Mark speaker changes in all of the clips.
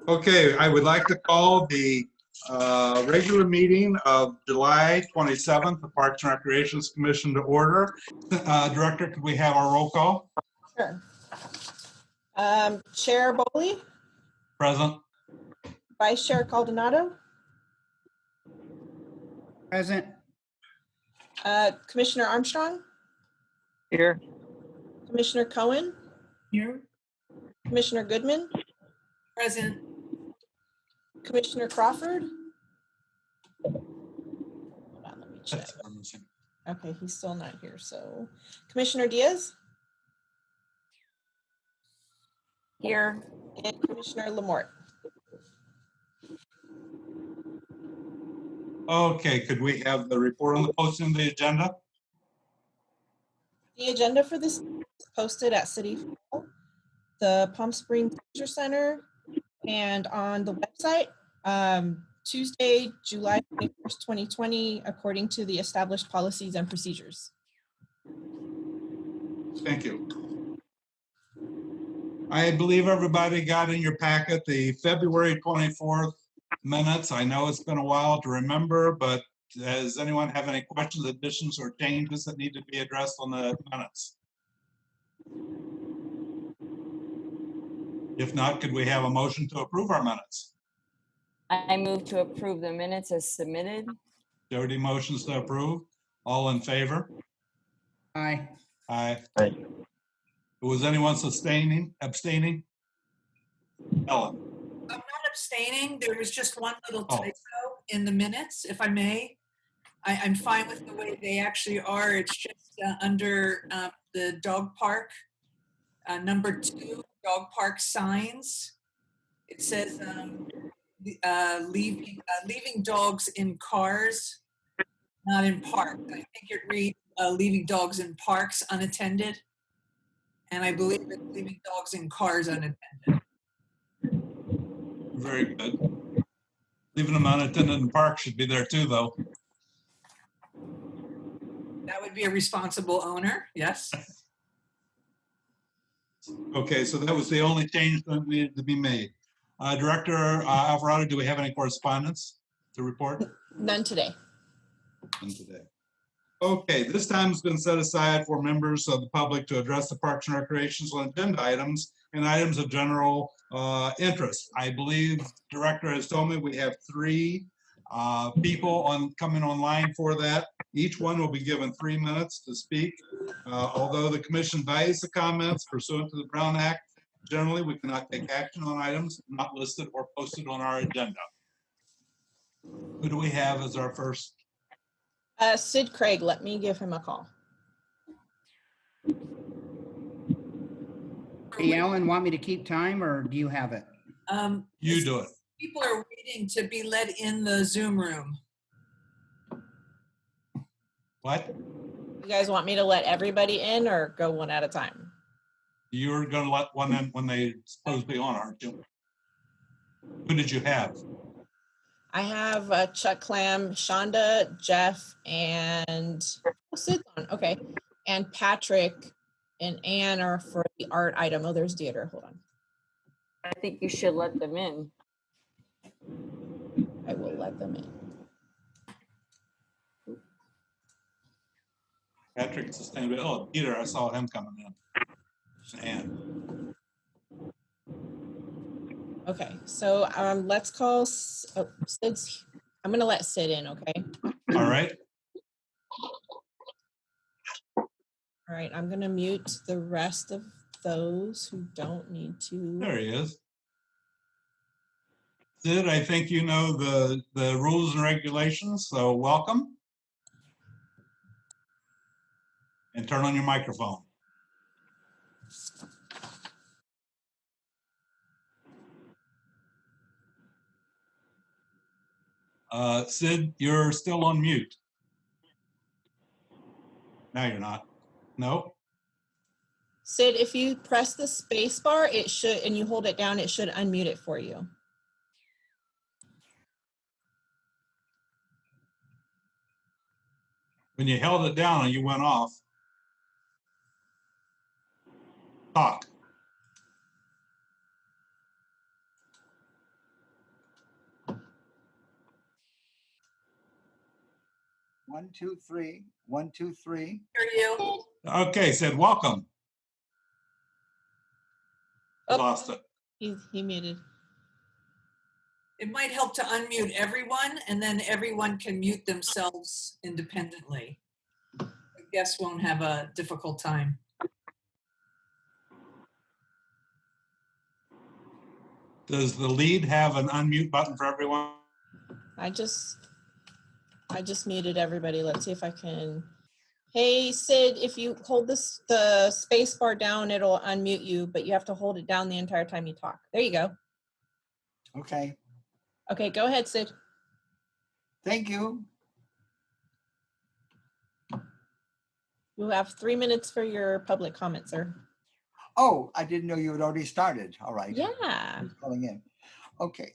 Speaker 1: Okay, I would like to call the regular meeting of July 27th, the Parks and Recreations Commission to order. Director, could we have our roll call?
Speaker 2: Sure. Chair Boley,
Speaker 1: Present.
Speaker 2: Vice Chair Caldonado,
Speaker 3: Present.
Speaker 2: Commissioner Armstrong,
Speaker 4: Here.
Speaker 2: Commissioner Cohen,
Speaker 3: Here.
Speaker 2: Commissioner Goodman,
Speaker 3: Present.
Speaker 2: Commissioner Crawford. Hold on, let me check. Okay, he's still not here. So Commissioner Diaz
Speaker 4: Here.
Speaker 2: and Commissioner Lamort.
Speaker 1: Okay, could we have the report on the posting of the agenda?
Speaker 2: The agenda for this is posted at City Hall, the Palm Springs Leisure Center, and on the website Tuesday, July 21st, 2020, according to the established policies and procedures.
Speaker 1: Thank you. I believe everybody got in your packet the February 24th minutes. I know it's been a while to remember, but does anyone have any questions, additions, or changes that need to be addressed on the minutes? If not, could we have a motion to approve our minutes?
Speaker 4: I move to approve the minutes as submitted.
Speaker 1: Jody motions to approve. All in favor?
Speaker 3: Aye.
Speaker 1: Aye.
Speaker 5: Aye.
Speaker 1: Was anyone abstaining? Ellen?
Speaker 6: I'm not abstaining. There was just one little
Speaker 1: Oh.
Speaker 6: typo in the minutes, if I may. I'm fine with the way they actually are. It's just under the dog park, number 2, dog park signs. It says leaving dogs in cars, not in parks. I think it reads leaving dogs in parks unattended. And I believe it's leaving dogs in cars unattended.
Speaker 1: Very good. Leaving them unattended in park should be there too, though.
Speaker 6: That would be a responsible owner, yes.
Speaker 1: Okay, so that was the only change that needed to be made. Director Alvarado, do we have any correspondence to report?
Speaker 2: None today.
Speaker 1: None today. Okay, this time has been set aside for members of the public to address the Parks and Recreations on agenda items and items of general interest. I believe Director has told me we have 3 people coming online for that. Each one will be given 3 minutes to speak. Although the commission values the comments pursuant to the Brown Act, generally we cannot take action on items not listed or posted on our agenda. Who do we have as our first?
Speaker 2: Sid Craig, let me give him a call.
Speaker 3: Hey, Ellen, want me to keep time or do you have it?
Speaker 1: You do it.
Speaker 6: People are waiting to be let in the Zoom room.
Speaker 1: What?
Speaker 2: You guys want me to let everybody in or go one at a time?
Speaker 1: You're going to let one in when they supposed to be on, aren't you? Who did you have?
Speaker 2: I have Chuck Clam, Shonda, Jeff, and Sid's on. Okay. And Patrick and Ann are for the art item. Oh, there's Deirdre. Hold on.
Speaker 4: I think you should let them in.
Speaker 2: I will let them in.
Speaker 1: Patrick Sustainability. Oh, Peter, I saw him coming in. And
Speaker 2: Okay, so let's call Sid's. I'm gonna let Sid in, okay?
Speaker 1: all right.
Speaker 2: All right, I'm gonna mute the rest of those who don't need to.
Speaker 1: There he is. Sid, I think you know the rules and regulations, so welcome. And turn on your microphone. Sid, you're still on mute. No, you're not. No?
Speaker 2: Sid, if you press the space bar, it should, and you hold it down, it should unmute it for you.
Speaker 1: When you held it down and you went off, talk.
Speaker 5: 1, 2, 3. 1, 2, 3.
Speaker 6: Hear you.
Speaker 1: Okay, Sid, welcome.
Speaker 2: Oh.
Speaker 1: Lost it.
Speaker 2: He muted.
Speaker 6: It might help to unmute everyone, and then everyone can mute themselves independently. The guests won't have a difficult time.
Speaker 1: Does the lead have an unmute button for everyone?
Speaker 2: I just muted everybody. Let's see if I can. Hey, Sid, if you hold the space bar down, it'll unmute you, but you have to hold it down the entire time you talk. There you go.
Speaker 5: Okay,
Speaker 2: Okay, go ahead, Sid.
Speaker 5: thank you.
Speaker 2: You have 3 minutes for your public comment, sir.
Speaker 5: Oh, I didn't know you had already started. All right.
Speaker 2: Yeah.
Speaker 5: Who's calling in? Okay,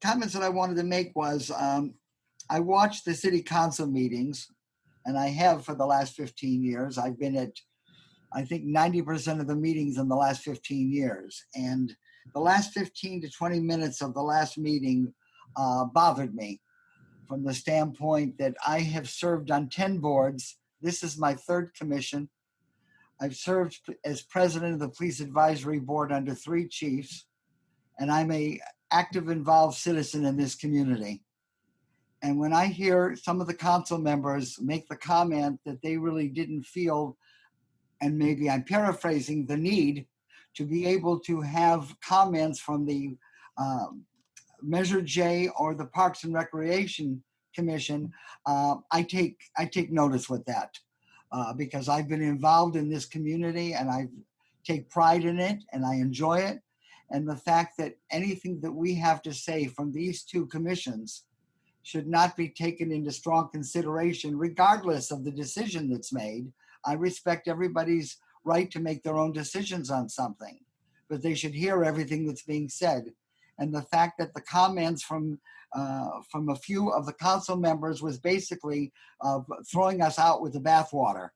Speaker 5: comments that I wanted to make was, I watched the city council meetings, and I have for the last 15 years. I've been at, I think, 90% of the meetings in the last 15 years. And the last 15 to 20 minutes of the last meeting bothered me from the standpoint that I have served on 10 boards. This is my 3rd commission. I've served as president of the Police Advisory Board under 3 chiefs, and I'm a active, involved citizen in this community. And when I hear some of the council members make the comment that they really didn't feel, and maybe I'm paraphrasing, the need to be able to have comments from the Measure J or the Parks and Recreation Commission, I take notice with that. Because I've been involved in this community and I take pride in it and I enjoy it. And the fact that anything that we have to say from these 2 commissions should not be taken into strong consideration, regardless of the decision that's made. I respect everybody's right to make their own decisions on something, but they should hear everything that's being said. And the fact that the comments from a few of the council members was basically throwing us out with the bathwater,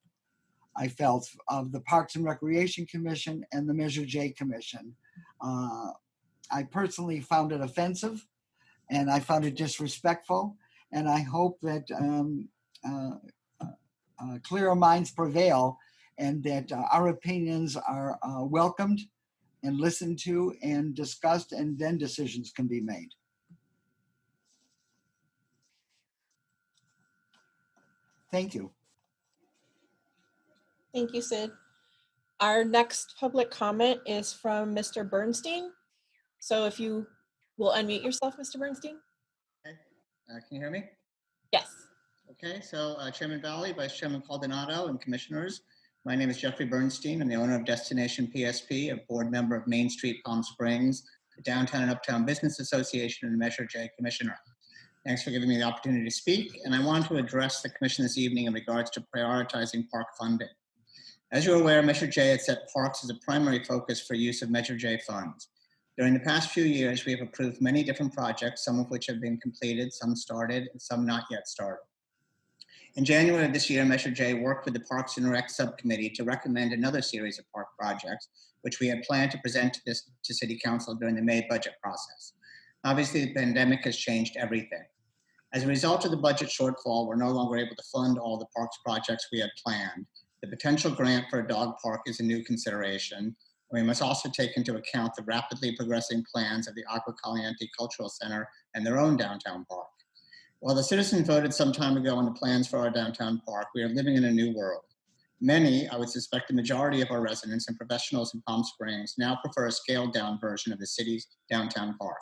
Speaker 5: I felt, of the Parks and Recreation Commission and the Measure J Commission. I personally found it offensive, and I found it disrespectful, and I hope that clearer minds prevail and that our opinions are welcomed and listened to and discussed, and then decisions can be made. Thank you.
Speaker 2: Thank you, Sid. Our next public comment is from Mr. Bernstein. So if you will unmute yourself, Mr. Bernstein.
Speaker 7: Okay. Can you hear me?
Speaker 2: Yes.
Speaker 7: Okay, so Chairman Valley, Vice Chairman Caldonado, and Commissioners, my name is Jeffrey Bernstein. I'm the owner of Destination PSP, a board member of Main Street Palm Springs, the Downtown and Uptown Business Association, and Measure J Commissioner. Thanks for giving me the opportunity to speak, and I want to address the Commission this evening in regards to prioritizing park funding. As you're aware, Measure J has set parks as a primary focus for use of Measure J funds. During the past few years, we have approved many different projects, some of which have been completed, some started, and some not yet started. In January of this year, Measure J worked with the Parks and Rec Subcommittee to recommend another series of park projects, which we had planned to present to City Council during the May budget process. Obviously, the pandemic has changed everything. As a result of the budget shortfall, we're no longer able to fund all the parks projects we had planned. The potential grant for a dog park is a new consideration. We must also take into account the rapidly progressing plans of the Agua Caliente Cultural Center and their own downtown park. While the citizens voted some time ago on the plans for our downtown park, we are living in a new world. Many, I would suspect the majority of our residents and professionals in Palm Springs, now prefer a scaled down version of the city's downtown park.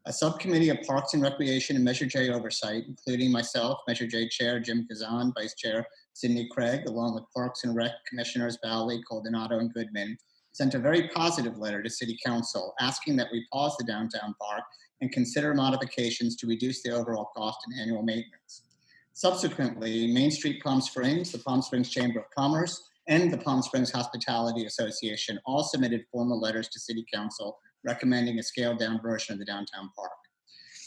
Speaker 7: A subcommittee of Parks and Recreation and Measure J oversight, including myself, Measure J Chair Jim Kazan, Vice Chair Sidney Craig, along with Parks and Rec Commissioners Valley, Caldonado, and Goodman, sent a very positive letter to City Council asking that we pause the downtown park and consider modifications to reduce the overall cost and annual maintenance. Subsequently, Main Street Palm Springs, the Palm Springs Chamber of Commerce, and the Palm Springs Hospitality Association all submitted formal letters to City Council recommending a scaled down version of the downtown park.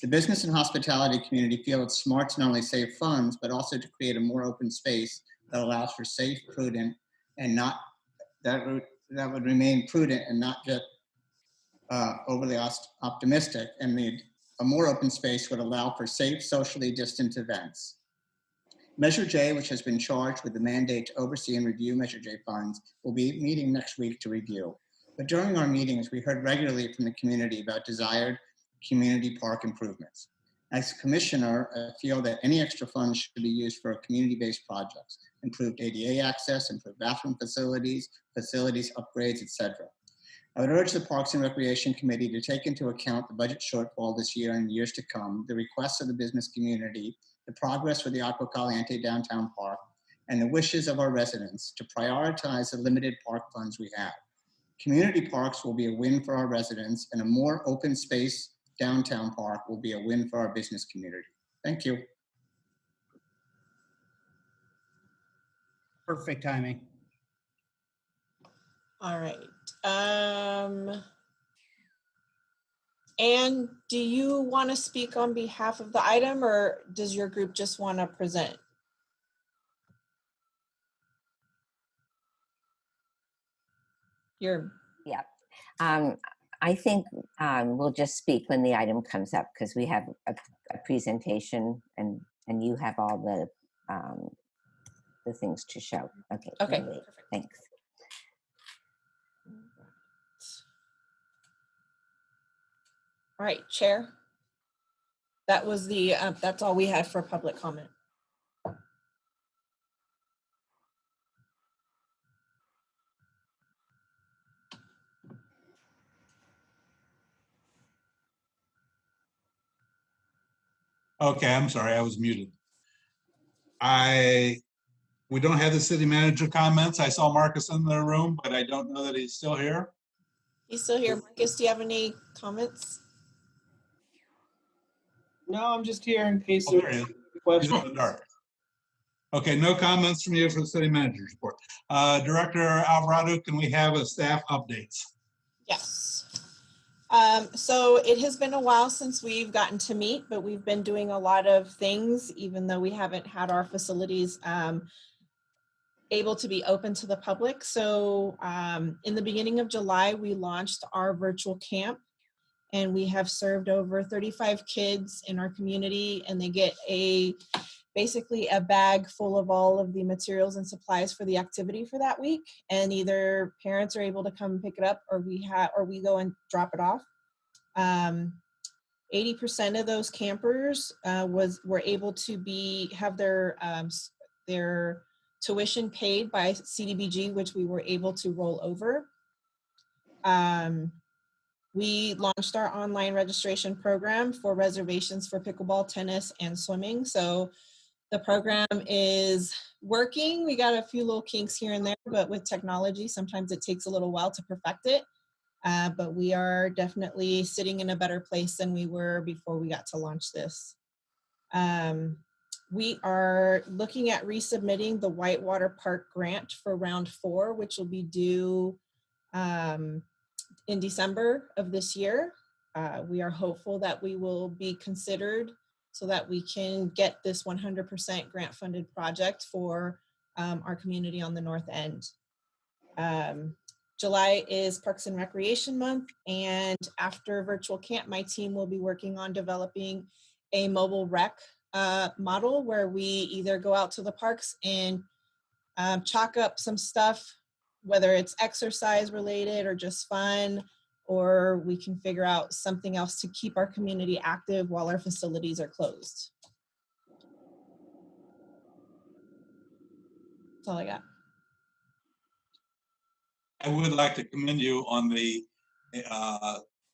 Speaker 7: The business and hospitality community feel it's smart to not only save funds, but also to create a more open space that allows for safe, prudent, and not, that would remain prudent and not just overly optimistic, and a more open space would allow for safe, socially distant events. Measure J, which has been charged with the mandate to oversee and review Measure J funds, will be meeting next week to review. But during our meetings, we heard regularly from the community about desired community park improvements. As a commissioner, I feel that any extra funds should be used for community-based projects, improved ADA access, improved bathroom facilities upgrades, etc. I would urge the Parks and Recreation Committee to take into account the budget shortfall this year and years to come, the requests of the business community, the progress with the Aqua Caliente Downtown Park, and the wishes of our residents to prioritize the limited park funds we have. Community parks will be a win for our residents, and a more open space downtown park will be a win for our business community. Thank you.
Speaker 3: Perfect timing.
Speaker 2: All right. Anne, do you want to speak on behalf of the item, or does your group just want to present? You're
Speaker 8: Yeah. I think we'll just speak when the item comes up because we have a presentation and you have all the things to show. Okay.
Speaker 2: okay.
Speaker 8: Lily,
Speaker 2: Perfect.
Speaker 8: thanks.
Speaker 2: All right, Chair. That was the, that's all we had for public comment.
Speaker 1: Okay, I'm sorry, I was muted. We don't have the city manager comments. I saw Marcus in the room, but I don't know that he's still here.
Speaker 2: He's still here. Marcus, do you have any comments?
Speaker 9: No, I'm just here in case
Speaker 1: Oh, there he
Speaker 9: there's
Speaker 1: is. He's
Speaker 9: questions.
Speaker 1: in the dark. Okay, no comments from you for the city manager's report. Director Alvarado, can we have a staff updates?
Speaker 2: Yes. So it has been a while since we've gotten to meet, but we've been doing a lot of things, even though we haven't had our facilities able to be open to the public. So in the beginning of July, we launched our virtual camp, and we have served over 35 kids in our community, and they get basically a bag full of all of the materials and supplies for the activity for that week. And either parents are able to come pick it up, or we go and drop it off. 80% of those campers were able to have their tuition paid by CDBG, which we were able to roll over. We launched our online registration program for reservations for pickleball, tennis, and swimming. So the program is working. We got a few little kinks here and there, but with technology, sometimes it takes a little while to perfect it. But we are definitely sitting in a better place than we were before we got to launch this. We are looking at resubmitting the Whitewater Park grant for round 4, which will be due in December of this year. We are hopeful that we will be considered so that we can get this 100% grant funded project for our community on the north end. July is Parks and Recreation Month, and after virtual camp, my team will be working on developing a mobile rec model where we either go out to the parks and chalk up some stuff, whether it's exercise related or just fun, or we can figure out something else to keep our community active while our facilities are closed. That's all I got.
Speaker 1: I would like to commend you on the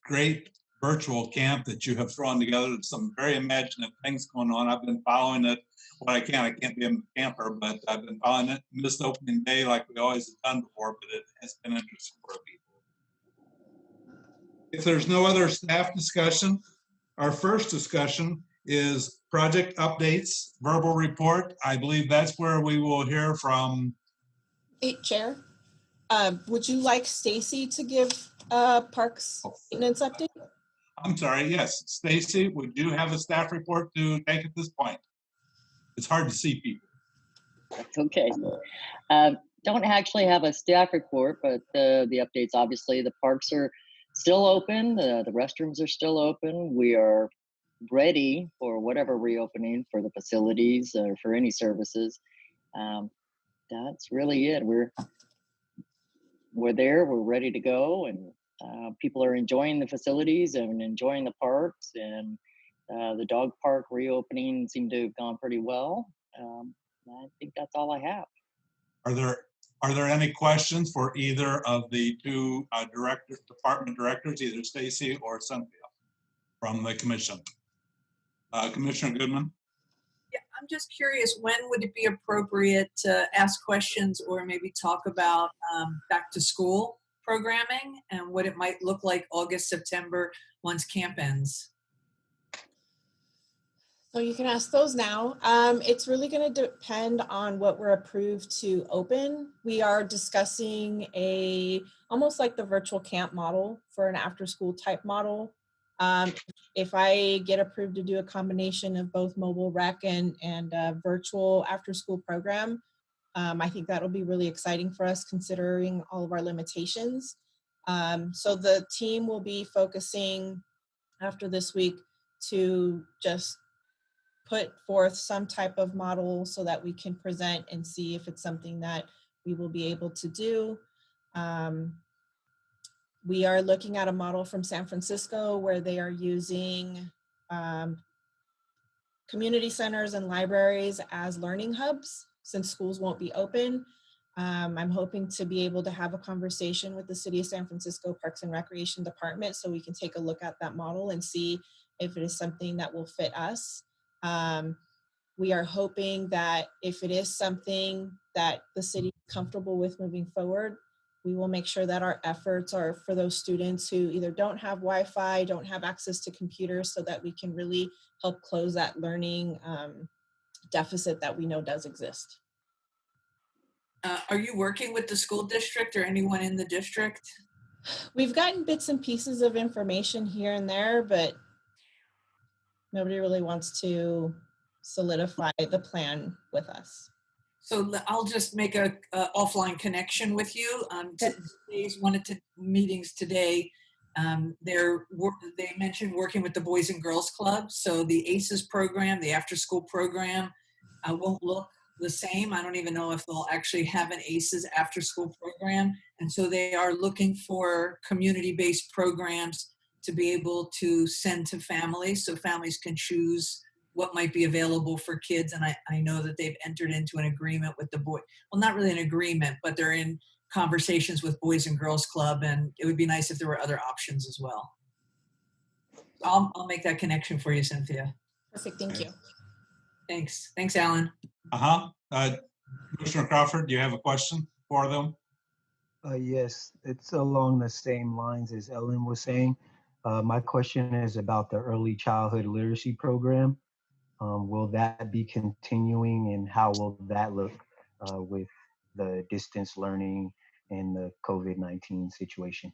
Speaker 1: great virtual camp that you have thrown together. There's some very imaginative things going on. I've been following it when I can. I can't be a camper, but I've been following it. Missed opening day like we always have done before, but it has been interesting for people. If there's no other staff discussion, our first discussion is project updates, verbal report. I believe that's where we will hear from.
Speaker 2: Hey, Chair, would you like Stacy to give Parks maintenance update?
Speaker 1: I'm sorry, yes. Stacy, would you have a staff report to take at this point? It's hard to see people.
Speaker 10: That's okay. Don't actually have a staff report, but the updates, obviously, the parks are still open. The restrooms are still open. We are ready for whatever reopening for the facilities or for any services. That's really it. We're there, we're ready to go, and people are enjoying the facilities and enjoying the parks, and the dog park reopening seemed to have gone pretty well. I think that's all I have.
Speaker 1: Are there any questions for either of the two department directors, either Stacy or Cynthia from the commission? Commissioner Goodman?
Speaker 6: Yeah, I'm just curious, when would it be appropriate to ask questions or maybe talk about back to school programming and what it might look like August, September, once camp ends?
Speaker 2: So you can ask those now. It's really going to depend on what we're approved to open. We are discussing almost like the virtual camp model for an after school type model. If I get approved to do a combination of both mobile rec and virtual after school program, I think that'll be really exciting for us considering all of our limitations. So the team will be focusing after this week to just put forth some type of model so that we can present and see if it's something that we will be able to do. We are looking at a model from San Francisco where they are using community centers and libraries as learning hubs since schools won't be open. I'm hoping to be able to have a conversation with the City of San Francisco Parks and Recreation Department so we can take a look at that model and see if it is something that will fit us. We are hoping that if it is something that the city is comfortable with moving forward, we will make sure that our efforts are for those students who either don't have Wi-Fi, don't have access to computers, so that we can really help close that learning deficit that we know does exist.
Speaker 6: Are you working with the school district or anyone in the district?
Speaker 2: We've gotten bits and pieces of information here and there, but nobody really wants to solidify the plan with us.
Speaker 6: So I'll just make a offline connection with you. Today's one of the meetings today, they mentioned working with the Boys and Girls Club. So the ACES program, the after school program, won't look the same. I don't even know if they'll actually have an ACES after school program. And so they are looking for community-based programs to be able to send to families so families can choose what might be available for kids. And I know that they've entered into an agreement with the boy. Well, not really an agreement, but they're in conversations with Boys and Girls Club, and it would be nice if there were other options as well. I'll make that connection for you, Cynthia.
Speaker 2: Perfect, thank you.
Speaker 6: Thanks. Thanks, Alan.
Speaker 1: Commissioner Crawford, do you have a question for them?
Speaker 11: Yes, it's along the same lines as Ellen was saying. My question is about the early childhood literacy program. Will that be continuing, and how will that look with the distance learning and the COVID-19 situation?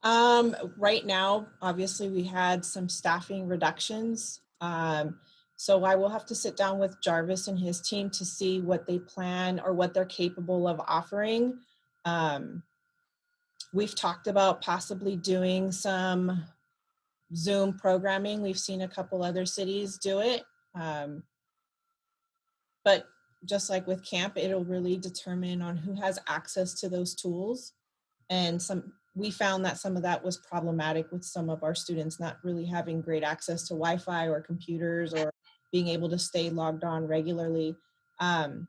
Speaker 2: Right now, obviously, we had some staffing reductions. So I will have to sit down with Jarvis and his team to see what they plan or what they're capable of offering. We've talked about possibly doing some Zoom programming. We've seen a couple other cities do it. But just like with camp, it'll really determine on who has access to those tools. And we found that some of that was problematic with some of our students not really having great access to Wi-Fi or computers or being able to stay logged on regularly. I'm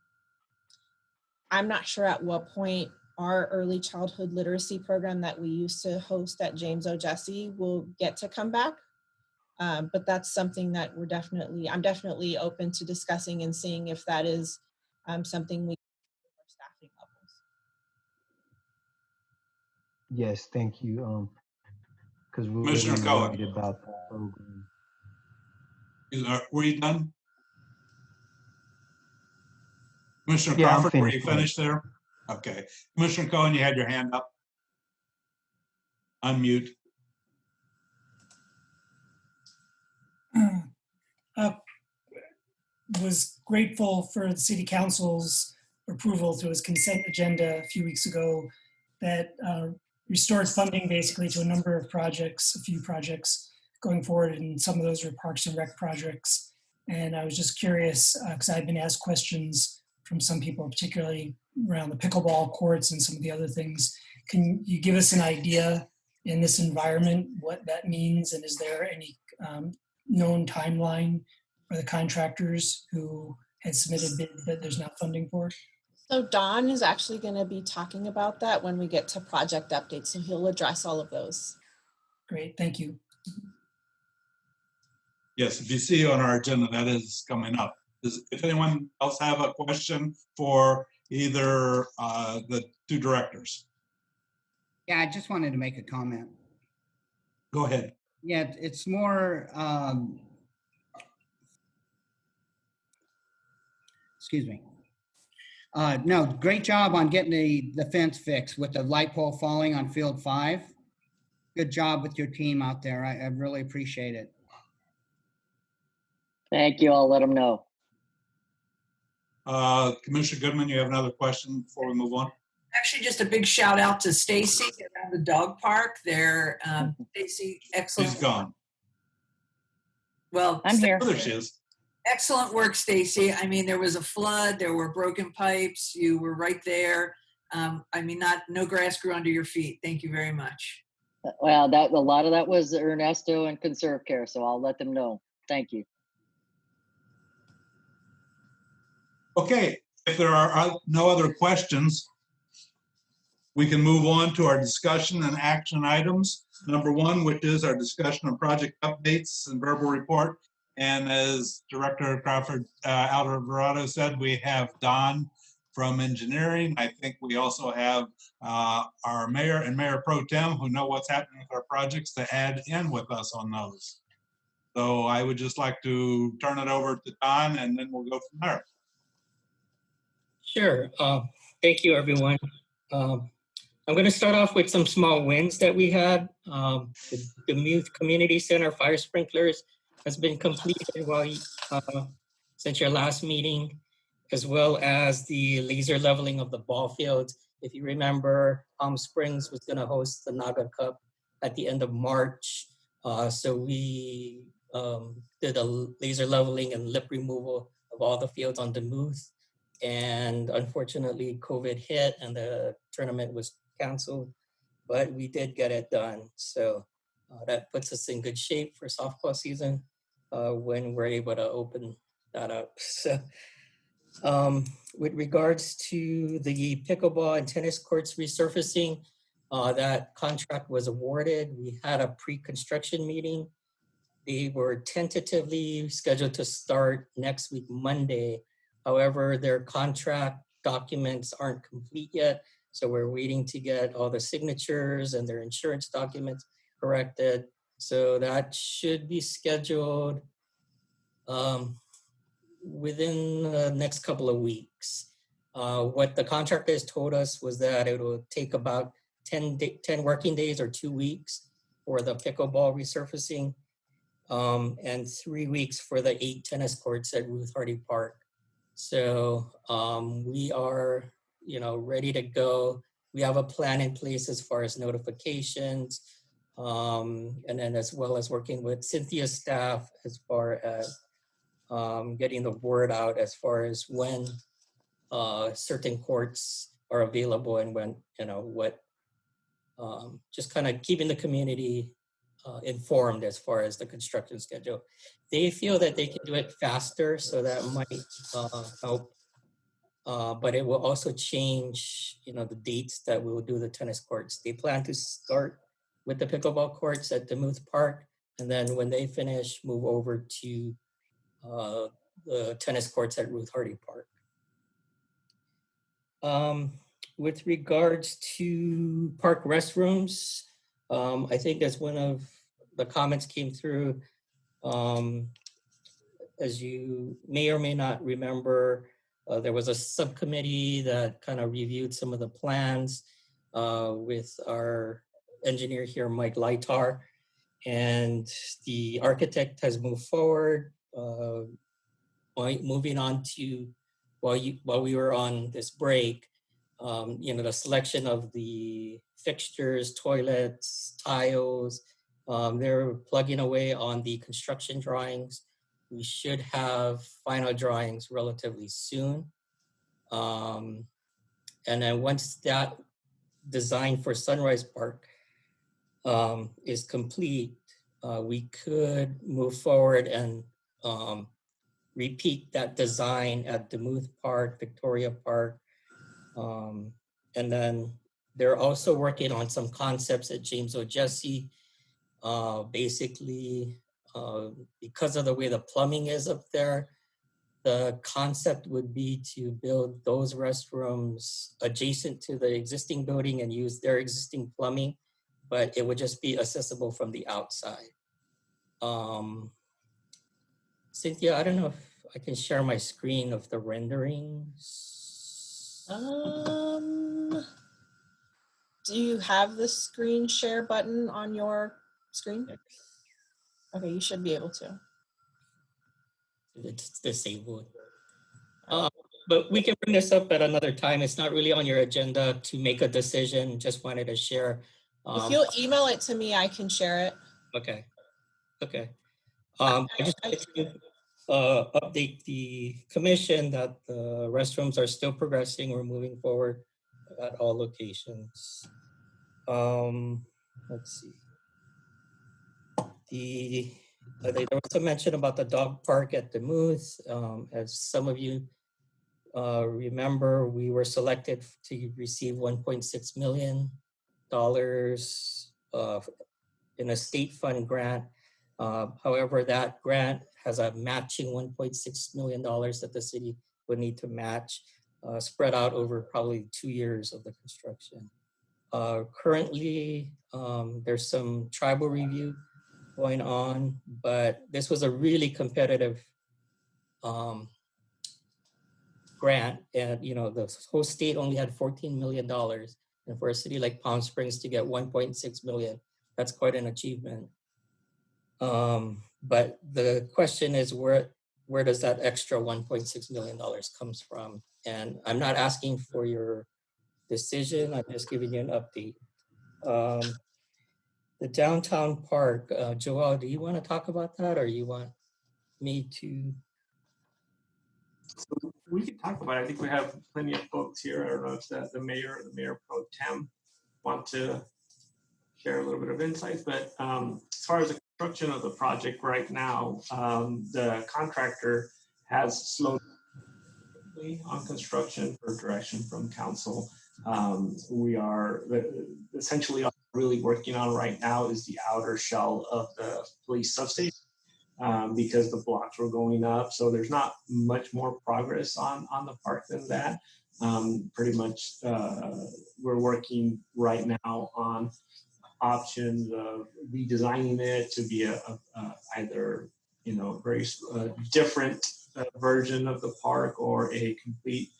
Speaker 2: not sure at what point our early childhood literacy program that we used to host at James O. Jesse will get to come back. But that's something that I'm definitely open to discussing and seeing if that is something we can do with our staffing levels.
Speaker 11: Yes, thank you. Because we're
Speaker 1: Commissioner
Speaker 11: really
Speaker 1: Cohen.
Speaker 11: worried about that program.
Speaker 1: Were you done? Commissioner
Speaker 11: Yeah, I'm
Speaker 1: Crawford, were you
Speaker 11: finished.
Speaker 1: finished there? Okay. Commissioner Cohen, you had your hand up. Unmute.
Speaker 12: Was grateful for the City Council's approval to its consent agenda a few weeks ago that restored funding basically to a number of projects, a few projects, going forward, and some of those are Parks and Rec projects. And I was just curious, because I've been asked questions from some people, particularly around the pickleball courts and some of the other things. Can you give us an idea in this environment what that means? And is there any known timeline for the contractors who had submitted bids that there's not funding for?
Speaker 2: So Don is actually going to be talking about that when we get to project updates. So he'll address all of those.
Speaker 12: Great, thank you.
Speaker 1: Yes, if you see on our agenda, that is coming up. If anyone else have a question for either the two directors,
Speaker 3: Yeah, I just wanted to make a comment.
Speaker 1: go ahead.
Speaker 3: Yeah, it's more, excuse me. No, great job on getting the fence fixed with the light pole falling on field 5. Good job with your team out there. I really appreciate it.
Speaker 10: Thank you. I'll let them know.
Speaker 1: Commissioner Goodman, you have another question before we move on?
Speaker 6: Actually, just a big shout out to Stacy around the dog park. There, Stacy, excellent.
Speaker 1: She's gone.
Speaker 6: Well,
Speaker 10: I'm here.
Speaker 1: Oh, there she is.
Speaker 6: Excellent work, Stacy. I mean, there was a flood, there were broken pipes, you were right there. I mean, no grass grew under your feet. Thank you very much.
Speaker 10: Well, a lot of that was Ernesto and Conserve Care, so I'll let them know. Thank you.
Speaker 1: Okay, if there are no other questions, we can move on to our discussion and action items. Number 1, which is our discussion on project updates and verbal report. And as Director Crawford Alvarado said, we have Don from engineering. I think we also have our mayor and Mayor Pro Tem who know what's happening with our projects to add in with us on those. So I would just like to turn it over to Don and then we'll go from there.
Speaker 13: Sure. Thank you, everyone. I'm going to start off with some small wins that we had. The Youth Community Center fire sprinklers has been completed since your last meeting, as well as the laser leveling of the ball fields. If you remember, Palm Springs was going to host the Naga Cup at the end of March. So we did a laser leveling and lip removal of all the fields on Demuth. And unfortunately, COVID hit and the tournament was canceled, but we did get it done. So that puts us in good shape for softball season when we're able to open that up. So with regards to the pickleball and tennis courts resurfacing, that contract was awarded. We had a pre-construction meeting. They were tentatively scheduled to start next week, Monday. However, their contract documents aren't complete yet. So we're waiting to get all the signatures and their insurance documents corrected. So that should be scheduled within the next couple of weeks. What the contractors told us was that it will take about 10 working days or 2 weeks for the pickleball resurfacing and 3 weeks for the 8 tennis courts at Ruth Hardy Park. So we are, ready to go. We have a plan in place as far as notifications, and then as well as working with Cynthia's staff as far as getting the word out as far as when certain courts are available and when, just kind of keeping the community informed as far as the construction schedule. They feel that they can do it faster, so that might help. But it will also change, the dates that we will do the tennis courts. They plan to start with the pickleball courts at Demuth Park, and then when they finish, move over to the tennis courts at Ruth Hardy Park. With regards to park restrooms, I think that's one of the comments came through. As you may or may not remember, there was a subcommittee that kind of reviewed some of the plans with our engineer here, Mike Lightar, and the architect has moved forward, moving on to, while we were on this break, the selection of the fixtures, toilets, tiles, They're plugging away on the construction drawings. We should have final drawings relatively soon. And then once that design for Sunrise Park is complete, we could move forward and repeat that design at Demuth Park, Victoria Park. And then they're also working on some concepts at James O'Jesse. Basically, because of the way the plumbing is up there, the concept would be to build those restrooms adjacent to the existing building and use their existing plumbing, but it would just be accessible from the outside. Cynthia, I don't know if I can share my screen of the renderings.
Speaker 2: Do you have the screen share button on your screen? Okay, you should be able to.
Speaker 13: It's disabled. But we can bring this up at another time. It's not really on your agenda to make a decision. Just wanted to share.
Speaker 2: If you'll email it to me, I can share it.
Speaker 13: Okay. Okay. I just wanted to update the commission that the restrooms are still progressing. We're moving forward at all locations. Let's see. There was a mention about the dog park at Demuth. As some of you remember, we were selected to receive $1.6 million in a state fund grant. However, that grant has a matching $1.6 million that the city would need to match, spread out over probably 2 years of the construction. Currently, there's some tribal review going on, but this was a really competitive grant, and the whole state only had $14 million, and for a city like Palm Springs to get $1.6 million, that's quite an achievement. But the question is, where does that extra $1.6 million comes from? And I'm not asking for your decision, I'm just giving you an update. The downtown park, Joel, do you want to talk about that, or you want me to?
Speaker 9: So we can talk about it. I think we have plenty of folks here. I don't know if the mayor or the mayor pro tem want to share a little bit of insights, but as far as the construction of the project right now, the contractor has slowed on construction for direction from council. We are essentially all we're really working on right now is the outer shell of the police substation, because the blocks were going up. So there's not much more progress on the park than that. Pretty much we're working right now on options of redesigning it to be either very different version of the park, or a complete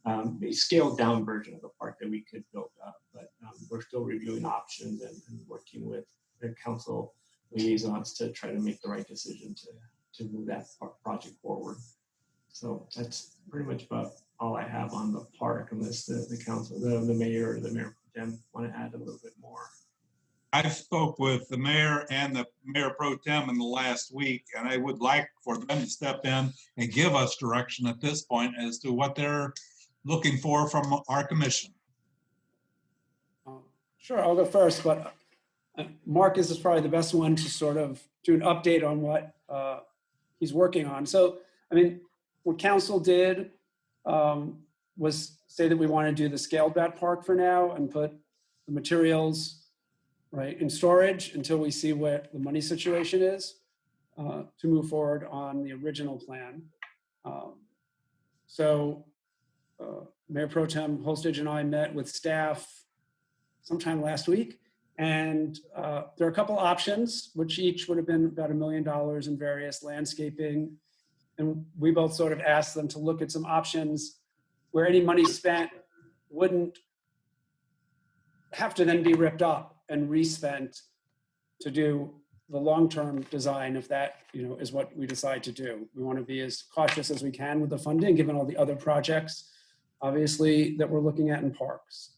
Speaker 9: a scaled down version of the park that we could build up. But we're still reviewing options and working with the council liaisons to try to make the right decision to move that project forward. So that's pretty much about all I have on the park, unless the council, the mayor or the mayor pro tem want to add a little bit more.
Speaker 1: I spoke with the mayor and the mayor pro tem in the last week, and I would like for them to step in and give us direction at this point as to what they're looking for from our commission.
Speaker 14: Sure, I'll go first, but Marcus is probably the best one to sort of do an update on what he's working on. So, I mean, what council did was say that we want to do the scaled back park for now and put the materials in storage until we see what the money situation is to move forward on the original plan. So Mayor Pro Tem Holstage and I met with staff sometime last week, and there are a couple options, which each would have been about $1 million in various landscaping. And we both sort of asked them to look at some options where any money spent wouldn't have to then be ripped up and respent to do the long-term design, if that is what we decide to do. We want to be as cautious as we can with the funding, given all the other projects, obviously, that we're looking at in parks.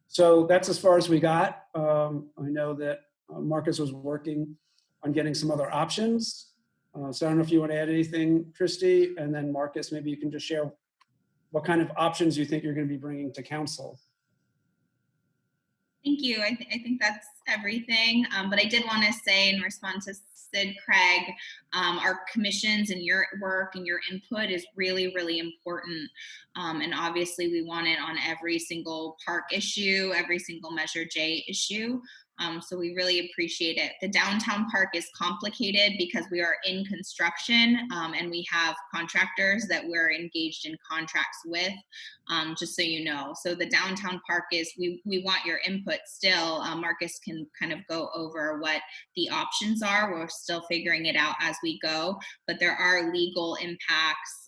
Speaker 14: So that's as far as we got. I know that Marcus was working on getting some other options. So I don't know if you want to add anything, Christy, and then Marcus, maybe you can just share what kind of options you think you're going to be bringing to council.
Speaker 15: Thank you. I think that's everything. But I did want to say in response to Sid Craig, our commissions and your work and your input is really, really important. And obviously we want it on every single park issue, every single Measure J issue. So we really appreciate it. The downtown park is complicated because we are in construction and we have contractors that we're engaged in contracts with, just so you know. So the downtown park is, we want your input still. Marcus can kind of go over what the options are. We're still figuring it out as we go, but there are legal impacts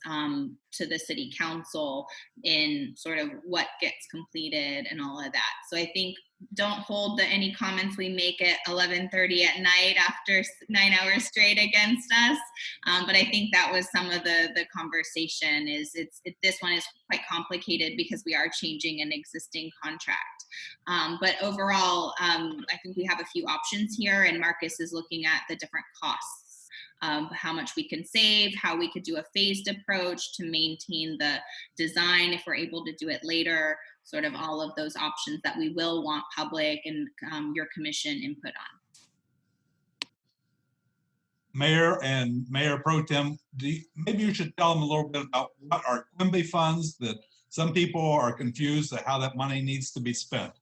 Speaker 15: to the city council in sort of what gets completed and all of that. So I think don't hold any comments we make at 11:30 at night after 9 hours straight against us. But I think that was some of the conversation is this one is quite complicated because we are changing an existing contract. But overall, I think we have a few options here, and Marcus is looking at the different costs. How much we can save, how we could do a phased approach to maintain the design if we're able to do it later, sort of all of those options that we will want public and your commission input on.
Speaker 1: Mayor and Mayor Pro Tem, maybe you should tell them a little bit about what are Quimby funds, that some people are confused at how that money needs to be spent.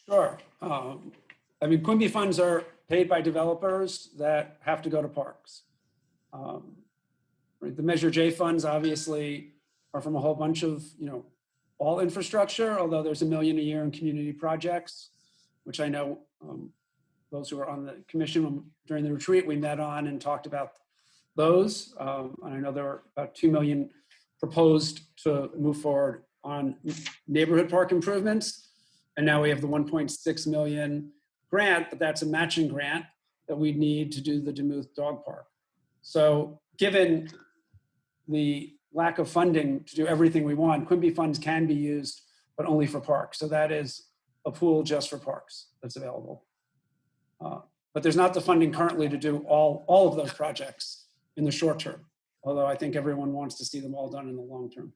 Speaker 14: Sure. I mean, Quimby funds are paid by developers that have to go to parks. The Measure J funds obviously are from a whole bunch of, all infrastructure, although there's $1 million a year in community projects, which I know those who were on the commission during the retreat, we met on and talked about those. And I know there were about $2 million proposed to move forward on neighborhood park improvements. And now we have the 1.6 million grant, but that's a matching grant that we need to do the Demuth Dog Park. So given the lack of funding to do everything we want, Quimby funds can be used, but only for parks. So that is a pool just for parks that's available. But there's not the funding currently to do all of those projects in the short term, although I think everyone wants to see them all done in the long term.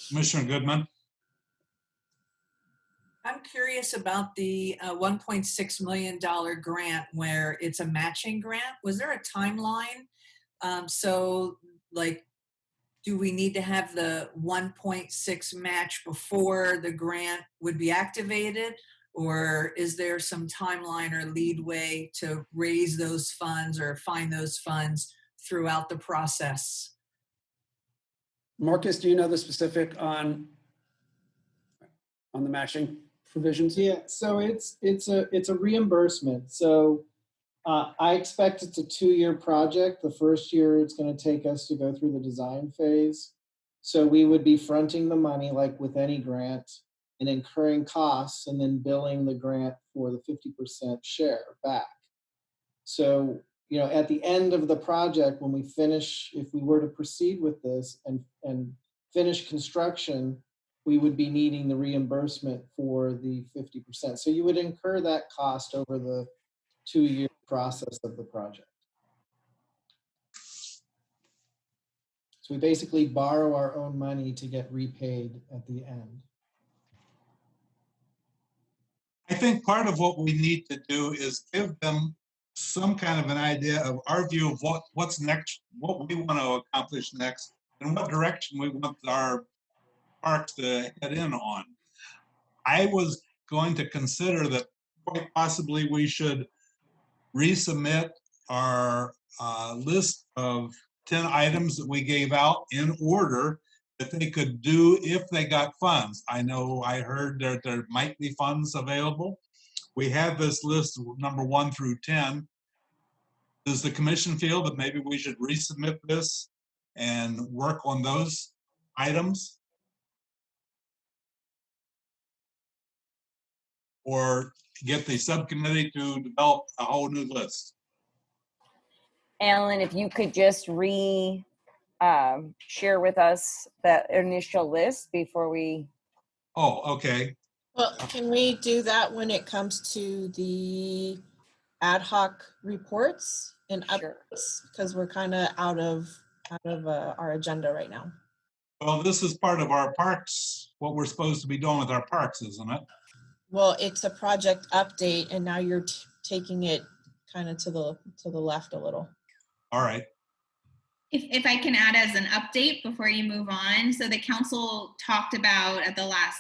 Speaker 1: Commissioner Goodman.
Speaker 6: I'm curious about the $1.6 million grant where it's a matching grant. Was there a timeline? So like, do we need to have the 1.6 match before the grant would be activated? Or is there some timeline or leadway to raise those funds or find those funds throughout the process?
Speaker 14: Marcus, do you know the specific on the matching provisions?
Speaker 16: Yeah, so it's a reimbursement. So I expect it's a 2-year project. The first year it's going to take us to go through the design phase. So we would be fronting the money like with any grant and incurring costs and then billing the grant for the 50% share back. So, at the end of the project, when we finish, if we were to proceed with this and finish construction, we would be needing the reimbursement for the 50%. So you would incur that cost over the 2-year process of the project. So we basically borrow our own money to get repaid at the end.
Speaker 1: I think part of what we need to do is give them some kind of an idea of our view of what's next, what we want to accomplish next, and what direction we want our parks to head in on. I was going to consider that quite possibly we should resubmit our list of 10 items that we gave out in order that they could do if they got funds. I know I heard that there might be funds available. We have this list number 1 through 10. Does the commission feel that maybe we should resubmit this and work on those items? Or get the subcommittee to develop a whole new list?
Speaker 4: Alan, if you could just share with us that initial list before we?
Speaker 1: Oh, okay.
Speaker 2: Well, can we do that when it comes to the ad hoc reports and updates? Because we're kind of out of our agenda right now.
Speaker 1: Well, this is part of our parks, what we're supposed to be doing with our parks, isn't it?
Speaker 2: Well, it's a project update, and now you're taking it kind of to the left a little.
Speaker 1: All right.
Speaker 15: If I can add as an update before you move on. So the council talked about at the last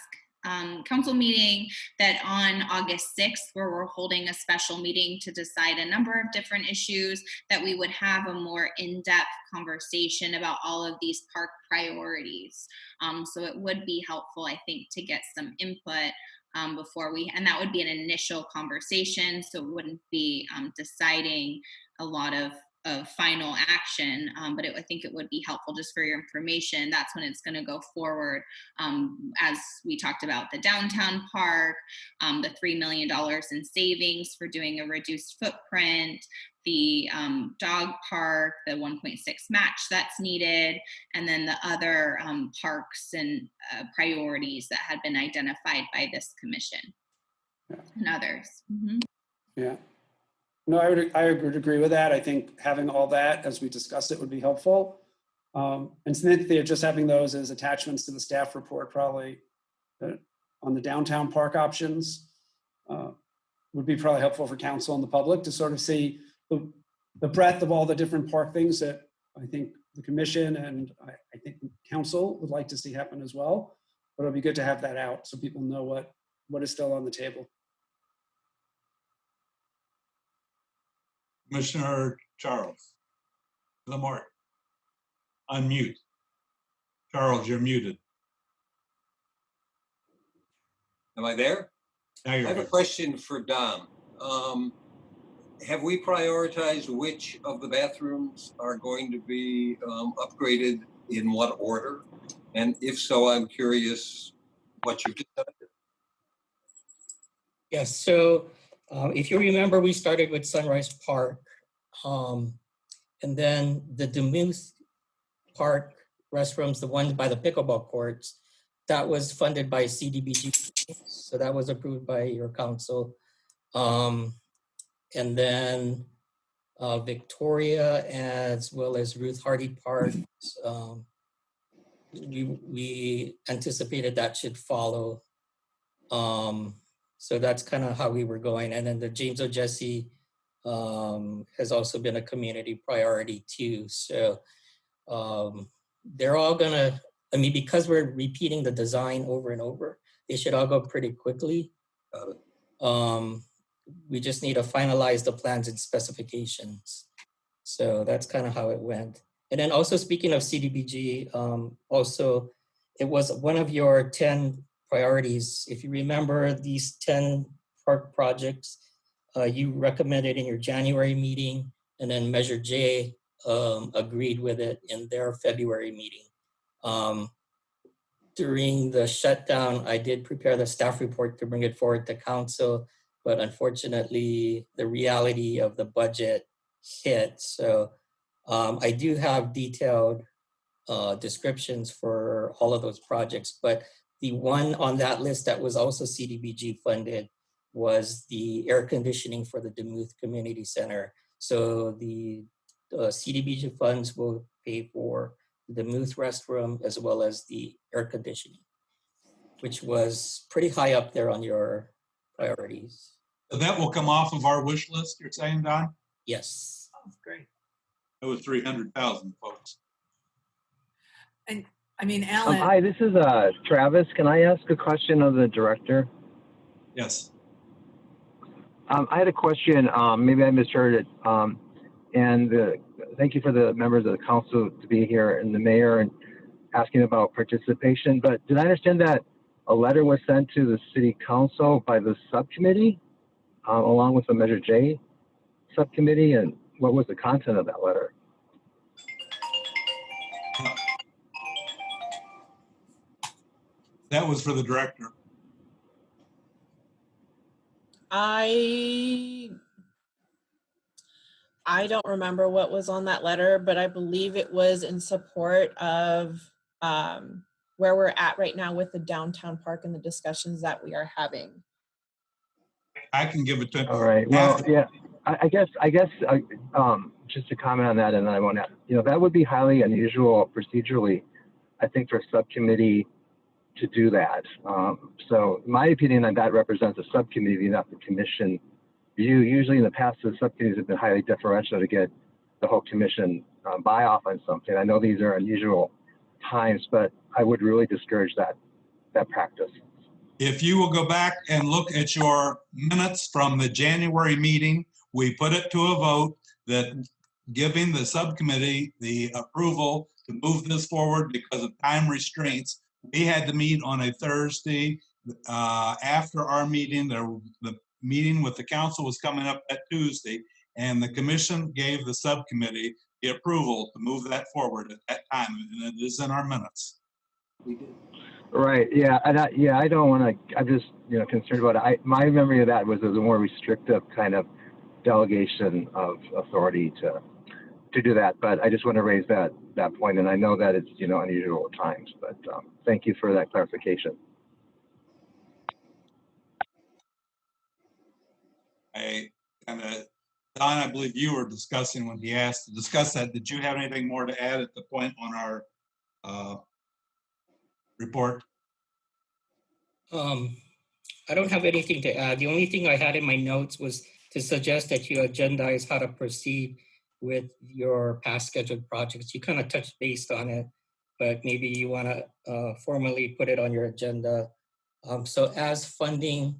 Speaker 15: council meeting that on August 6th, where we're holding a special meeting to decide a number of different issues, that we would have a more in-depth conversation about all of these park priorities. So it would be helpful, I think, to get some input before and that would be an initial conversation. So it wouldn't be deciding a lot of final action, but I think it would be helpful just for your information. That's when it's going to go forward. As we talked about the downtown park, the $3 million in savings for doing a reduced footprint, the dog park, the 1.6 match that's needed, and then the other parks and priorities that had been identified by this commission and others. Mm-hmm.
Speaker 14: Yeah. No, I would agree with that. I think having all that, as we discussed it, would be helpful. And Cynthia, just having those as attachments to the staff report, probably on the downtown park options, would be probably helpful for council and the public to sort of see the breadth of all the different park things that I think the commission and I think the council would like to see happen as well. But it'll be good to have that out so people know what is still on the table.
Speaker 1: Commissioner Charles Lamort, unmute. Charles, you're muted.
Speaker 17: Am I there?
Speaker 1: Now you're
Speaker 17: I have a
Speaker 1: good.
Speaker 17: question for Dom. Have we prioritized which of the bathrooms are going to be upgraded in what order? And if so, I'm curious what you've decided.
Speaker 13: Yes, so if you remember, we started with Sunrise Park. And then the Demuth Park restrooms, the ones by the pickleball courts, that was funded by CDBG. So that was approved by your council. And then Victoria, as well as Ruth Hardy Park, we anticipated that should follow. So that's kind of how we were going. And then the James O'Jesse has also been a community priority too. So they're all gonna, I mean, because we're repeating the design over and over, they should all go pretty quickly. We just need to finalize the plans and specifications. So that's kind of how it went. And then also speaking of CDBG, also it was one of your 10 priorities. If you remember these 10 park projects, you recommended in your January meeting, and then Measure J agreed with it in their February meeting. During the shutdown, I did prepare the staff report to bring it forward to council, but unfortunately, the reality of the budget hit. So I do have detailed descriptions for all of those projects, but the one on that list that was also CDBG funded was the air conditioning for the Demuth Community Center. So the CDBG funds will pay for the Demuth restroom as well as the air conditioning, which was pretty high up there on your priorities.
Speaker 1: So that will come off of our wish list, you're saying, Don?
Speaker 13: Yes.
Speaker 1: Oh, great. It was 300,000, folks.
Speaker 6: And I mean, Alan.
Speaker 18: Hi, this is Travis. Can I ask a question of the director?
Speaker 1: Yes.
Speaker 18: I had a question. Maybe I misheard it. And thank you for the members of the council to be here and the mayor and asking about participation. But did I understand that a letter was sent to the city council by the subcommittee along with the Measure J subcommittee? And what was the content of that letter?
Speaker 1: That was for the director.
Speaker 2: I I don't remember what was on that letter, but I believe it was in support of where we're at right now with the downtown park and the discussions that we are having.
Speaker 1: I can give it to.
Speaker 18: All right. Well, yeah. I guess. Just to comment on that, and then I want to. That would be highly unusual procedurally, I think, for a subcommittee to do that. So, in my opinion, that represents a subcommittee, not the commission view. Usually, in the past, the subcommittees have been highly deferential to get the whole commission buy off on something. I know these are unusual times, but I would really discourage that practice.
Speaker 1: If you will go back and look at your minutes from the January meeting, we put it to a vote that giving the subcommittee the approval to move this forward because of time restraints. We had to meet on a Thursday. After our meeting, the meeting with the council was coming up that Tuesday, and the commission gave the subcommittee the approval to move that forward at that time, and it is in our minutes.
Speaker 17: We did.
Speaker 18: Right. Yeah. And I don't want to. I'm just concerned about it. My memory of that was as a more restrictive kind of delegation of authority to do that. But I just want to raise that point, and I know that it's unusual at times. But thank you for that clarification.
Speaker 1: Don, I believe you were discussing when he asked to discuss that. Did you have anything more to add at the point on our report?
Speaker 13: I don't have anything to add. The only thing I had in my notes was to suggest that you agendize how to proceed with your past scheduled projects. You kind of touched base on it, but maybe you want to formally put it on your agenda. So as funding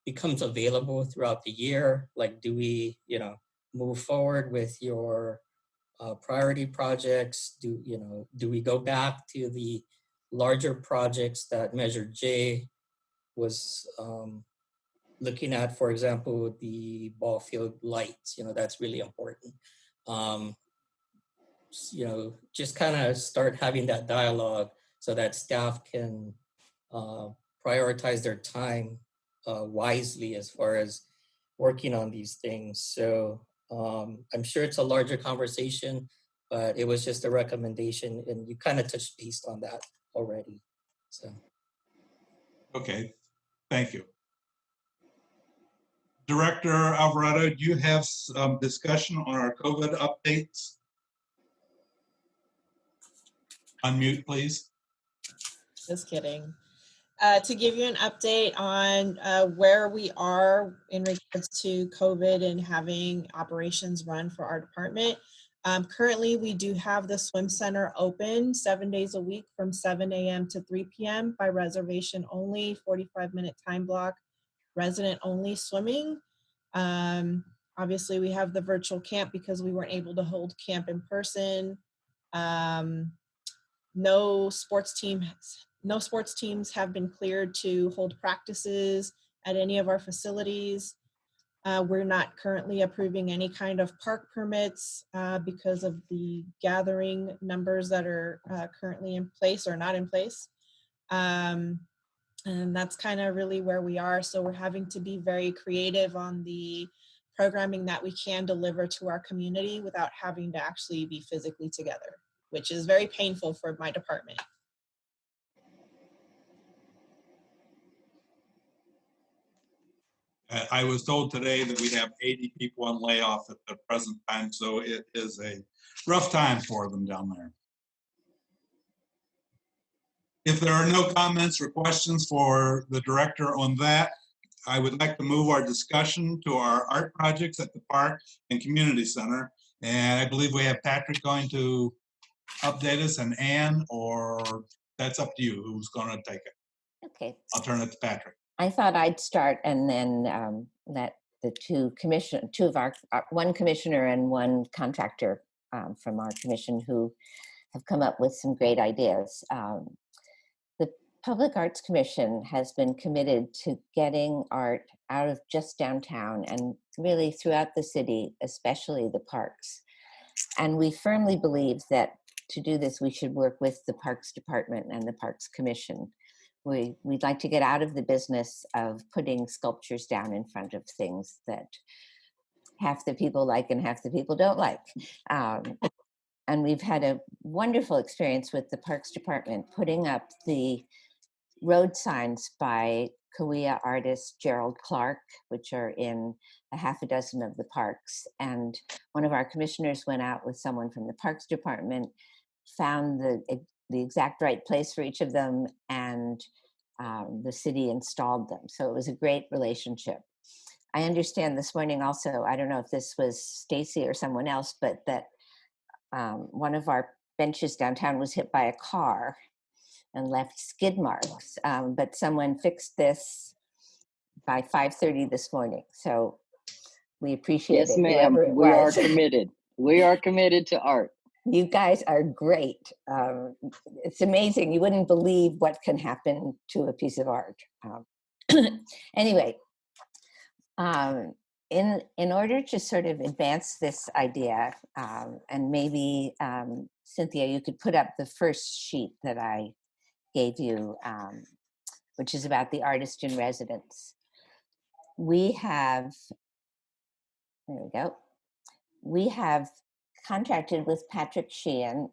Speaker 13: becomes available throughout the year, like do we, move forward with your priority projects? Do we go back to the larger projects that Measure J was looking at, for example, the ball field lights, that's really important. Just kind of start having that dialogue so that staff can prioritize their time wisely as far as working on these things. So I'm sure it's a larger conversation, but it was just a recommendation, and you kind of touched base on that already. So.
Speaker 1: Okay, thank you. Director Alvarado, do you have some discussion on our COVID updates? Unmute, please.
Speaker 2: Just kidding. To give you an update on where we are in regards to COVID and having operations run for our department. Currently, we do have the swim center open 7 days a week from 7 a.m. to 3 p.m. by reservation only, 45-minute time block, resident only swimming. Obviously, we have the virtual camp because we weren't able to hold camp in person. No sports teams have been cleared to hold practices at any of our facilities. We're not currently approving any kind of park permits because of the gathering numbers that are currently in place or not in place. And that's kind of really where we are. So we're having to be very creative on the programming that we can deliver to our community without having to actually be physically together, which is very painful for my department.
Speaker 1: I was told today that we have 80 people on layoff at the present time, so it is a rough time for them down there. If there are no comments or questions for the director on that, I would like to move our discussion to our art projects at the park and community center. And I believe we have Patrick going to update us, and Ann, or that's up to you who's going to take it.
Speaker 8: Okay.
Speaker 1: I'll turn it to Patrick.
Speaker 8: I thought I'd start and then let the one commissioner and one contractor from our commission who have come up with some great ideas. The Public Arts Commission has been committed to getting art out of just downtown and really throughout the city, especially the parks. And we firmly believe that to do this, we should work with the Parks Department and the Parks Commission. We'd like to get out of the business of putting sculptures down in front of things that half the people like and half the people don't like. And we've had a wonderful experience with the Parks Department putting up the road signs by Kauai artist Gerald Clark, which are in a half a dozen of the parks. And one of our commissioners went out with someone from the Parks Department, found the exact right place for each of them, and the city installed them. So it was a great relationship. I understand this morning also, I don't know if this was Stacy or someone else, but that one of our benches downtown was hit by a car and left skid marks. But someone fixed this by 5:30 this morning. So we appreciate
Speaker 10: Yes,
Speaker 8: it.
Speaker 10: ma'am.
Speaker 8: Whoever it
Speaker 10: We are
Speaker 8: was.
Speaker 10: committed. We are committed to art.
Speaker 8: You guys are great. It's amazing. You wouldn't believe what can happen to a piece of art. Anyway, in order to sort of advance this idea, and maybe Cynthia, you could put up the first sheet that I gave you, which is about the artist in residence. We have, there we go. We have contracted with Patrick Sheehan,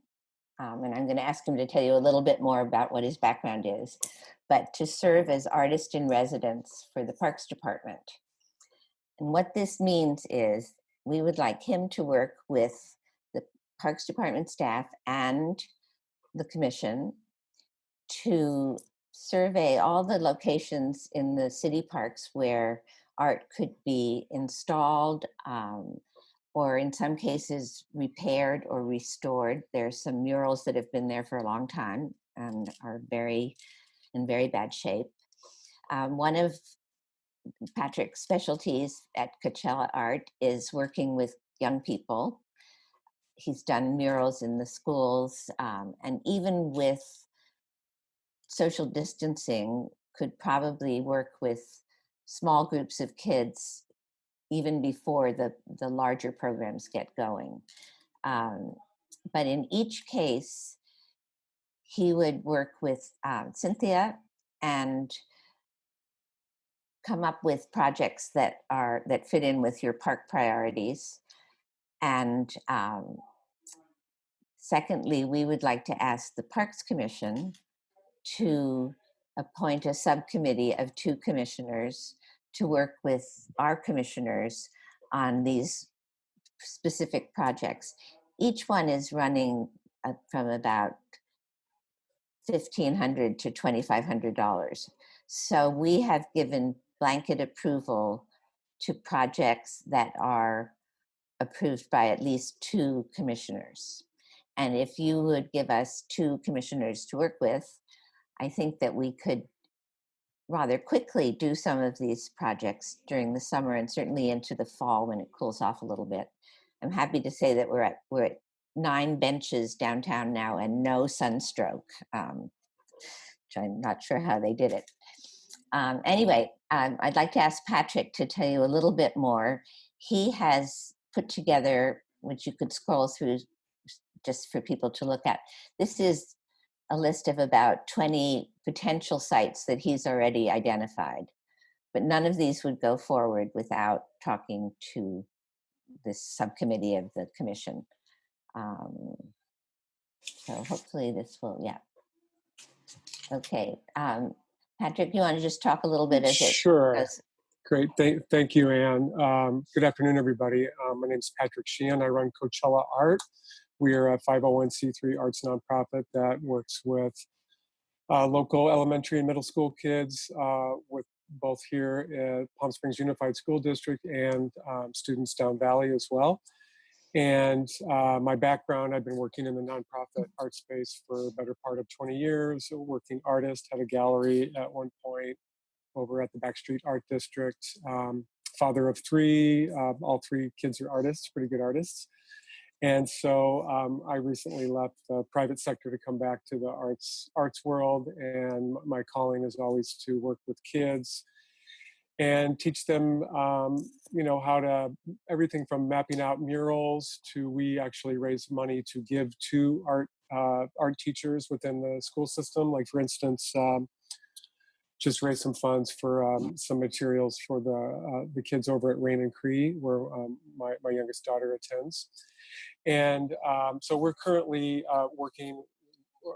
Speaker 8: and I'm going to ask him to tell you a little bit more about what his background is, but to serve as artist in residence for the Parks Department. And what this means is we would like him to work with the Parks Department staff and the commission to survey all the locations in the city parks where art could be installed, or in some cases repaired or restored. There's some murals that have been there for a long time and are in very bad shape. One of Patrick's specialties at Coachella Art is working with young people. He's done murals in the schools, and even with social distancing, could probably work with small groups of kids even before the larger programs get going. But in each case, he would work with Cynthia and come up with projects that fit in with your park priorities. And secondly, we would like to ask the Parks Commission to appoint a subcommittee of 2 commissioners to work with our commissioners on these specific projects. Each one is running from about $1,500 to $2,500. So we have given blanket approval to projects that are approved by at least 2 commissioners. And if you would give us 2 commissioners to work with, I think that we could rather quickly do some of these projects during the summer and certainly into the fall when it cools off a little bit. I'm happy to say that we're at 9 benches downtown now and no sunstroke, which I'm not sure how they did it. Anyway, I'd like to ask Patrick to tell you a little bit more. He has put together, which you could scroll through just for people to look at. This is a list of about 20 potential sites that he's already identified. But none of these would go forward without talking to this subcommittee of the commission. So hopefully this will, yeah. Okay, Patrick, you want to just talk a little bit as it
Speaker 19: Sure.
Speaker 8: goes?
Speaker 19: Great. Thank you, Anne. Good afternoon, everybody. My name is Patrick Sheehan. I run Coachella Art. We are a 501c3 arts nonprofit that works with local elementary and middle school kids, with both here at Palm Springs Unified School District and students down Valley as well. And my background, I've been working in the nonprofit art space for the better part of 20 years, a working artist, had a gallery at one point over at the Backstreet Art District. Father of 3, all 3 kids are artists, pretty good artists. And so I recently left the private sector to come back to the arts world. And my calling is always to work with kids and teach them, how to, everything from mapping out murals to we actually raise money to give to art teachers within the school system. Like for instance, just raise some funds for some materials for the kids over at Rain and Cree, where my youngest daughter attends. And so we're currently working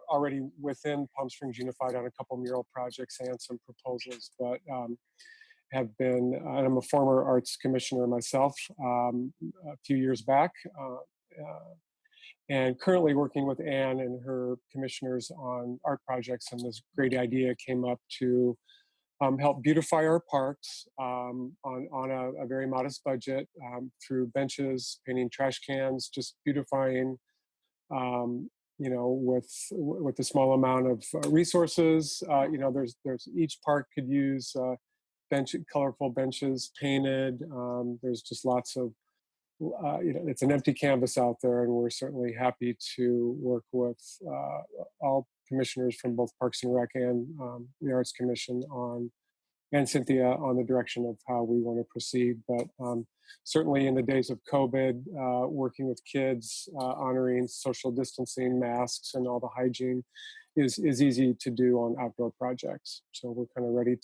Speaker 19: already within Palm Springs Unified on a couple mural projects and some proposals, but have been, and I'm a former arts commissioner myself a few years back, and currently working with Anne and her commissioners on art projects. And this great idea came up to help beautify our parks on a very modest budget through benches, painting trash cans, just beautifying, with a small amount of resources. There's each park could use colorful benches painted. There's just lots of, it's an empty canvas out there, and we're certainly happy to work with all commissioners from both Parks and Rec and the Arts Commission and Cynthia on the direction of how we want to proceed. But certainly in the days of COVID, working with kids, honoring social distancing, masks, and all the hygiene is easy to do on outdoor projects. So we're kind of ready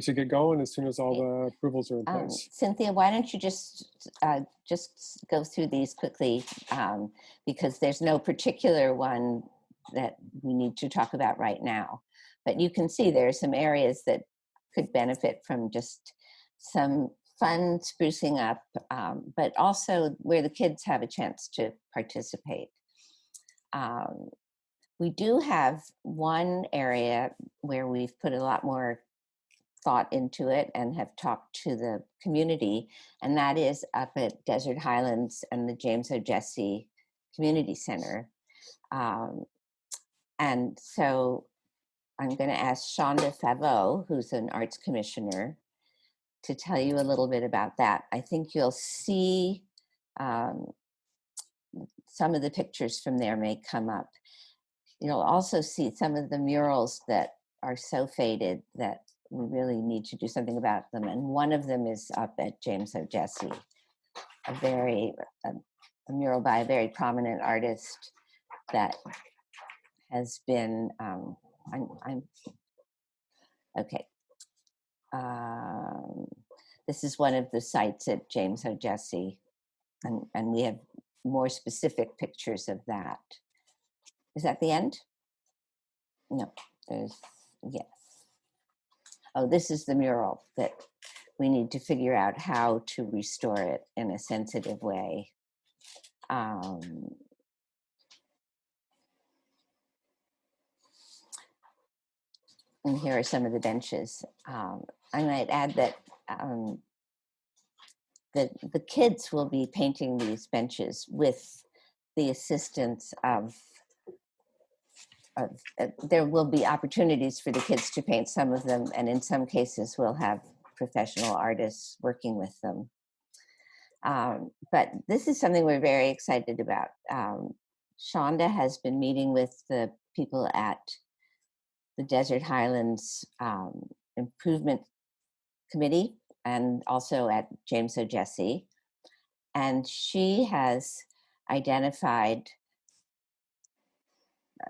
Speaker 19: to get going as soon as all the approvals are in place.
Speaker 8: Cynthia, why don't you just go through these quickly, because there's no particular one that we need to talk about right now. But you can see there are some areas that could benefit from just some fun sprucing up, but also where the kids have a chance to participate. We do have one area where we've put a lot more thought into it and have talked to the community, and that is up at Desert Highlands and the James O. Jesse Community Center. And so I'm going to ask Shonda Favreau, who's an arts commissioner, to tell you a little bit about that. I think you'll see some of the pictures from there may come up. You'll also see some of the murals that are so faded that we really need to do something about them. And one of them is up at James O. Jesse, a mural by a very prominent artist that has been, okay. This is one of the sites at James O. Jesse, and we have more specific pictures of that. Is that the end? No, yes. Oh, this is the mural that we need to figure out how to restore it in a sensitive way. And here are some of the benches. I might add that the kids will be painting these benches with the assistance of there will be opportunities for the kids to paint some of them, and in some cases we'll have professional artists working with them. But this is something we're very excited about. Shonda has been meeting with the people at the Desert Highlands Improvement Committee and also at James O. Jesse. And she has identified,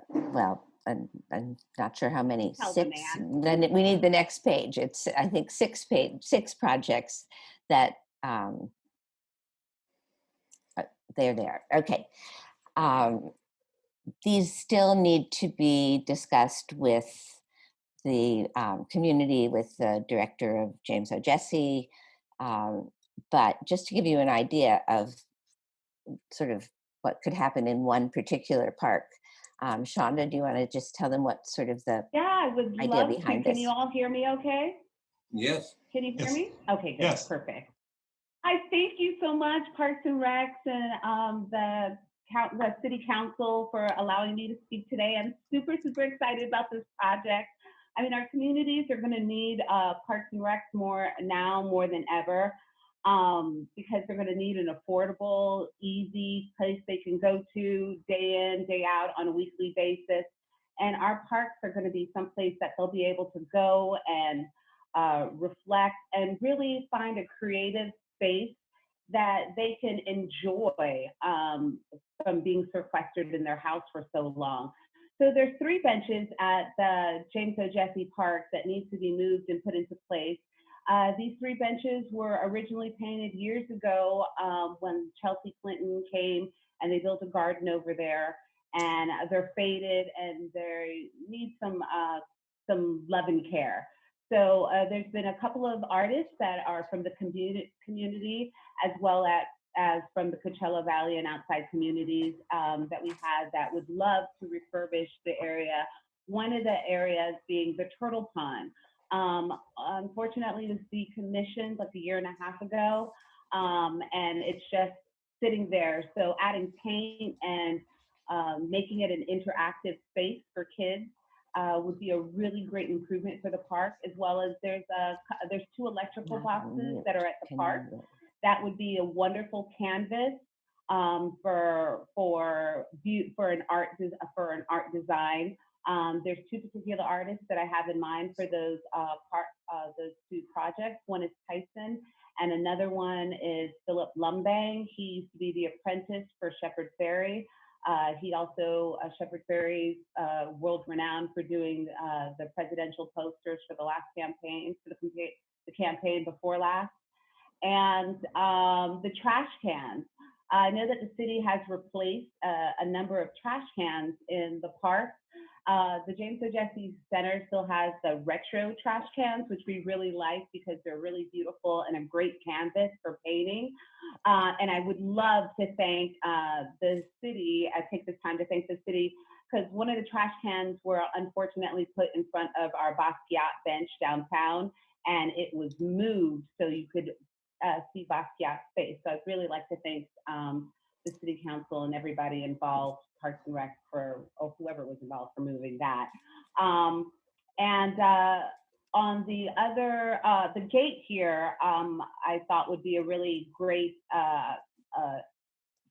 Speaker 8: well, I'm not sure how many, six, then we need the next page. It's, I think, six projects that they're there. Okay. These still need to be discussed with the community, with the director of James O. Jesse. But just to give you an idea of sort of what could happen in one particular park, Shonda, do you want to just tell them what sort of the
Speaker 20: I would
Speaker 8: idea
Speaker 20: love to.
Speaker 8: behind
Speaker 20: Can
Speaker 8: this?
Speaker 20: you all hear me okay?
Speaker 17: Yes.
Speaker 20: Can you hear
Speaker 1: Yes.
Speaker 20: me? Okay, good,
Speaker 1: Yes.
Speaker 20: perfect. I thank you so much, Parks and Recs, and the City Council for allowing me to speak today. I'm super, super excited about this project. I mean, our communities are going to need Parks and Recs more than ever, because they're going to need an affordable, easy place they can go to day in, day out on a weekly basis. And our parks are going to be someplace that they'll be able to go and reflect and really find a creative space that they can enjoy from being sequestered in their house for so long. So there's 3 benches at the James O. Jesse Park that needs to be moved and put into place. These 3 benches were originally painted years ago when Chelsea Clinton came and they built a garden over there, and they're faded and they need some love and care. So there's been a couple of artists that are from the community as well as from the Coachella Valley and outside communities that we had that would love to refurbish the area. One of the areas being the Turtle Pond. Unfortunately, it was decommissioned like a year and a half ago, and it's just sitting there. So adding paint and making it an interactive space for kids would be a really great improvement for the park, as well as there's 2 electrical boxes that are at the park. That would be a wonderful canvas for an art design. There's 2 particular artists that I have in mind for those 2 projects. One is Tyson, and another one is Philip Lumbang. He used to be the apprentice for Shepard Fairey. He also, Shepard Fairey's world renowned for doing the presidential posters for the last campaign, for the campaign before last. And the trash cans. I know that the city has replaced a number of trash cans in the park. The James O. Jesse Center still has the retro trash cans, which we really like because they're really beautiful and a great canvas for painting. And I would love to thank the city. I take this time to thank the city because one of the trash cans were unfortunately put in front of our Basquiat bench downtown, and it was moved so you could see Basquiat's face. So I'd really like to thank the city council and everybody involved, Parks and Rec, or whoever was involved for moving that. On the other, the gate here, I thought would be a really great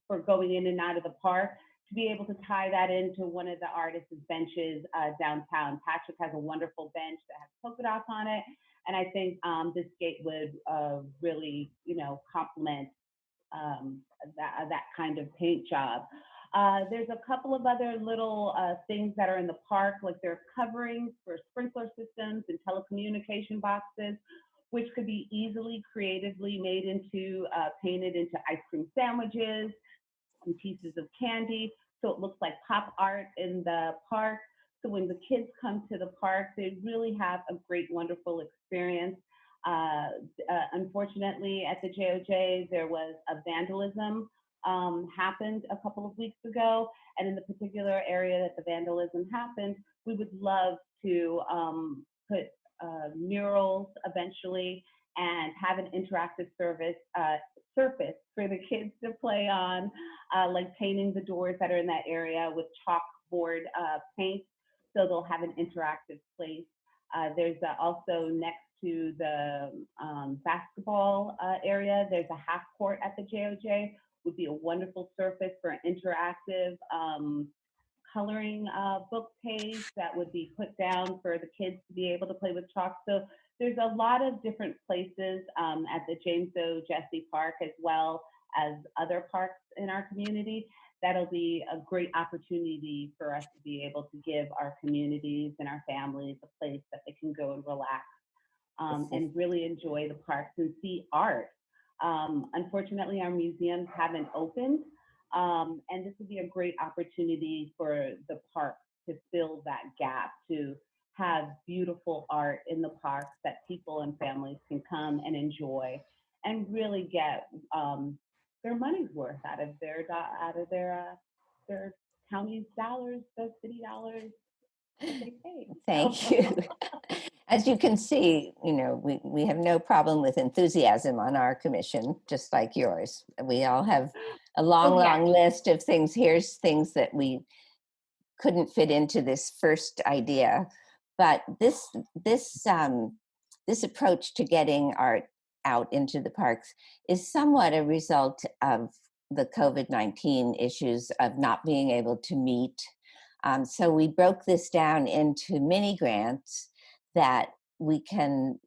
Speaker 20: for going in and out of the park, to be able to tie that into one of the artists' benches downtown. Patrick has a wonderful bench that has polka dots on it. And I think this gate would really, complement that kind of paint job. There's a couple of other little things that are in the park, like there are coverings for sprinkler systems and telecommunication boxes, which could be easily creatively made into, painted into ice cream sandwiches and pieces of candy. So it looks like pop art in the park. So when the kids come to the park, they really have a great, wonderful experience. Unfortunately, at the JOJ, there was a vandalism happened a couple of weeks ago. And in the particular area that the vandalism happened, we would love to put murals eventually and have an interactive surface for the kids to play on, like painting the doors that are in that area with chalkboard paint. So they'll have an interactive place. There's also next to the basketball area, there's a half court at the JOJ, would be a wonderful surface for an interactive coloring book page that would be put down for the kids to be able to play with chalk. So there's a lot of different places at the James O. Jesse Park, as well as other parks in our community. That'll be a great opportunity for us to be able to give our communities and our families a place that they can go and relax and really enjoy the parks and see art. Unfortunately, our museums haven't opened, and this would be a great opportunity for the park to fill that gap, to have beautiful art in the parks that people and families can come and enjoy and really get their money's worth out of their county's dollars, the city dollars they pay.
Speaker 8: Thank you. As you can see, we have no problem with enthusiasm on our commission, just like yours. We all have a long, long list of things. Here's things that we couldn't fit into this first idea. But this approach to getting art out into the parks is somewhat a result of the COVID-19 issues of not being able to meet. So we broke this down into mini grants that we can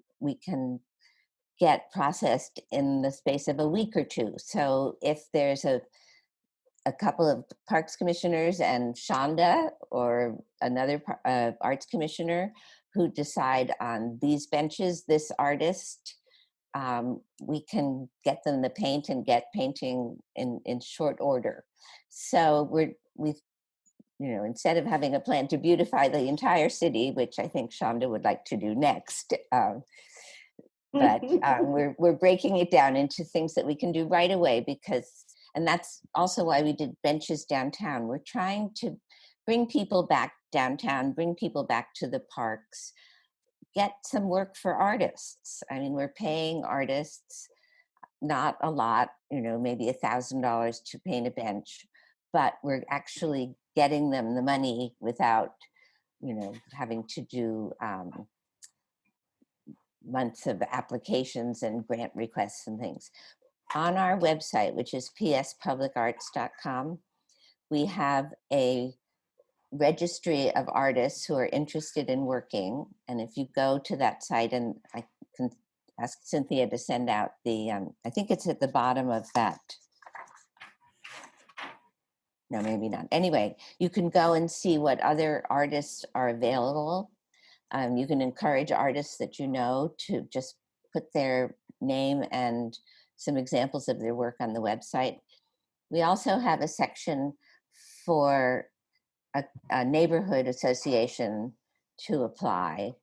Speaker 8: get processed in the space of a week or two. So if there's a couple of parks commissioners and Shonda or another arts commissioner who decide on these benches, this artist, we can get them the paint and get painting in short order. So we've, instead of having a plan to beautify the entire city, which I think Shonda would like to do next, but we're breaking it down into things that we can do right away and that's also why we did benches downtown. We're trying to bring people back downtown, bring people back to the parks, get some work for artists. I mean, we're paying artists not a lot, maybe $1,000 to paint a bench, but we're actually getting them the money without, having to do months of applications and grant requests and things. On our website, which is pspublicarts.com, we have a registry of artists who are interested in working. And if you go to that site, and I can ask Cynthia to send out I think it's at the bottom of that. No, maybe not. Anyway, you can go and see what other artists are available. You can encourage artists that to just put their name and some examples of their work on the website. We also have a section for a neighborhood association to apply.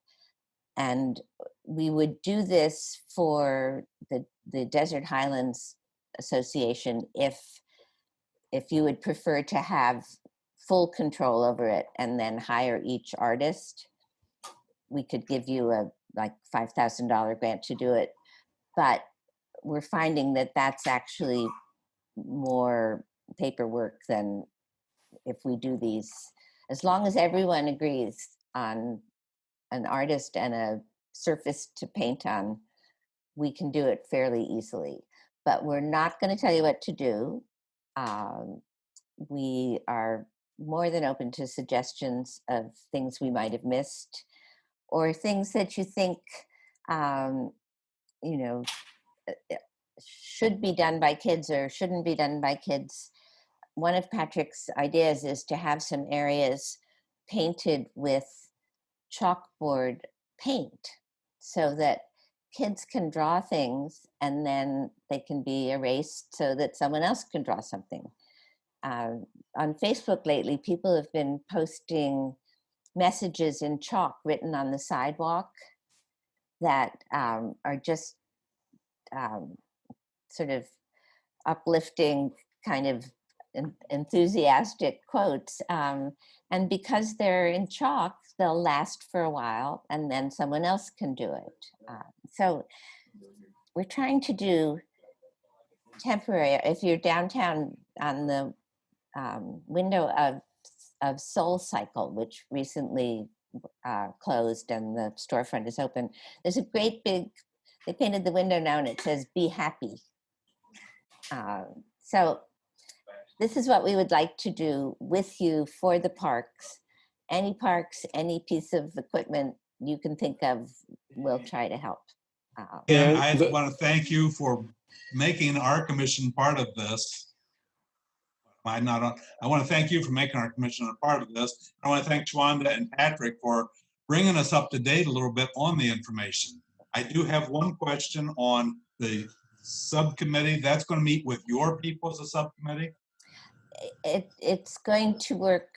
Speaker 8: And we would do this for the Desert Highlands Association if you would prefer to have full control over it and then hire each artist. We could give you a $5,000 grant to do it. But we're finding that that's actually more paperwork than if we do these. As long as everyone agrees on an artist and a surface to paint on, we can do it fairly easily. But we're not going to tell you what to do. We are more than open to suggestions of things we might have missed or things that you think, should be done by kids or shouldn't be done by kids. One of Patrick's ideas is to have some areas painted with chalkboard paint so that kids can draw things and then they can be erased so that someone else can draw something. On Facebook lately, people have been posting messages in chalk written on the sidewalk that are just sort of uplifting, kind of enthusiastic quotes. And because they're in chalk, they'll last for a while and then someone else can do it. So we're trying to do temporary. If you're downtown on the window of Soul Cycle, which recently closed and the storefront is open, there's a great big, they painted the window now and it says, "Be happy." So this is what we would like to do with you for the parks. Any piece of equipment you can think of, we'll try to help.
Speaker 1: And I want to thank you for making our commission part of this. I want to thank you for making our commission a part of this. I want to thank Shonda and Patrick for bringing us up to date a little bit on the information. I do have one question on the subcommittee. That's going to meet with your people as a subcommittee?
Speaker 8: It's going to work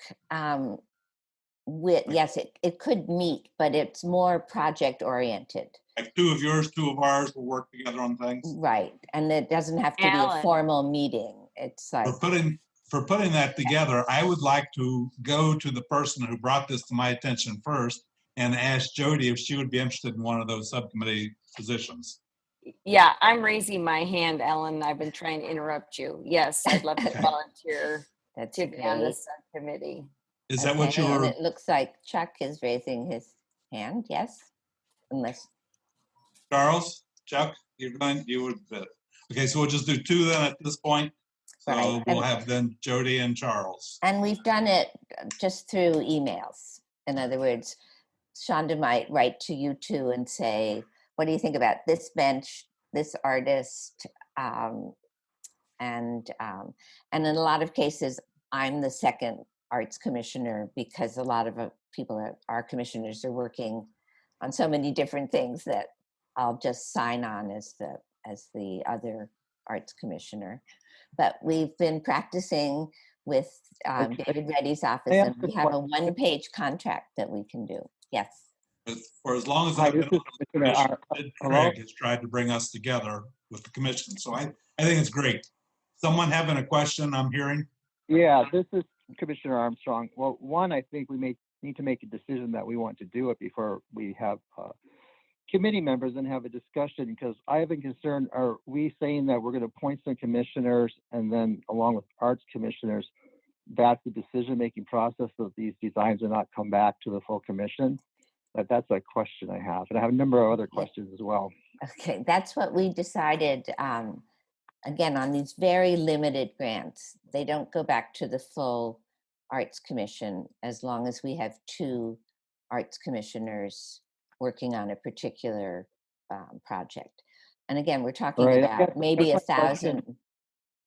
Speaker 8: yes, it could meet, but it's more project oriented.
Speaker 1: Like two of yours, two of ours will work together on things?
Speaker 8: Right, and it doesn't have to be a formal meeting. It's like
Speaker 1: for putting that together, I would like to go to the person who brought this to my attention first and ask Jody if she would be interested in one of those subcommittee positions.
Speaker 4: Yeah, I'm raising my hand, Ellen. I've been trying to interrupt you. Yes, I'd love to volunteer to be on the subcommittee.
Speaker 1: Is that what you were?
Speaker 8: And it looks like Chuck is raising his hand, yes? Unless.
Speaker 1: Charles, Chuck, you would fit. Okay, so we'll just do two then at this point. So
Speaker 8: right.
Speaker 1: We'll have then Jody and Charles.
Speaker 8: And we've done it just through emails. In other words, Shonda might write to you two and say, what do you think about this bench, this artist? And and in a lot of cases, I'm the second arts commissioner because a lot of people, our commissioners, are working on so many different things that I'll just sign on as the other arts commissioner. But we've been practicing with David Reddy's office, and we have a one-page contract that we can do. Yes.
Speaker 1: For as long as I've been on the commission, Craig has tried to bring us together with the commission. So I think it's great. Someone having a question I'm hearing?
Speaker 18: Yeah, this is Commissioner Armstrong. Well, one, I think we may need to make a decision that we want to do it before we have committee members and have a discussion, because I have a concern. Are we saying that we're going to appoint some commissioners and then along with arts commissioners, that's the decision-making process of these designs and not come back to the full commission? That's a question I have. And I have a number of other questions as well.
Speaker 8: Okay, that's what we decided. Again, on these very limited grants, they don't go back to the full Arts Commission as long as we have 2 arts commissioners working on a particular project. And again, we're talking about maybe 1,000.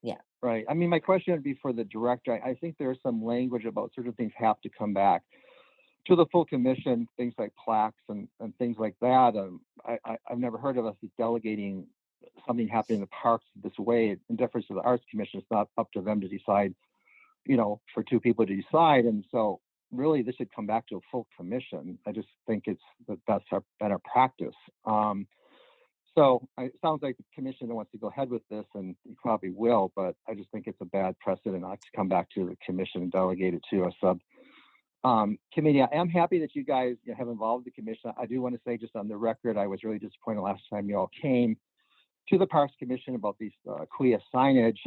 Speaker 8: Yeah.
Speaker 18: Right. I mean, my question would be for the director. I think there's some language about certain things have to come back to the full commission, things like plaques and things like that. I've never heard of us delegating something happening in the parks this way. In deference to the Arts Commission, it's not up to them to decide, for 2 people to decide. And so really this should come back to a full commission. I just think that's our better practice. So it sounds like the commission wants to go ahead with this, and you probably will, but I just think it's a bad precedent not to come back to the commission and delegate it to a subcommittee. I am happy that you guys have involved the commission. I do want to say, just on the record, I was really disappointed last time you all came to the Parks Commission about these queer signage.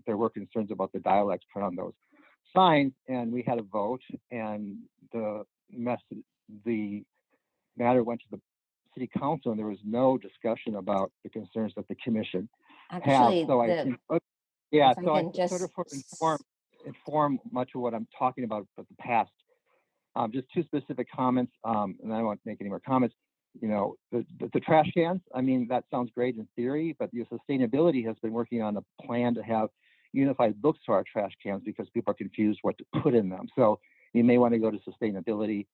Speaker 18: There were concerns about the dialects put on those signs, and we had a vote, and the matter went to the City Council, and there was no discussion about the concerns that the commission
Speaker 8: Actually,
Speaker 18: had. So I
Speaker 8: just
Speaker 18: sort of inform much of what I'm talking about the past. Just 2 specific comments, and I won't make any more comments. The trash cans, I mean, that sounds great in theory, but sustainability has been working on a plan to have unified looks to our trash cans because people are confused what to put in them. So you may want to go to sustainability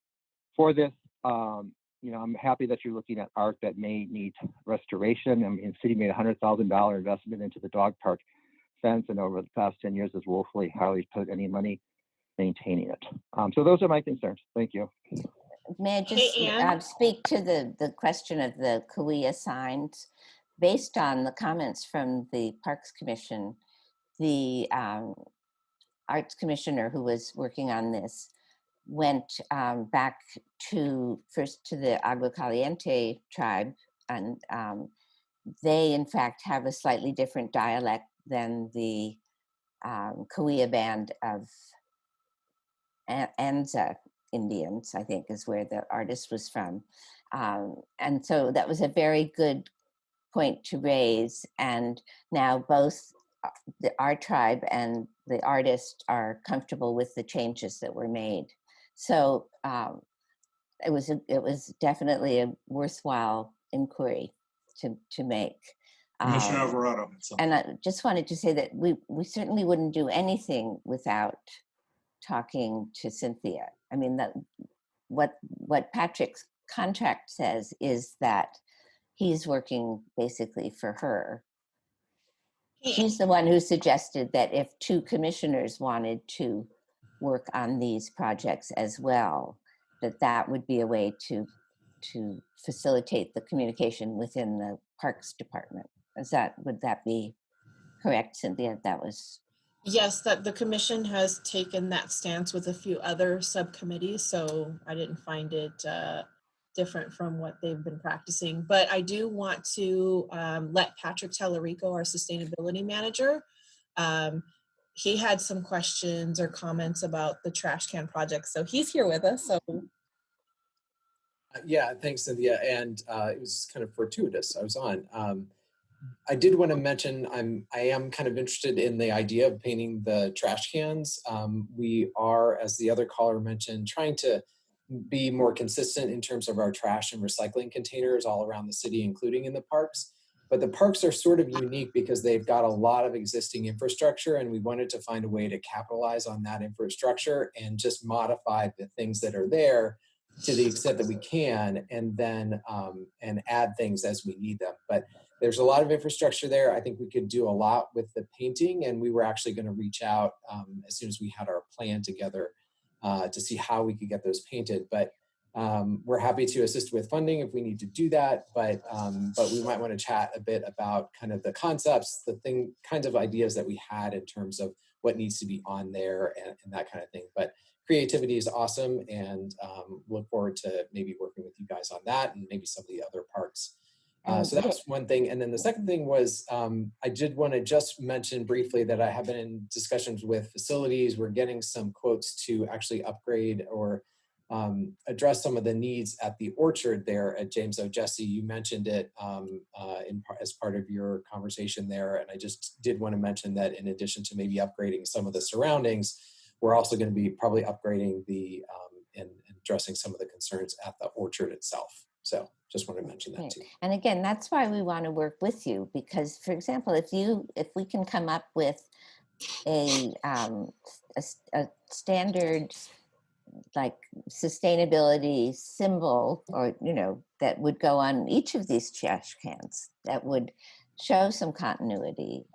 Speaker 18: for this. I'm happy that you're looking at art that may need restoration. I mean, the city made a $100,000 investment into the dog park fence, and over the past 10 years has woefully hardly put any money maintaining it. So those are my concerns. Thank you.
Speaker 8: May I just speak to the question of the Kaweah signs? Based on the comments from the Parks Commission, the Arts Commissioner who was working on this went back first to the Agua Caliente tribe, and they in fact have a slightly different dialect than the Kaweah band of Anza Indians, I think is where the artist was from. And so that was a very good point to raise. And now both our tribe and the artist are comfortable with the changes that were made. So it was definitely a worthwhile inquiry to make.
Speaker 1: Commissioner Alvarado.
Speaker 8: And I just wanted to say that we certainly wouldn't do anything without talking to Cynthia. I mean, that what Patrick's contract says is that he's working basically for her. She's the one who suggested that if 2 commissioners wanted to work on these projects as well, that would be a way to facilitate the communication within the Parks Department. Would that be correct, Cynthia? That was.
Speaker 2: Yes, that the commission has taken that stance with a few other subcommittees, so I didn't find it different from what they've been practicing. But I do want to let Patrick Tellerico, our sustainability manager, he had some questions or comments about the trash can project. So he's here with us. So.
Speaker 21: Yeah, thanks, Cynthia. And it was kind of fortuitous. I was on. I did want to mention I am kind of interested in the idea of painting the trash cans. We are, as the other caller mentioned, trying to be more consistent in terms of our trash and recycling containers all around the city, including in the parks. But the parks are sort of unique because they've got a lot of existing infrastructure, and we wanted to find a way to capitalize on that infrastructure and just modify the things that are there to the extent that we can, and then and add things as we need them. But there's a lot of infrastructure there. I think we could do a lot with the painting, and we were actually going to reach out as soon as we had our plan together to see how we could get those painted. But we're happy to assist with funding if we need to do that. But we might want to chat a bit about kind of the concepts, kinds of ideas that we had in terms of what needs to be on there and that kind of thing. But creativity is awesome, and look forward to maybe working with you guys on that and maybe some of the other parts. So that was one thing. And then the second thing was, I did want to just mention briefly that I have been in discussions with facilities. We're getting some quotes to actually upgrade or address some of the needs at the orchard there at James O. Jesse. You mentioned it as part of your conversation there. And I just did want to mention that in addition to maybe upgrading some of the surroundings, we're also going to be probably upgrading and addressing some of the concerns at the orchard itself. So just want to mention that too.
Speaker 8: And again, that's why we want to work with you, because, for example, if we can come up with a standard like sustainability symbol, or that would go on each of these trash cans, that would show some continuity.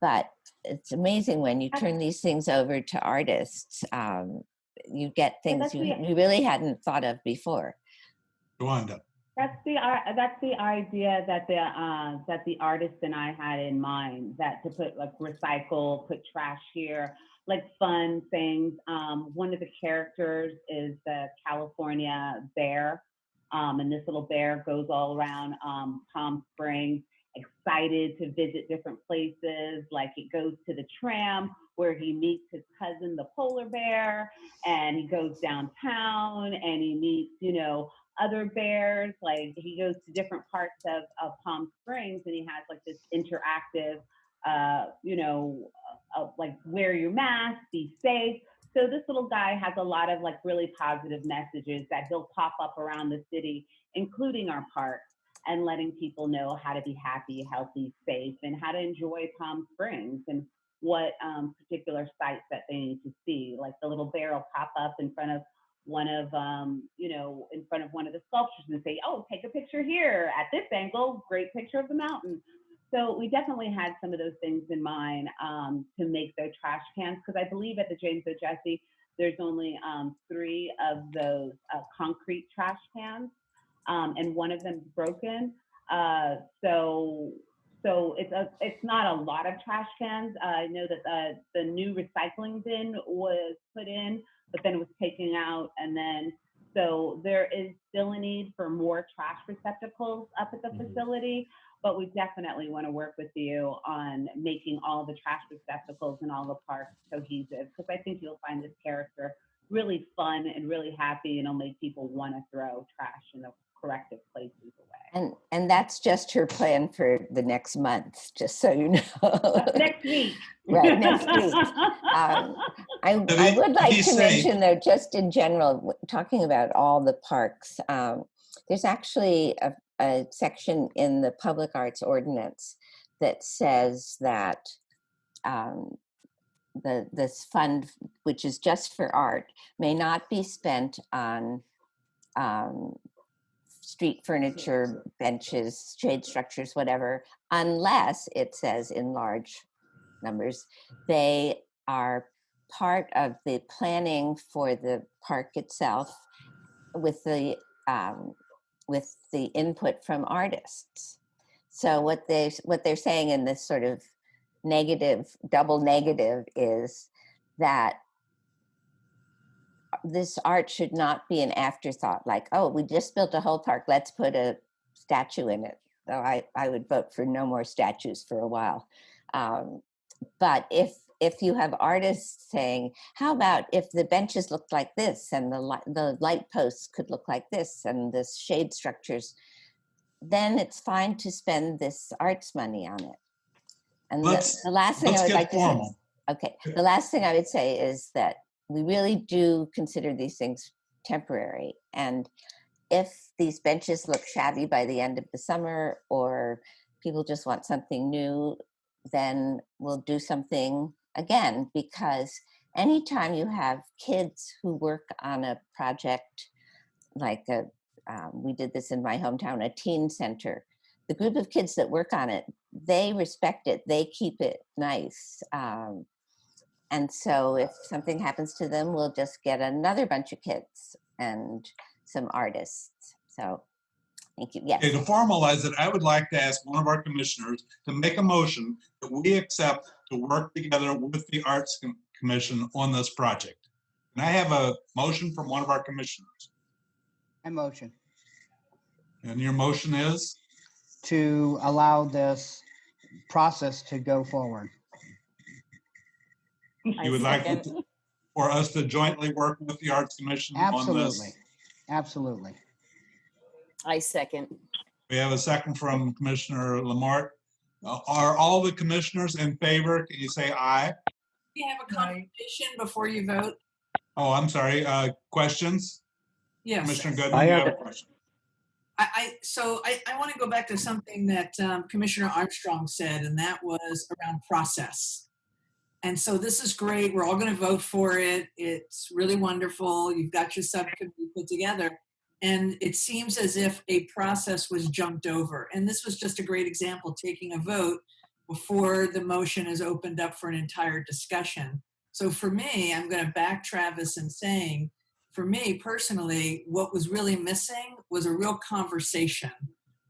Speaker 8: But it's amazing when you turn these things over to artists, you get things you really hadn't thought of before.
Speaker 1: Rwanda.
Speaker 20: That's the idea that the artist and I had in mind, that to put like recycle, put trash here, like fun things. One of the characters is the California bear, and this little bear goes all around Palm Springs, excited to visit different places. Like it goes to the tram where he meets his cousin, the polar bear, and he goes downtown and he meets, other bears. Like he goes to different parts of Palm Springs, and he has like this interactive, like wear your mask, be safe. So this little guy has a lot of like really positive messages that he'll pop up around the city, including our parks, and letting people know how to be happy, healthy, safe, and how to enjoy Palm Springs and what particular sites that they need to see. Like the little bear will pop up in front of one of the sculptures and say, oh, take a picture here at this angle, great picture of the mountain. So we definitely had some of those things in mind to make their trash cans, because I believe at the James O. Jesse, there's only 3 of those concrete trash cans, and one of them's broken. So it's not a lot of trash cans. I know that the new recycling bin was put in, but then it was taken out, and then so there is still a need for more trash receptacles up at the facility. But we definitely want to work with you on making all the trash receptacles in all the parks cohesive, because I think you'll find this character really fun and really happy, and it'll make people want to throw trash in the corrective places away.
Speaker 8: And that's just her plan for the next month, just so you know.
Speaker 20: Next week.
Speaker 8: Right, next week. I would like to mention, though, just in general, talking about all the parks, there's actually a section in the Public Arts Ordinance that says that this fund, which is just for art, may not be spent on street furniture, benches, shade structures, whatever, unless it says in large numbers, they are part of the planning for the park itself with the input from artists. So what they're saying in this sort of double negative is that this art should not be an afterthought, like, oh, we just built a whole park, let's put a statue in it. So I would vote for no more statues for a while. But if you have artists saying, how about if the benches looked like this, and the light posts could look like this, and the shade structures, then it's fine to spend this arts money on it. And the last thing I would like to say, okay, the last thing I would say is that we really do consider these things temporary. And if these benches look shabby by the end of the summer, or people just want something new, then we'll do something again, because anytime you have kids who work on a project like we did this in my hometown, a teen center, the group of kids that work on it, they respect it, they keep it nice. And so if something happens to them, we'll just get another bunch of kids and some artists. So thank you. Yes.
Speaker 1: Okay, to formalize it, I would like to ask one of our commissioners to make a motion that we accept to work together with the Arts Commission on this project. Can I have a motion from one of our commissioners?
Speaker 3: I motion
Speaker 1: And your motion is?
Speaker 3: to allow this process to go forward.
Speaker 1: You would like for us to jointly work with the Arts Commission on
Speaker 3: Absolutely.
Speaker 1: this?
Speaker 3: Absolutely.
Speaker 4: I second.
Speaker 1: We have a second from Commissioner Lamart. Are all the commissioners in favor? Can you say aye?
Speaker 6: We have a conversation before you vote.
Speaker 1: Oh, I'm sorry. Questions?
Speaker 6: Yes.
Speaker 1: Commissioner Goodman, you have a question.
Speaker 6: I want to go back to something that Commissioner Armstrong said, and that was around process. And so this is great. We're all going to vote for it. It's really wonderful. You've got your subcommittee put together. And it seems as if a process was jumped over. And this was just a great example, taking a vote before the motion is opened up for an entire discussion. So for me, I'm going to back Travis in saying, for me personally, what was really missing was a real conversation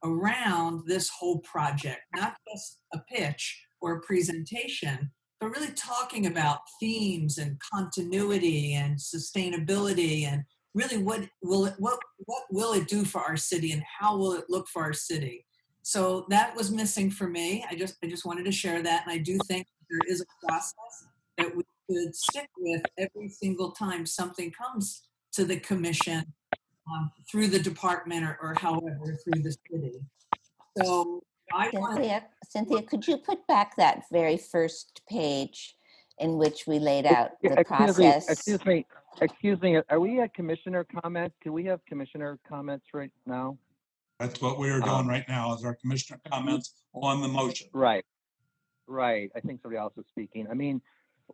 Speaker 6: around this whole project, not just a pitch or a presentation, but really talking about themes and continuity and sustainability and really what will it do for our city and how will it look for our city. So that was missing for me. I just wanted to share that, and I do think there is a process that we could stick with every single time something comes to the commission through the department or however through the city. So
Speaker 8: Cynthia, could you put back that very first page in which we laid out the process?
Speaker 18: Excuse me. Are we at commissioner comments? Do we have commissioner comments right now?
Speaker 1: That's what we are doing right now, is our commissioner comments on the motion.
Speaker 18: Right. I think somebody else is speaking. I mean,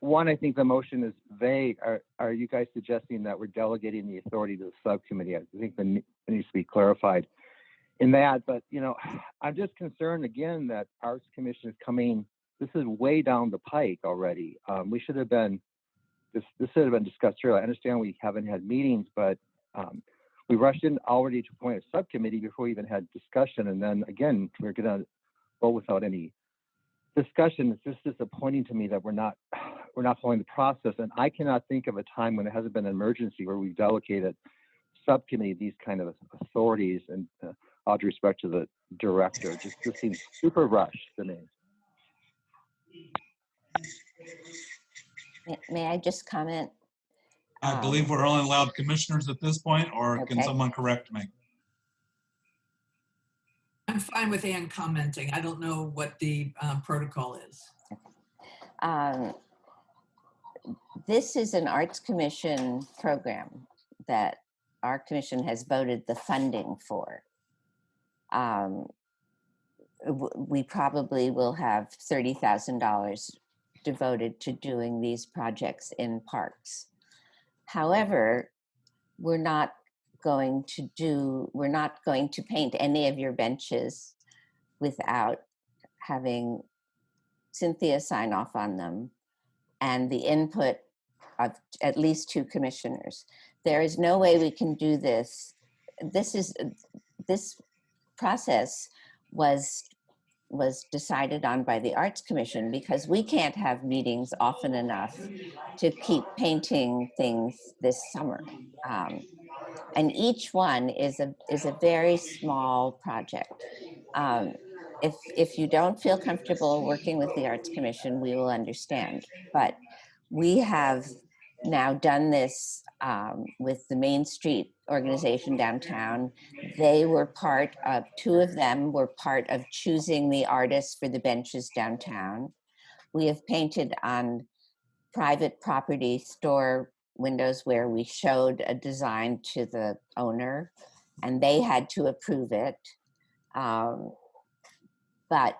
Speaker 18: one, I think the motion is vague. Are you guys suggesting that we're delegating the authority to the subcommittee? I think that needs to be clarified in that. But, I'm just concerned again that Arts Commission is coming. This is way down the pike already. We should have been, this should have been discussed earlier. I understand we haven't had meetings, but we rushed in already to appoint a subcommittee before we even had discussion. And then again, we're going to vote without any discussion. It's just disappointing to me that we're not following the process. And I cannot think of a time when it hasn't been an emergency where we've delegated subcommittee these kind of authorities. And all due respect to the director, just seems super rushed to me.
Speaker 8: May I just comment?
Speaker 1: I believe we're only allowed commissioners at this point, or can
Speaker 8: Okay.
Speaker 1: someone correct me?
Speaker 6: I'm fine with Ann commenting. I don't know what the protocol is.
Speaker 8: This is an Arts Commission program that our commission has voted the funding for. We probably will have $30,000 devoted to doing these projects in parks. However, we're not going to paint any of your benches without having Cynthia sign off on them and the input of at least 2 commissioners. There is no way we can do this. This process was decided on by the Arts Commission because we can't have meetings often enough to keep painting things this summer. And each one is a very small project. If you don't feel comfortable working with the Arts Commission, we will understand. But we have now done this with the Main Street organization downtown. They were part of, 2 of them were part of choosing the artists for the benches downtown. We have painted on private property store windows where we showed a design to the owner. and they had to approve it. But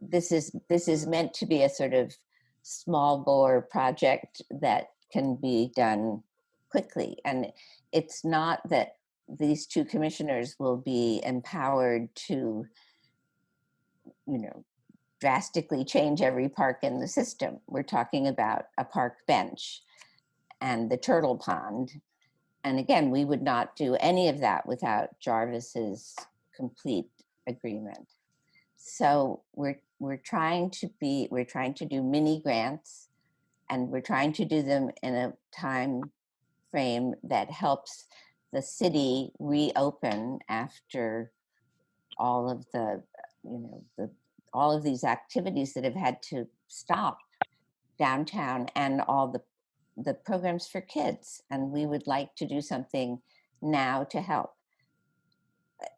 Speaker 8: this is meant to be a sort of small bore project that can be done quickly. And it's not that these two commissioners will be empowered to, drastically change every park in the system. We're talking about a park bench and the turtle pond. And again, we would not do any of that without Jarvis's complete agreement. So we're trying to do mini grants, and we're trying to do them in a time frame that helps the city reopen after all of the, all of these activities that have had to stop downtown, and all the programs for kids. And we would like to do something now to help.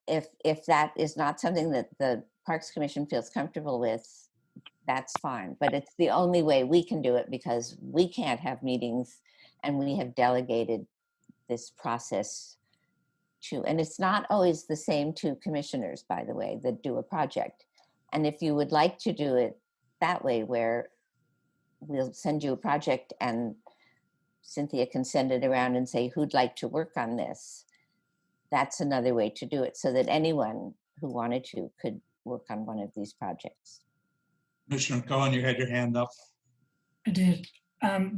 Speaker 8: If that is not something that the Parks Commission feels comfortable with, that's fine. But it's the only way we can do it, because we can't have meetings, and we have delegated this process to, and it's not always the same two commissioners, by the way, that do a project. And if you would like to do it that way, where we'll send you a project and Cynthia can send it around and say, who'd like to work on this? That's another way to do it, so that anyone who wanted to could work on one of these projects.
Speaker 1: Commissioner Cohen, you had your hand up.
Speaker 12: I did.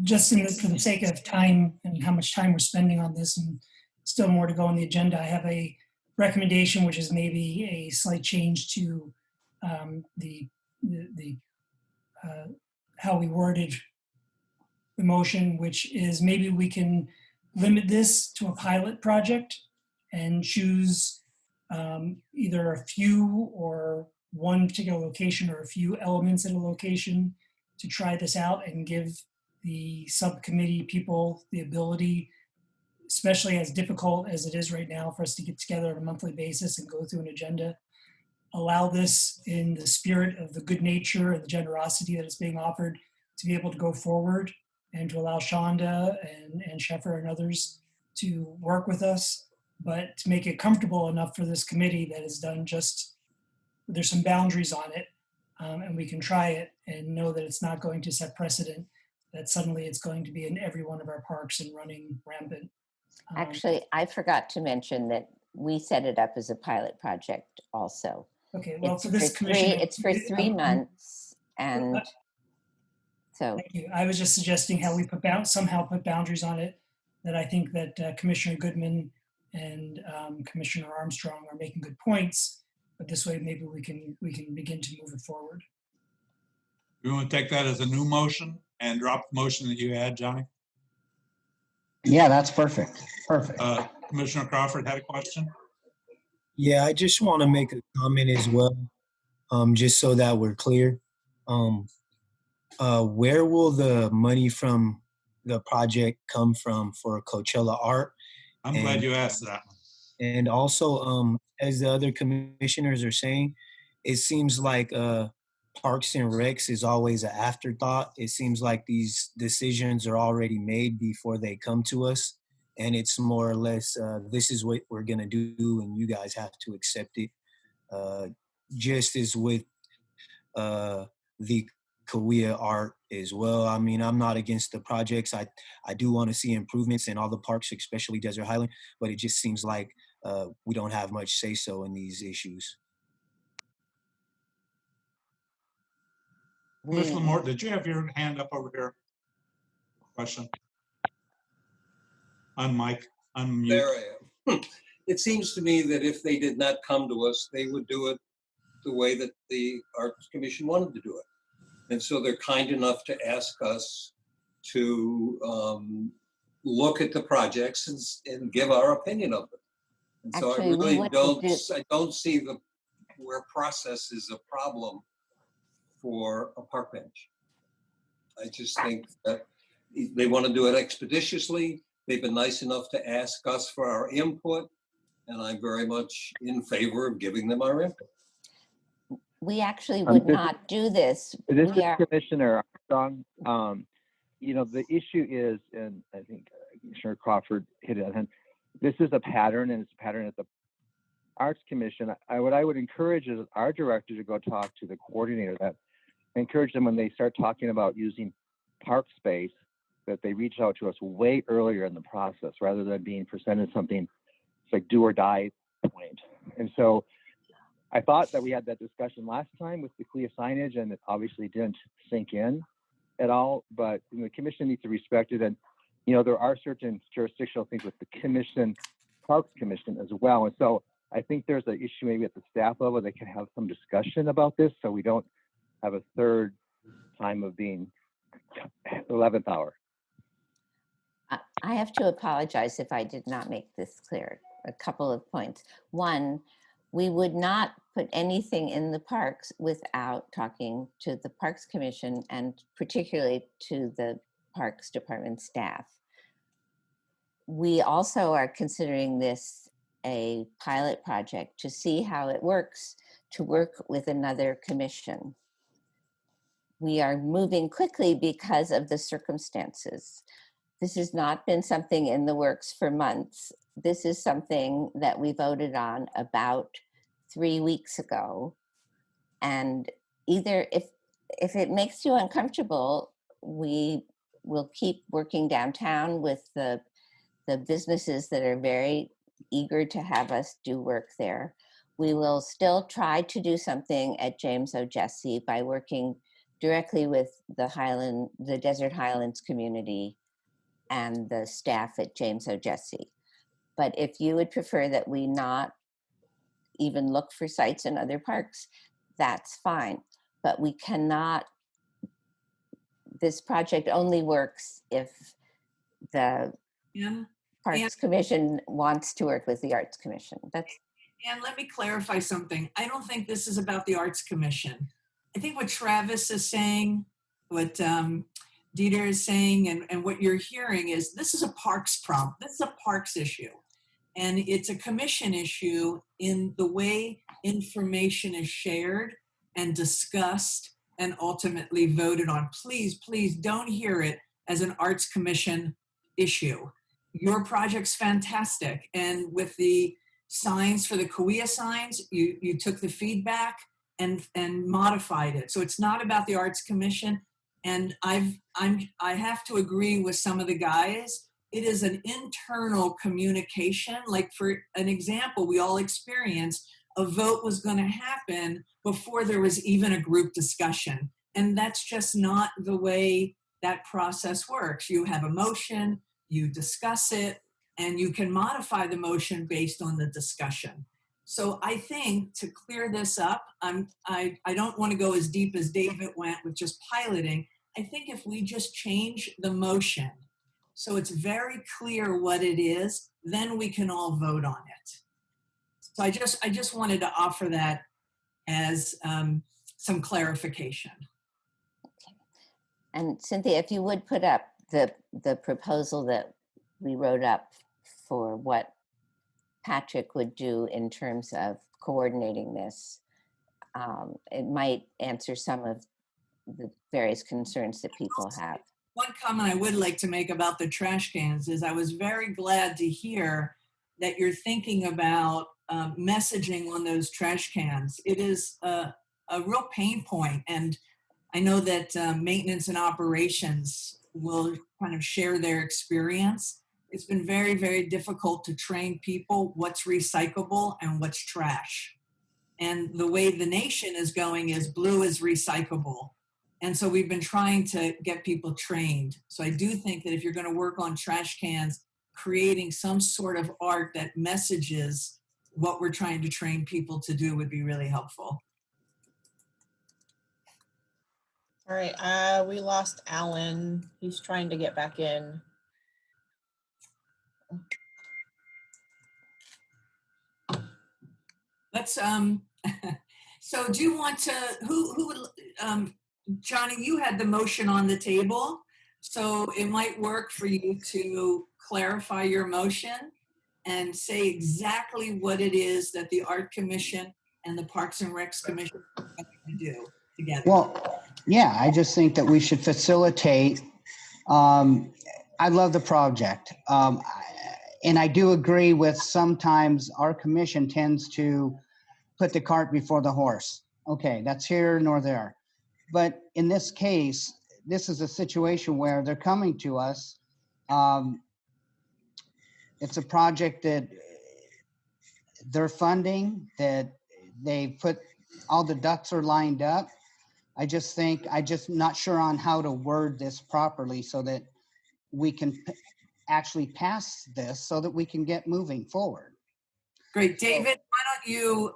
Speaker 12: Just for the sake of time and how much time we're spending on this, and still more to go on the agenda, I have a recommendation, which is maybe a slight change to how we worded the motion, which is maybe we can limit this to a pilot project and choose either a few or one particular location, or a few elements at a location to try this out, and give the subcommittee people the ability, especially as difficult as it is right now for us to get together on a monthly basis and go through an agenda, allow this in the spirit of the good nature and the generosity that is being offered, to be able to go forward, and to allow Shonda and Sheffer and others to work with us, but to make it comfortable enough for this committee that is done just, there's some boundaries on it, and we can try it and know that it's not going to set precedent, that suddenly it's going to be in every one of our parks and running rampant.
Speaker 8: Actually, I forgot to mention that we set it up as a pilot project also.
Speaker 12: Okay, well,
Speaker 8: It's
Speaker 12: for this commission,
Speaker 8: it's for 3 months, and so.
Speaker 12: Thank you. I was just suggesting how we somehow put boundaries on it, that I think that Commissioner Goodman and Commissioner Armstrong are making good points, but this way maybe we can begin to move it forward.
Speaker 1: You want to take that as a new motion and drop the motion that you had, Johnny?
Speaker 3: Yeah, that's perfect. Perfect.
Speaker 1: Commissioner Crawford had a question.
Speaker 5: Yeah, I just want to make a comment as well, just so that we're clear. Where will the money from the project come from for Coachella Art?
Speaker 1: I'm glad you asked that.
Speaker 5: And also, as the other commissioners are saying, it seems like Parks and Recs is always an afterthought. It seems like these decisions are already made before they come to us. And it's more or less, this is what we're going to do, and you guys have to accept it. Just as with the Kauai art as well. I mean, I'm not against the projects. I do want to see improvements in all the parks, especially Desert Highland, but it just seems like we don't have much say-so in these issues.
Speaker 1: Ms. Lamort, did you have your hand up over here? Question. Unmute.
Speaker 17: There I am. It seems to me that if they did not come to us, they would do it the way that the Arts Commission wanted to do it. And so they're kind enough to ask us to look at the projects and give our opinion of them. And so I really don't see where process is a problem for a park bench. I just think that they want to do it expeditiously. They've been nice enough to ask us for our input, and I'm very much in favor of giving them our input.
Speaker 8: We actually would not do this.
Speaker 18: This is Commissioner Armstrong. You know, the issue is, and I think Commissioner Crawford hit it on, this is a pattern, and it's a pattern at the Arts Commission, what I would encourage is our director to go talk to the coordinator. That encourage them when they start talking about using park space, that they reach out to us way earlier in the process rather than being presented something it's like do or die point. And so I thought that we had that discussion last time with the clear signage, and it obviously didn't sink in at all, but the commission needs to respect it. And, you know, there are certain jurisdictional things with the commission, Parks Commission as well. And so I think there's an issue maybe at the staff level. They can have some discussion about this so we don't have a third time of being 11th hour.
Speaker 8: I have to apologize if I did not make this clear. A couple of points. One, we would not put anything in the parks without talking to the Parks Commission and particularly to the Parks Department staff. We also are considering this a pilot project to see how it works to work with another commission. We are moving quickly because of the circumstances. This has not been something in the works for months. This is something that we voted on about 3 weeks ago. And either if it makes you uncomfortable, we will keep working downtown with the businesses that are very eager to have us do work there. We will still try to do something at James O'Jesse by working directly with the Desert Highlands community and the staff at James O'Jesse. But if you would prefer that we not even look for sites in other parks, that's fine. But we cannot, this project only works if the Parks Commission wants to work with the Arts Commission.
Speaker 6: And let me clarify something. I don't think this is about the Arts Commission. I think what Travis is saying, what Dieter is saying, and what you're hearing is this is a parks problem. This is a parks issue. And it's a commission issue in the way information is shared and discussed and ultimately voted on. Please, please don't hear it as an Arts Commission issue. Your project's fantastic. And with the signs for the Kauai signs, you took the feedback and modified it. So it's not about the Arts Commission. And I have to agree with some of the guys. It is an internal communication. Like for an example, we all experienced a vote was going to happen before there was even a group discussion. And that's just not the way that process works. You have a motion, you discuss it, and you can modify the motion based on the discussion. So I think to clear this up, I don't want to go as deep as David went with just piloting. I think if we just change the motion so it's very clear what it is, then we can all vote on it. So I just wanted to offer that as some clarification.
Speaker 8: Okay. And Cynthia, if you would put up the proposal that we wrote up for what Patrick would do in terms of coordinating this, it might answer some of the various concerns that people have.
Speaker 6: One comment I would like to make about the trash cans is I was very glad to hear that you're thinking about messaging on those trash cans. It is a real pain point, and I know that maintenance and operations will kind of share their experience. It's been very, very difficult to train people what's recyclable and what's trash. And the way the nation is going is blue is recyclable. And so we've been trying to get people trained. So I do think that if you're going to work on trash cans, creating some sort of art that messages what we're trying to train people to do would be really helpful.
Speaker 2: All right, we lost Alan. He's trying to get back in.
Speaker 6: Let's, so do you want to, who would, Johnny, you had the motion on the table, so it might work for you to clarify your motion and say exactly what it is that the Art Commission and the Parks and Recs Commission are going to do together.
Speaker 3: Well, yeah, I just think that we should facilitate. I love the project. And I do agree with sometimes our commission tends to put the cart before the horse. Okay, that's here nor there. But in this case, this is a situation where they're coming to us. It's a project that they're funding, that they put, all the ducks are lined up. I just not sure on how to word this properly so that we can actually pass this so that we can get moving forward.
Speaker 6: Great. David, why don't you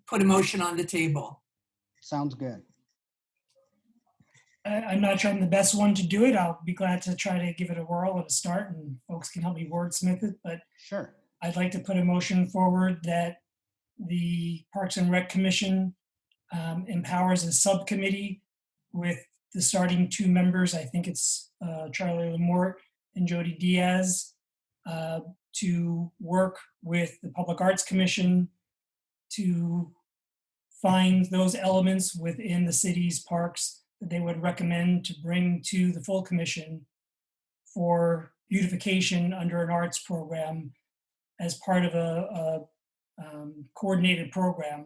Speaker 6: put a motion on the table?
Speaker 3: Sounds good.
Speaker 12: I'm not sure I'm the best one to do it. I'll be glad to try to give it a whirl at a start, and folks can help me wordsmith it. But
Speaker 3: sure,
Speaker 12: I'd like to put a motion forward that the Parks and Rec Commission empowers a subcommittee with the starting 2 members. I think it's Charlie Lamort and Jody Diaz, to work with the Public Arts Commission to find those elements within the city's parks that they would recommend to bring to the full commission for beautification under an arts program as part of a coordinated program,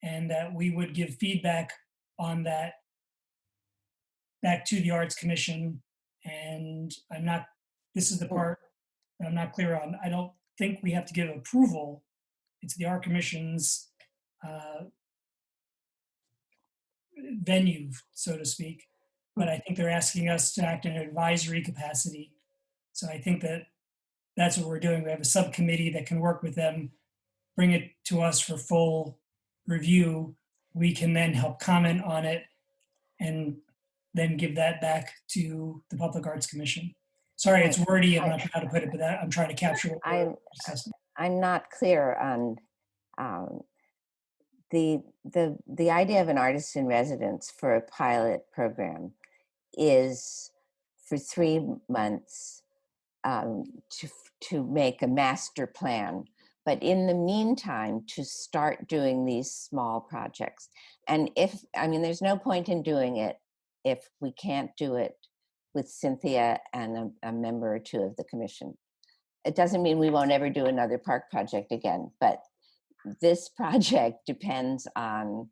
Speaker 12: and that we would give feedback on that back to the Arts Commission. And this is the part that I'm not clear on. I don't think we have to give approval. It's the Art Commission's venue, so to speak. But I think they're asking us to act in an advisory capacity. So I think that that's what we're doing. We have a subcommittee that can work with them, bring it to us for full review. We can then help comment on it and then give that back to the Public Arts Commission. Sorry, it's wordy. I'm not sure how to put it, but I'm trying to capture what we're discussing.
Speaker 8: I'm not clear on the idea of an artist in residence for a pilot program is for 3 months to make a master plan. But in the meantime, to start doing these small projects. And there's no point in doing it if we can't do it with Cynthia and a member or 2 of the commission. It doesn't mean we won't ever do another park project again, but this project depends on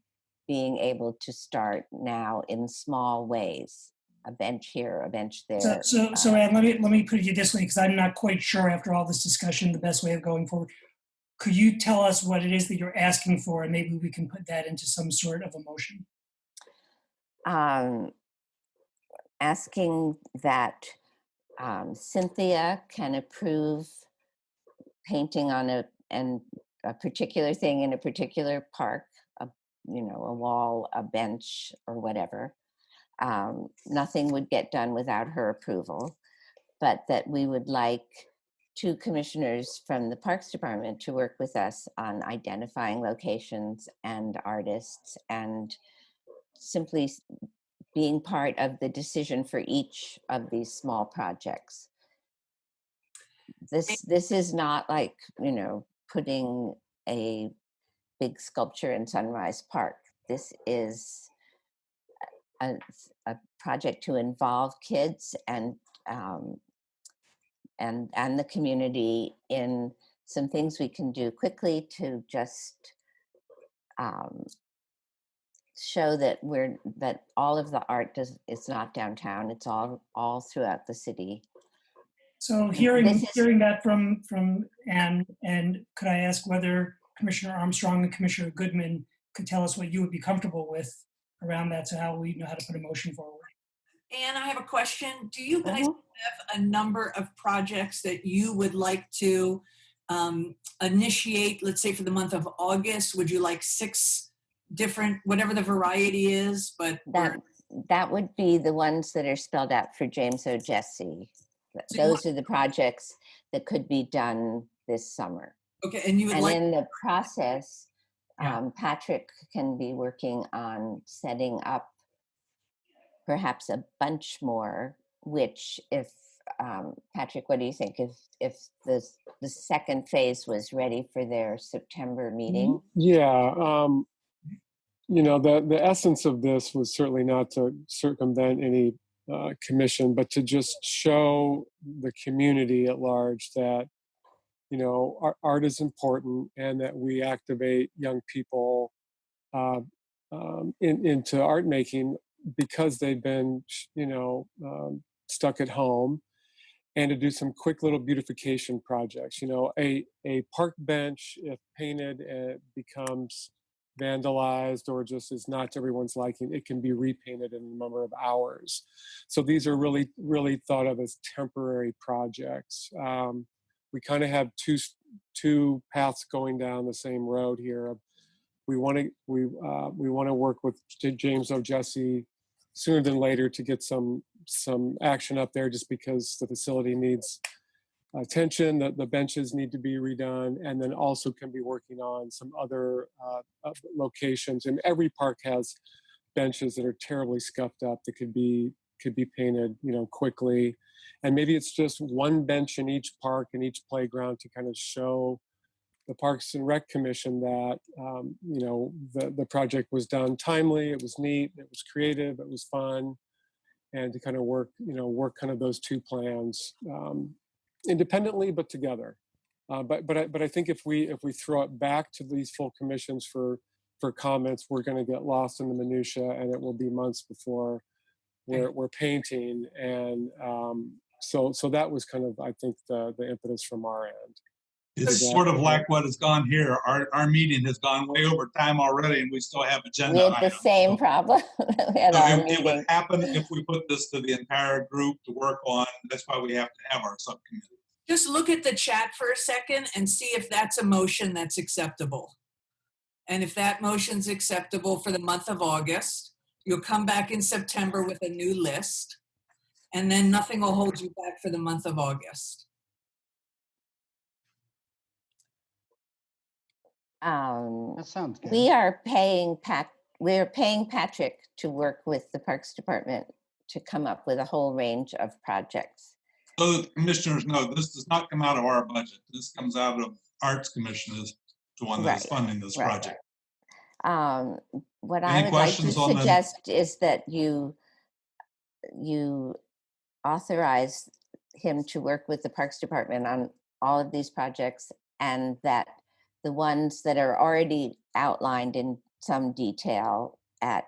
Speaker 8: being able to start now in small ways. A bench here, a bench there.
Speaker 12: So Ann, let me put it this way, because I'm not quite sure after all this discussion the best way of going forward. Could you tell us what it is that you're asking for, and maybe we can put that into some sort of a motion?
Speaker 8: Asking that Cynthia can approve painting on a particular thing in a particular park, a wall, a bench, or whatever. Nothing would get done without her approval, but that we would like 2 commissioners from the Parks Department to work with us on identifying locations and artists and simply being part of the decision for each of these small projects. This is not like, putting a big sculpture in Sunrise Park. This is a project to involve kids and the community in some things we can do quickly to just show that that all of the art is not downtown. It's all throughout the city.
Speaker 12: So hearing that from Ann, and could I ask whether Commissioner Armstrong and Commissioner Goodman could tell us what you would be comfortable with around that, so how we know how to put a motion forward?
Speaker 6: Ann, I have a question. Do you guys have a number of projects that you would like to initiate, let's say for the month of August? Would you like 6 different, whatever the variety is, but
Speaker 8: that would be the ones that are spelled out for James O. Jesse. Those are the projects that could be done this summer.
Speaker 6: Okay, and you would like
Speaker 8: in the process, Patrick can be working on setting up perhaps a bunch more, which if Patrick, what do you think if the second phase was ready for their September meeting?
Speaker 19: Yeah, the essence of this was certainly not to circumvent any commission, but to just show the community at large that you know, art is important, and that we activate young people into art making because they've been, you know, stuck at home, and to do some quick little beautification projects. You know, a park bench, if painted, becomes vandalized or just is not to everyone's liking, it can be repainted in a number of hours. So these are really, really thought of as temporary projects. We kind of have two paths going down the same road here. We want to work with James O'Jesse sooner than later to get some action up there, just because the facility needs attention. The benches need to be redone, and then also can be working on some other locations. And every park has benches that are terribly scuffed up that could be painted, you know, quickly. And maybe it's just one bench in each park and each playground to kind of show the Parks and Rec Commission that, you know, the project was done timely, it was neat, it was creative, it was fun, and to kind of work kind of those two plans independently but together. But I think if we throw it back to these full commissions for comments, we're going to get lost in the minutia, and it will be months before we're painting. And so that was kind of, I think, the impetus from our end.
Speaker 1: It's sort of like what has gone here. Our meeting has gone way over time already, and we still have agenda
Speaker 8: We had the
Speaker 1: items.
Speaker 8: same problem at our
Speaker 1: It would
Speaker 8: meeting.
Speaker 1: happen if we put this to the entire group to work on. That's why we have to have our subcommittee.
Speaker 6: Just look at the chat for a second and see if that's a motion that's acceptable. And if that motion's acceptable for the month of August, you'll come back in September with a new list, and then nothing will hold you back for the month of August.
Speaker 3: That sounds good.
Speaker 8: We're paying Patrick to work with the Parks Department to come up with a whole range of projects.
Speaker 1: So the commissioners know this does not come out of our budget. This comes out of Arts Commission, is the one that's funding this project.
Speaker 8: What
Speaker 1: Any
Speaker 8: I would like to
Speaker 1: questions on the-
Speaker 8: suggest is that you authorize him to work with the Parks Department on all of these projects, and that the ones that are already outlined in some detail at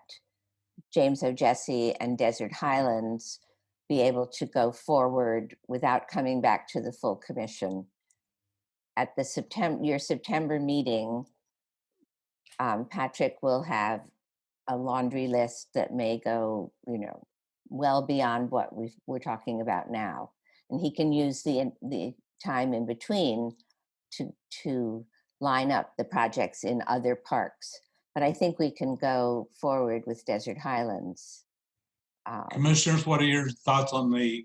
Speaker 8: James O'Jesse and Desert Highlands be able to go forward without coming back to the full commission. At the your September meeting, Patrick will have a laundry list that may go, you know, well beyond what we're talking about now, and he can use the time in between to line up the projects in other parks. But I think we can go forward with Desert Highlands.
Speaker 1: Commissioners, what are your thoughts on the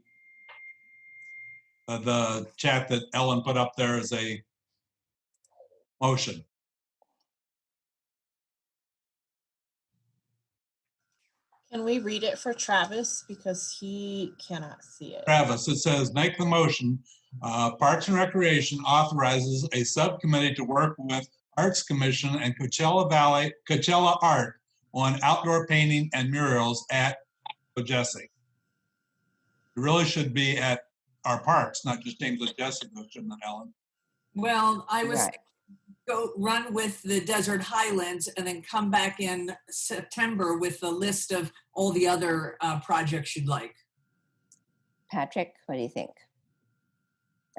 Speaker 1: chat that Ellen put up there as a motion?
Speaker 2: Can we read it for Travis, because he cannot see it?
Speaker 1: Travis, it says, make the motion. Parks and Recreation authorizes a subcommittee to work with Arts Commission and Coachella Art on outdoor painting and murals at O'Jesse. It really should be at our parks, not just James O'Jesse, shouldn't it, Ellen?
Speaker 6: Well, I was
Speaker 8: Right.
Speaker 6: go run with the Desert Highlands and then come back in September with a list of all the other projects you'd like.
Speaker 8: Patrick, what do you think?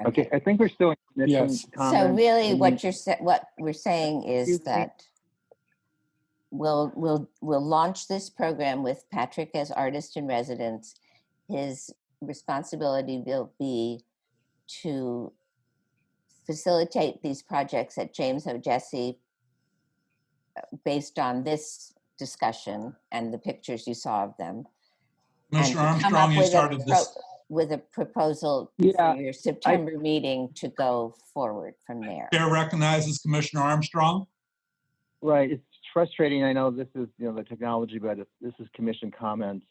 Speaker 18: Okay, I think we're still in commission comments.
Speaker 8: So really,
Speaker 18: and
Speaker 8: what we're saying is that we'll launch this program with Patrick as artist in residence. His responsibility will be to facilitate these projects at James O'Jesse based on this discussion and the pictures you saw of them.
Speaker 1: Commissioner
Speaker 8: and to come
Speaker 1: Armstrong,
Speaker 8: up
Speaker 1: you
Speaker 8: with
Speaker 1: started this.
Speaker 8: with a proposal
Speaker 18: Yeah,
Speaker 8: for your September meeting to go forward from there.
Speaker 1: Chair recognizes Commissioner Armstrong.
Speaker 18: Right, it's frustrating. I know this is, you know, the technology, but if this is commission comments,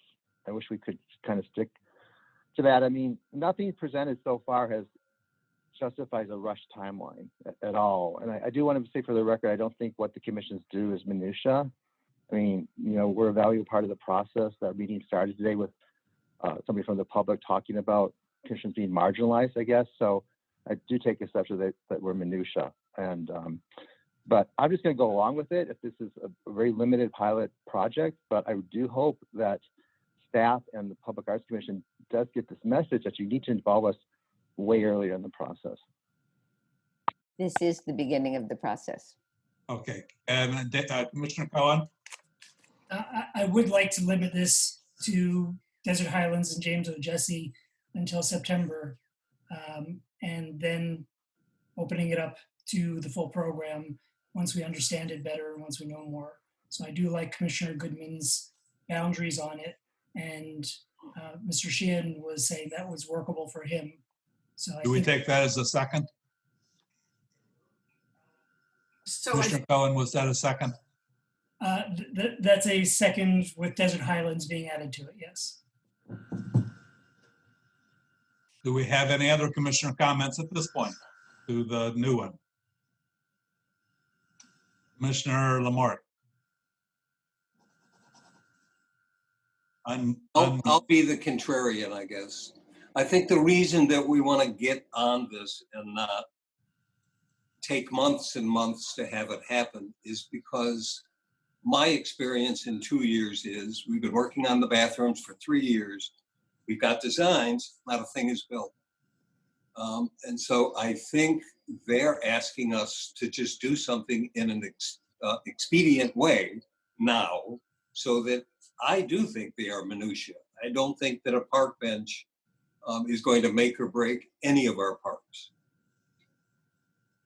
Speaker 18: I wish we could kind of stick to that. I mean, nothing presented so far justifies a rush timeline at all. And I do want to say for the record, I don't think what the commissions do is minutia. I mean, you know, we're a valuable part of the process. That meeting started today with somebody from the public talking about commissions being marginalized, I guess. So I do take exception that we're minutia. And but I'm just going to go along with it if this is a very limited pilot project. But I do hope that staff and the Public Arts Commission does get this message that you need to involve us way earlier in the process.
Speaker 8: This is the beginning of the process.
Speaker 1: Okay, and Commissioner Cohen?
Speaker 12: I would like to limit this to Desert Highlands and James O'Jesse until September, and then opening it up to the full program once we understand it better, once we know more. So I do like Commissioner Goodman's boundaries on it, and Mr. Sheehan was saying that was workable for him. So
Speaker 1: Do we take that as a second?
Speaker 6: So
Speaker 1: Commissioner Cohen, was that a second?
Speaker 12: That's a second with Desert Highlands being added to it, yes.
Speaker 1: Do we have any other commissioner comments at this point to the new one? Commissioner Lamort.
Speaker 17: I'll be the contrarian, I guess. I think the reason that we want to get on this and not take months and months to have it happen is because my experience in 2 years is we've been working on the bathrooms for 3 years. We've got designs, not a thing is built. And so I think they're asking us to just do something in an expedient way now, so that I do think they are minutia. I don't think that a park bench is going to make or break any of our parks.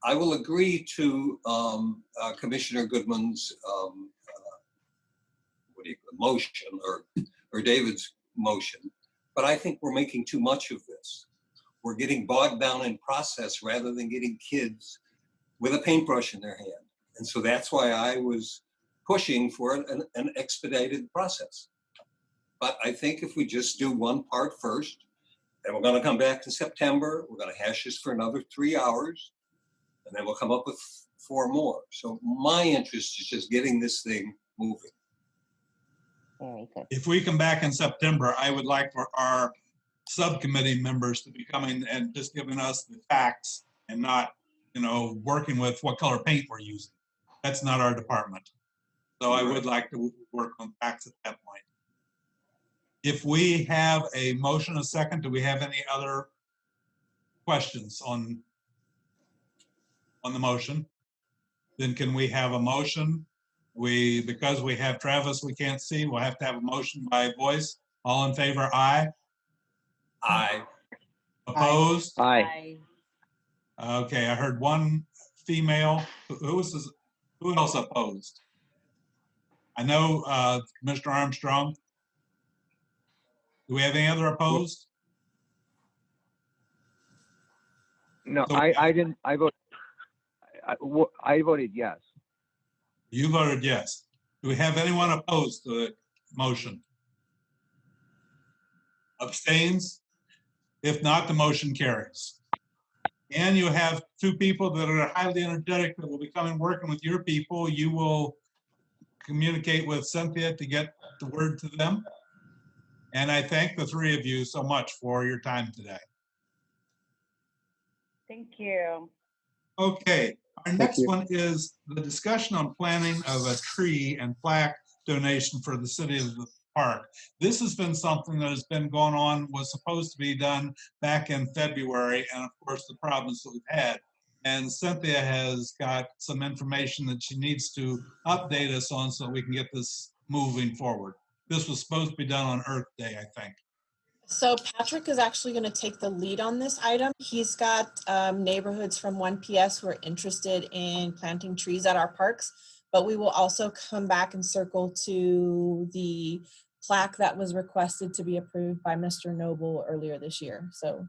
Speaker 17: I will agree to Commissioner Goodman's motion or David's motion, but I think we're making too much of this. We're getting bogged down in process rather than getting kids with a paintbrush in their hand. And so that's why I was pushing for an expedited process. But I think if we just do one part first, and we're going to come back in September, we're going to hash this for another 3 hours, and then we'll come up with 4 more. So my interest is just getting this thing moving.
Speaker 8: Very good.
Speaker 1: If we come back in September, I would like for our subcommittee members to be coming and just giving us the facts and not, working with what color paint we're using. That's not our department. So I would like to work on facts at that point. If we have a motion, a second, do we have any other questions on the motion? Then can we have a motion? Because we have Travis, we can't see, we'll have to have a motion by voice. All in favor, aye?
Speaker 17: Aye.
Speaker 1: Opposed?
Speaker 18: Aye.
Speaker 1: Okay, I heard one female. Who else opposed? I know Commissioner Armstrong. Do we have any other opposed?
Speaker 18: No,
Speaker 1: So
Speaker 18: I didn't. I voted yes.
Speaker 1: You voted yes. Do we have anyone opposed to the motion? Abstains? If not, the motion carries. And you have 2 people that are highly energetic that will be coming working with your people. You will communicate with Cynthia to get the word to them. And I thank the 3 of you so much for your time today.
Speaker 20: Thank you.
Speaker 1: Okay, our next one is the discussion on planting of a tree and plaque donation for the city of the park. This has been something that has been going on, was supposed to be done back in February, and of course the problems that we've had. And Cynthia has got some information that she needs to update us on so we can get this moving forward. This was supposed to be done on Earth Day, I think.
Speaker 2: So Patrick is actually going to take the lead on this item. He's got neighborhoods from 1PS who are interested in planting trees at our parks, but we will also come back and circle to the plaque that was requested to be approved by Mr. Noble earlier this year. So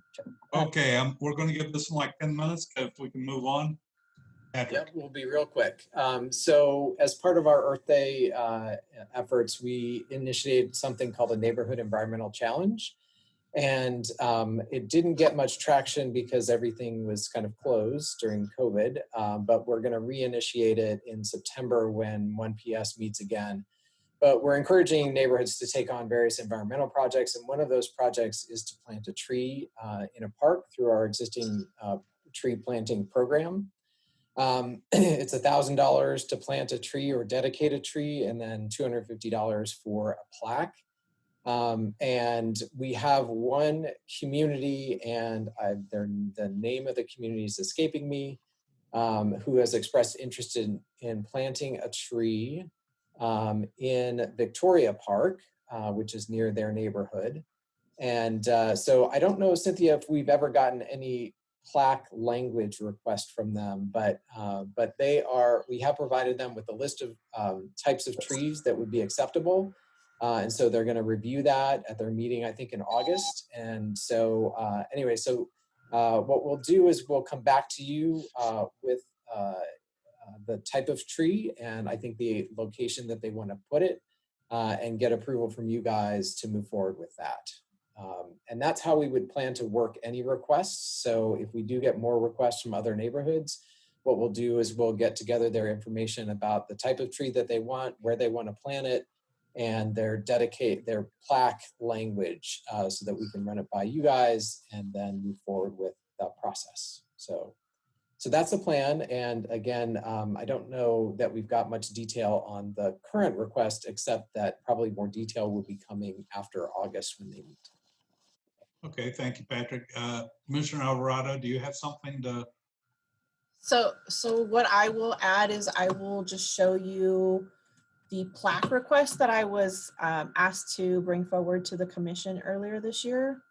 Speaker 1: okay, we're going to give this one like 10 minutes if we can move on. Patrick.
Speaker 21: Yeah, we'll be real quick. So as part of our Earth Day efforts, we initiated something called a Neighborhood Environmental Challenge. And it didn't get much traction because everything was kind of closed during COVID, but we're going to reinitiate it in September when 1PS meets again. But we're encouraging neighborhoods to take on various environmental projects. And one of those projects is to plant a tree in a park through our existing tree planting program. It's $1,000 to plant a tree or dedicate a tree, and then $250 for a plaque. And we have one community, and the name of the community is escaping me, who has expressed interest in planting a tree in Victoria Park, which is near their neighborhood. And so I don't know, Cynthia, if we've ever gotten any plaque language request from them, but we have provided them with a list of types of trees that would be acceptable. And so they're going to review that at their meeting, I think in August. And so anyway, so what we'll do is we'll come back to you with the type of tree and I think the location that they want to put it and get approval from you guys to move forward with that. And that's how we would plan to work any requests. So if we do get more requests from other neighborhoods, what we'll do is we'll get together their information about the type of tree that they want, where they want to plant it, and their plaque language so that we can run it by you guys and then move forward with the process. So that's the plan. And again, I don't know that we've got much detail on the current request, except that probably more detail will be coming after August when they meet.
Speaker 1: Okay, thank you, Patrick. Commissioner Alvarado, do you have something to?
Speaker 2: So what I will add is I will just show you the plaque request that I was asked to bring forward to the commission earlier this year.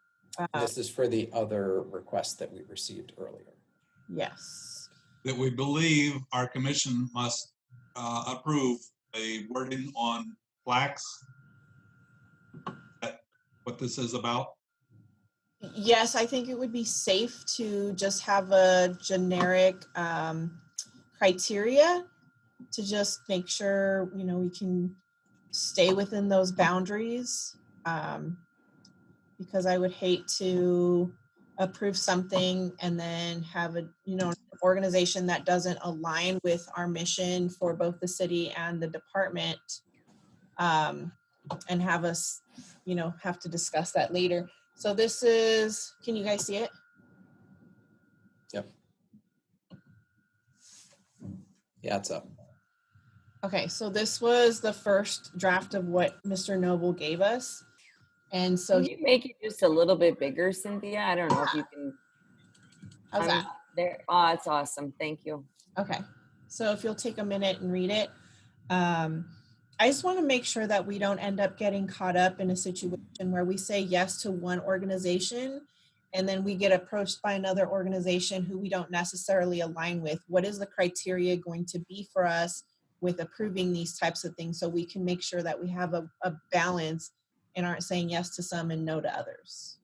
Speaker 21: This is for the other request that we received earlier.
Speaker 2: Yes.
Speaker 1: That we believe our commission must approve a wording on plaques. That what this is about?
Speaker 2: Yes, I think it would be safe to just have a generic criteria to just make sure, you know, we can stay within those boundaries. Because I would hate to approve something and then have a, you know, organization that doesn't align with our mission for both the city and the department, and have us, you know, have to discuss that later. So this is, can you guys see it?
Speaker 21: Yep. Yeah, it's up.
Speaker 2: Okay, so this was the first draft of what Mr. Noble gave us. And so
Speaker 4: Can you make it just a little bit bigger, Cynthia? I don't know if you can.
Speaker 2: How's that?
Speaker 4: There. Oh, it's awesome. Thank you.
Speaker 2: Okay, so if you'll take a minute and read it. I just want to make sure that we don't end up getting caught up in a situation where we say yes to one organization and then we get approached by another organization who we don't necessarily align with. What is the criteria going to be for us with approving these types of things so we can make sure that we have a balance and aren't saying yes to some and no to others?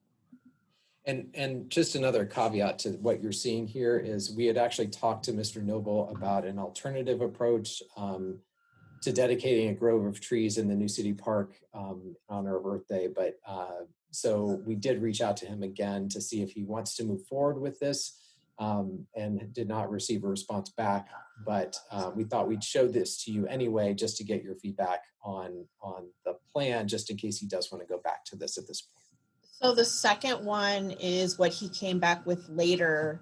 Speaker 21: And just another caveat to what you're seeing here is we had actually talked to Mr. Noble about an alternative approach to dedicating a grove of trees in the new city park on our birthday. But so we did reach out to him again to see if he wants to move forward with this and did not receive a response back. But we thought we'd show this to you anyway, just to get your feedback on the plan, just in case he does want to go back to this at this point.
Speaker 2: So the second one is what he came back with later,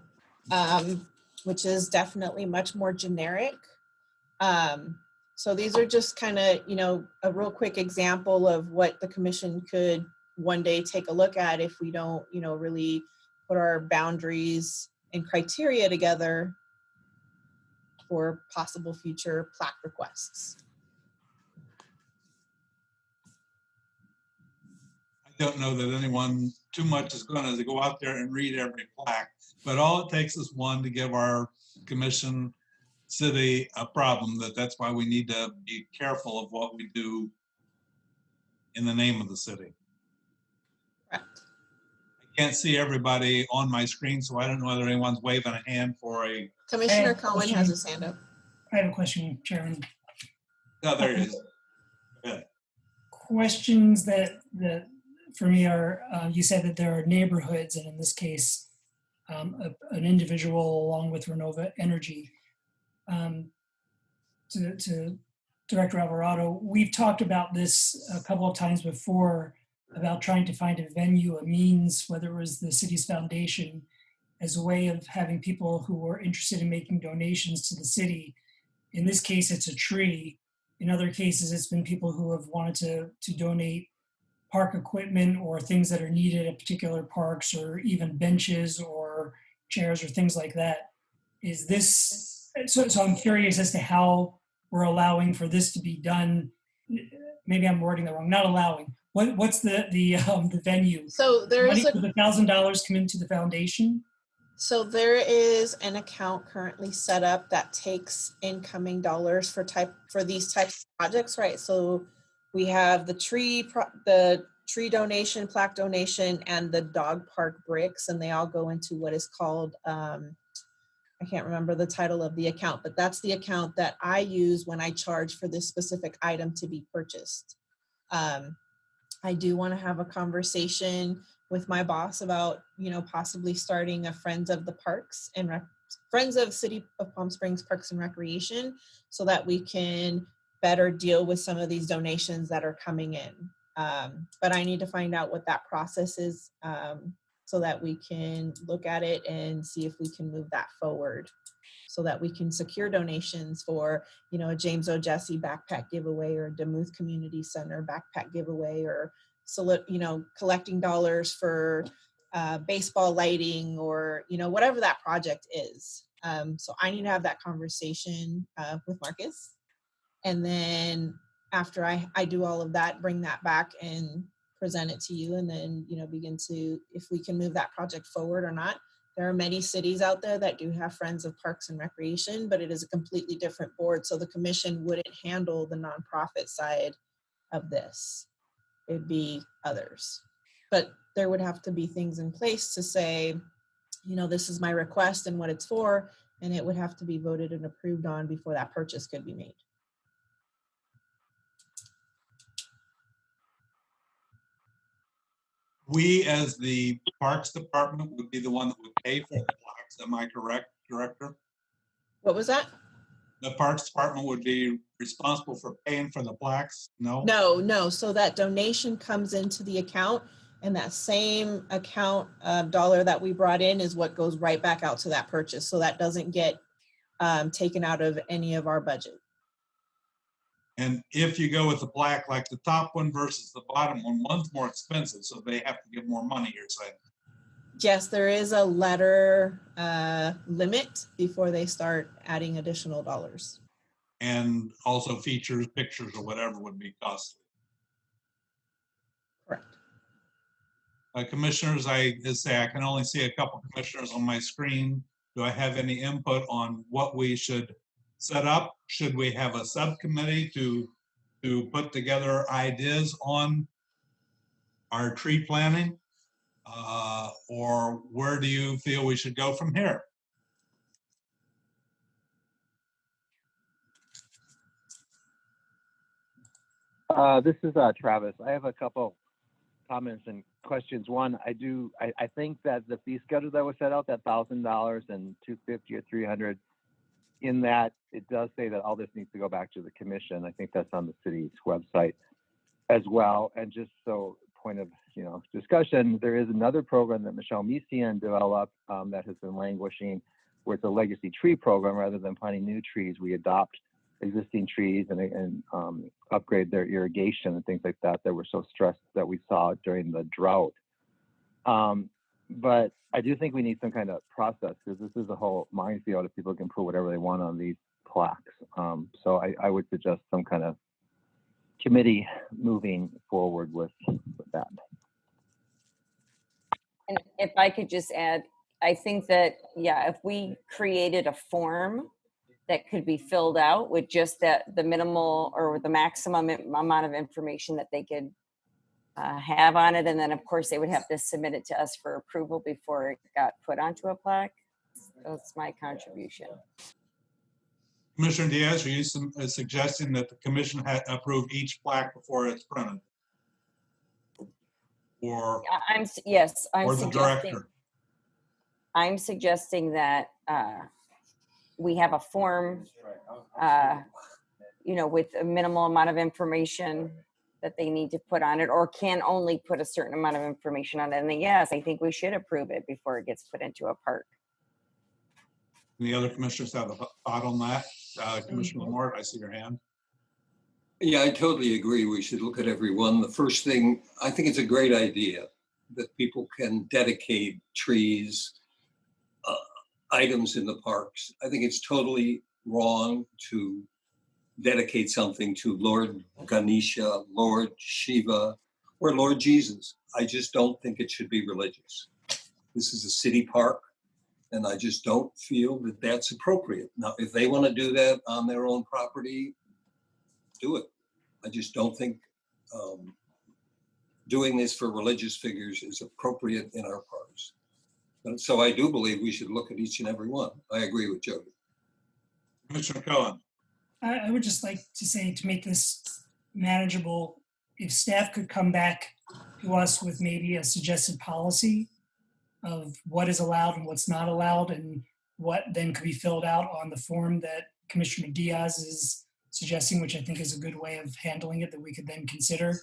Speaker 2: which is definitely much more generic. So these are just kind of, you know, a real quick example of what the commission could one day take a look at if we don't, you know, really put our boundaries and criteria together for possible future plaque requests.
Speaker 1: I don't know that anyone too much is going to go out there and read every plaque, but all it takes is one to give our commission city a problem. That's why we need to be careful of what we do in the name of the city.
Speaker 2: Correct.
Speaker 1: I can't see everybody on my screen, so I don't know whether anyone's waving a hand for a.
Speaker 2: Commissioner Cohen has his hand up.
Speaker 12: I have a question, Chairman.
Speaker 1: Oh, there it is. Go ahead.
Speaker 12: Questions that for me are, you said that there are neighborhoods, and in this case, an individual along with Renova Energy. To Director Alvarado, we've talked about this a couple of times before about trying to find a venue, a means, whether it was the city's foundation, as a way of having people who are interested in making donations to the city. In this case, it's a tree. In other cases, it's been people who have wanted to donate park equipment or things that are needed at particular parks, or even benches or chairs or things like that. Is this, so I'm curious as to how we're allowing for this to be done. Maybe I'm wording that wrong, not allowing. What's the venue?
Speaker 2: So there
Speaker 12: Money
Speaker 2: is
Speaker 12: for the $1,000 come into the foundation?
Speaker 2: So there is an account currently set up that takes incoming dollars for these types of projects, right? So we have the tree donation, plaque donation, and the dog park bricks, and they all go into what is called, I can't remember the title of the account, but that's the account that I use when I charge for this specific item to be purchased. I do want to have a conversation with my boss about, possibly starting a Friends of the Parks and Friends of City of Palm Springs Parks and Recreation, so that we can better deal with some of these donations that are coming in. But I need to find out what that process is, so that we can look at it and see if we can move that forward, so that we can secure donations for, a James O. Jesse backpack giveaway, or a Demuth Community Center backpack giveaway, or, collecting dollars for baseball lighting, or, whatever that project is. So I need to have that conversation with Marcus. And then after I do all of that, bring that back and present it to you, and then, begin to, if we can move that project forward or not. There are many cities out there that do have Friends of Parks and Recreation, but it is a completely different board. So the commission wouldn't handle the nonprofit side of this. It'd be others. But there would have to be things in place to say, this is my request and what it's for, and it would have to be voted and approved on before that purchase could be made.
Speaker 1: We, as the Parks Department, would be the one that would pay for the plaques. Am I correct, Director?
Speaker 2: What was that?
Speaker 1: The Parks Department would be responsible for paying for the plaques? No?
Speaker 2: No. So that donation comes into the account, and that same account dollar that we brought in is what goes right back out to that purchase. So that doesn't get taken out of any of our budget.
Speaker 1: And if you go with the plaque, like the top one versus the bottom one, one's more expensive, so they have to give more money, you're saying?
Speaker 2: Yes, there is a letter limit before they start adding additional dollars.
Speaker 1: And also features, pictures, or whatever would be costly.
Speaker 2: Correct.
Speaker 1: Commissioners, I can only see a couple commissioners on my screen. Do I have any input on what we should set up? Should we have a subcommittee to put together ideas on our tree planting? Or where do you feel we should go from here?
Speaker 18: This is Travis. I have a couple comments and questions. One, I think that the fee schedule that was set out, that $1,000 and $250 or $300, in that it does say that all this needs to go back to the commission. I think that's on the city's website as well. And just so point of discussion, there is another program that Michelle Messian developed that has been languishing, where it's a legacy tree program. Rather than planting new trees, we adopt existing trees and upgrade their irrigation and things like that were so stressed that we saw during the drought. But I do think we need some kind of process, because this is a whole minefield if people can put whatever they want on these plaques. So I would suggest some kind of committee moving forward with that.
Speaker 4: And if I could just add, I think that, if we created a form that could be filled out with just the minimal or the maximum amount of information that they could have on it. And then of course they would have to submit it to us for approval before it got put onto a plaque. That's my contribution.
Speaker 1: Commissioner Diaz, are you suggesting that the commission approve each plaque before it's printed? Or
Speaker 4: I'm
Speaker 1: the director?
Speaker 4: I'm suggesting that we have a form, with a minimal amount of information that they need to put on it, or can only put a certain amount of information on it. And then, yes, I think we should approve it before it gets put into a park.
Speaker 1: Any other commissioners have a thought on that? Commissioner Moore, I see your hand.
Speaker 17: Yeah, I totally agree. We should look at every one. The first thing, I think it's a great idea that people can dedicate trees, items in the parks. I think it's totally wrong to dedicate something to Lord Ganesha, Lord Shiva, or Lord Jesus. I just don't think it should be religious. This is a city park, and I just don't feel that that's appropriate. Now, if they want to do that on their own property, do it. I just don't think doing this for religious figures is appropriate in our parks. And so I do believe we should look at each and every one. I agree with Jody.
Speaker 1: Commissioner Cohen.
Speaker 12: I would just like to say, to make this manageable, if staff could come back to us with maybe a suggested policy of what is allowed and what's not allowed, and what then could be filled out on the form that Commissioner Diaz is suggesting, which I think is a good way of handling it that we could then consider.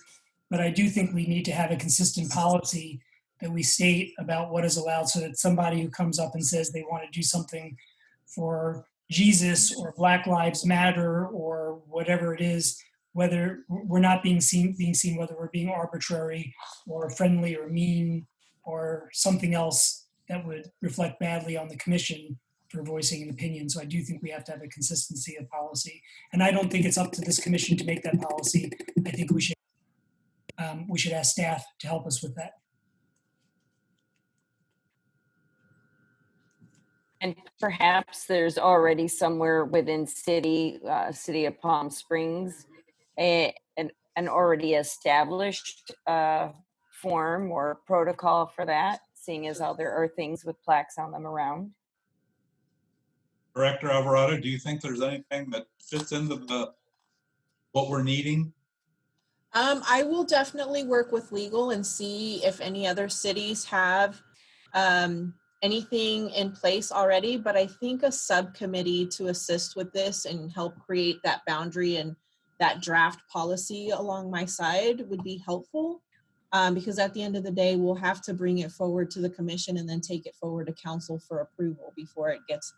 Speaker 12: But I do think we need to have a consistent policy that we state about what is allowed, so that somebody who comes up and says they want to do something for Jesus or Black Lives Matter or whatever it is, whether we're not being seen whether we're being arbitrary or friendly or mean or something else that would reflect badly on the commission for voicing an opinion. So I do think we have to have a consistency of policy. And I don't think it's up to this commission to make that policy. I think we should ask staff to help us with that.
Speaker 4: And perhaps there's already somewhere within city of Palm Springs, an already established form or protocol for that, seeing as how there are things with plaques on them around.
Speaker 1: Director Alvarado, do you think there's anything that fits into what we're needing?
Speaker 2: I will definitely work with legal and see if any other cities have anything in place already, but I think a subcommittee to assist with this and help create that boundary and that draft policy along my side would be helpful, because at the end of the day, we'll have to bring it forward to the commission and then take it forward to council for approval before it gets,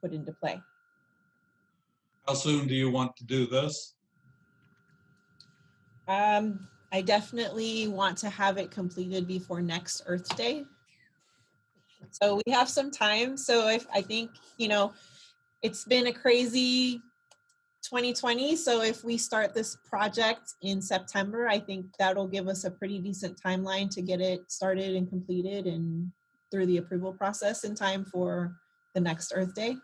Speaker 2: put into play.
Speaker 1: How soon do you want to do this?
Speaker 2: I definitely want to have it completed before next Earth Day. So we have some time. So I think, it's been a crazy 2020. So if we start this project in September, I think that'll give us a pretty decent timeline to get it started and completed and through the approval process in time for the next Earth Day.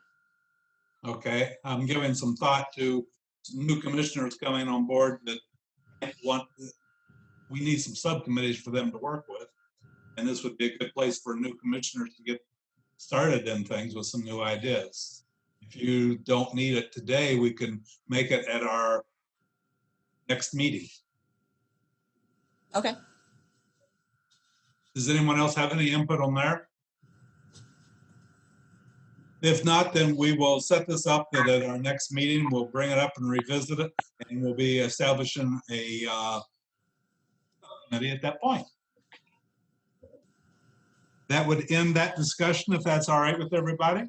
Speaker 1: Okay, I'm giving some thought to some new commissioners coming on board that we need some subcommittees for them to work with. And this would be a good place for new commissioners to get started in things with some new ideas. If you don't need it today, we can make it at our next meeting.
Speaker 2: Okay.
Speaker 1: Does anyone else have any input on there? If not, then we will set this up that at our next meeting, we'll bring it up and revisit it, and we'll be establishing a committee at that point. That would end that discussion, if that's all right with everybody.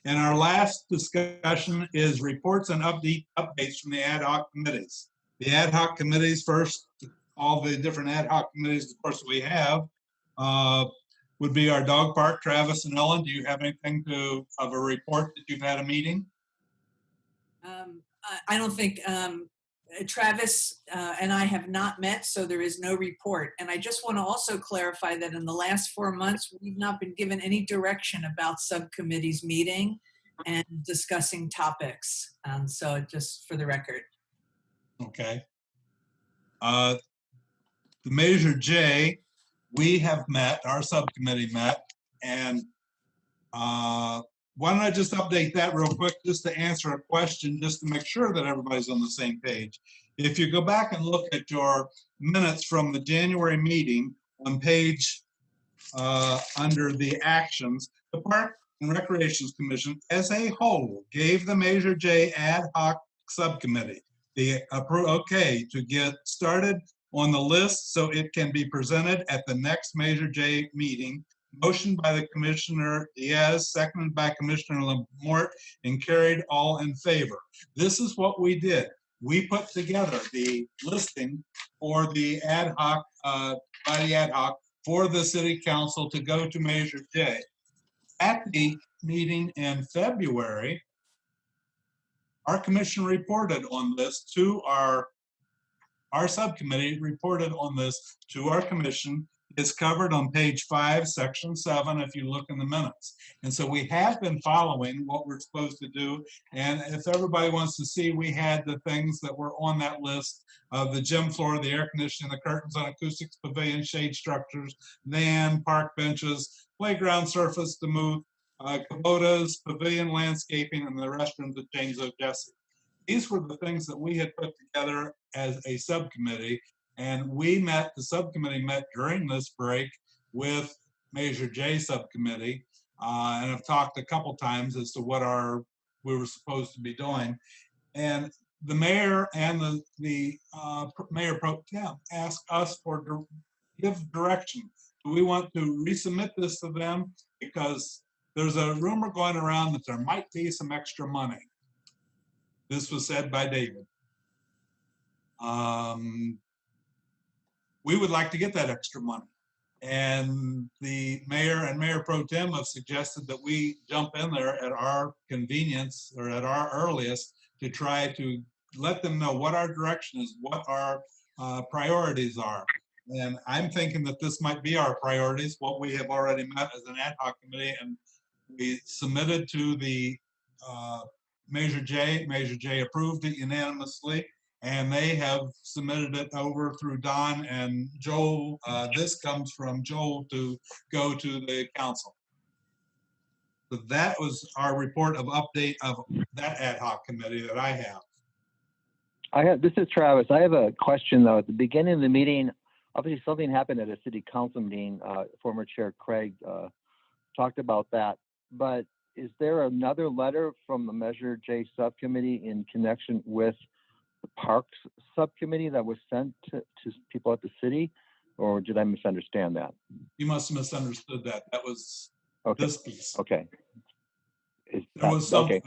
Speaker 1: And our last discussion is reports and updates from the ad hoc committees. The ad hoc committees first, all the different ad hoc committees, of course, we have, would be our dog park. Travis and Ellen, do you have anything of a report that you've had a meeting?
Speaker 6: I don't think Travis and I have not met, so there is no report. And I just want to also clarify that in the last 4 months, we've not been given any direction about subcommittees meeting and discussing topics. So just for the record.
Speaker 1: Okay. The Measure J, we have met, our subcommittee met, and why don't I just update that real quick just to answer a question, just to make sure that everybody's on the same page. If you go back and look at your minutes from the January meeting on page under the actions, the Park and Recreations Commission as a whole gave the Measure J ad hoc subcommittee Okay, to get started on the list so it can be presented at the next Measure J meeting. Motion by the Commissioner Diaz, seconded by Commissioner Lamort, and carried. All in favor. This is what we did. We put together the listing for the ad hoc, by the ad hoc for the City Council to go to Measure J. At the meeting in February, our commission reported on this to our subcommittee reported on this to our commission. It's covered on page 5, section 7, if you look in the minutes. And so we have been following what we're supposed to do. And if everybody wants to see, we had the things that were on that list of the gym floor, the air conditioning, the curtains on acoustics, pavilion, shade structures, van, park benches, playground surface to move, kubotas, pavilion landscaping, and the restrooms at James O. Jesse. These were the things that we had put together as a subcommittee, and the subcommittee met during this break with Measure J subcommittee, and I've talked a couple times as to what we were supposed to be doing. And the mayor and the Mayor Pro Tem asked us for give direction. Do we want to resubmit this to them? Because there's a rumor going around that there might be some extra money. This was said by David. We would like to get that extra money. And the mayor and Mayor Pro Tem have suggested that we jump in there at our convenience or at our earliest to try to let them know what our direction is, what our priorities are. And I'm thinking that this might be our priorities, what we have already met as an ad hoc committee, and we submitted to the Measure J. Measure J approved it unanimously, and they have submitted it over through Don and Joel. This comes from Joel to go to the council. So that was our report of update of that ad hoc committee that I have.
Speaker 18: This is Travis. I have a question though. At the beginning of the meeting, obviously something happened at a city council meeting. Former Chair Craig talked about that, but is there another letter from the Measure J subcommittee in connection with the Parks subcommittee that was sent to people at the city, or did I misunderstand that?
Speaker 1: You must have misunderstood that. That was this piece.
Speaker 18: Okay.
Speaker 1: There was something.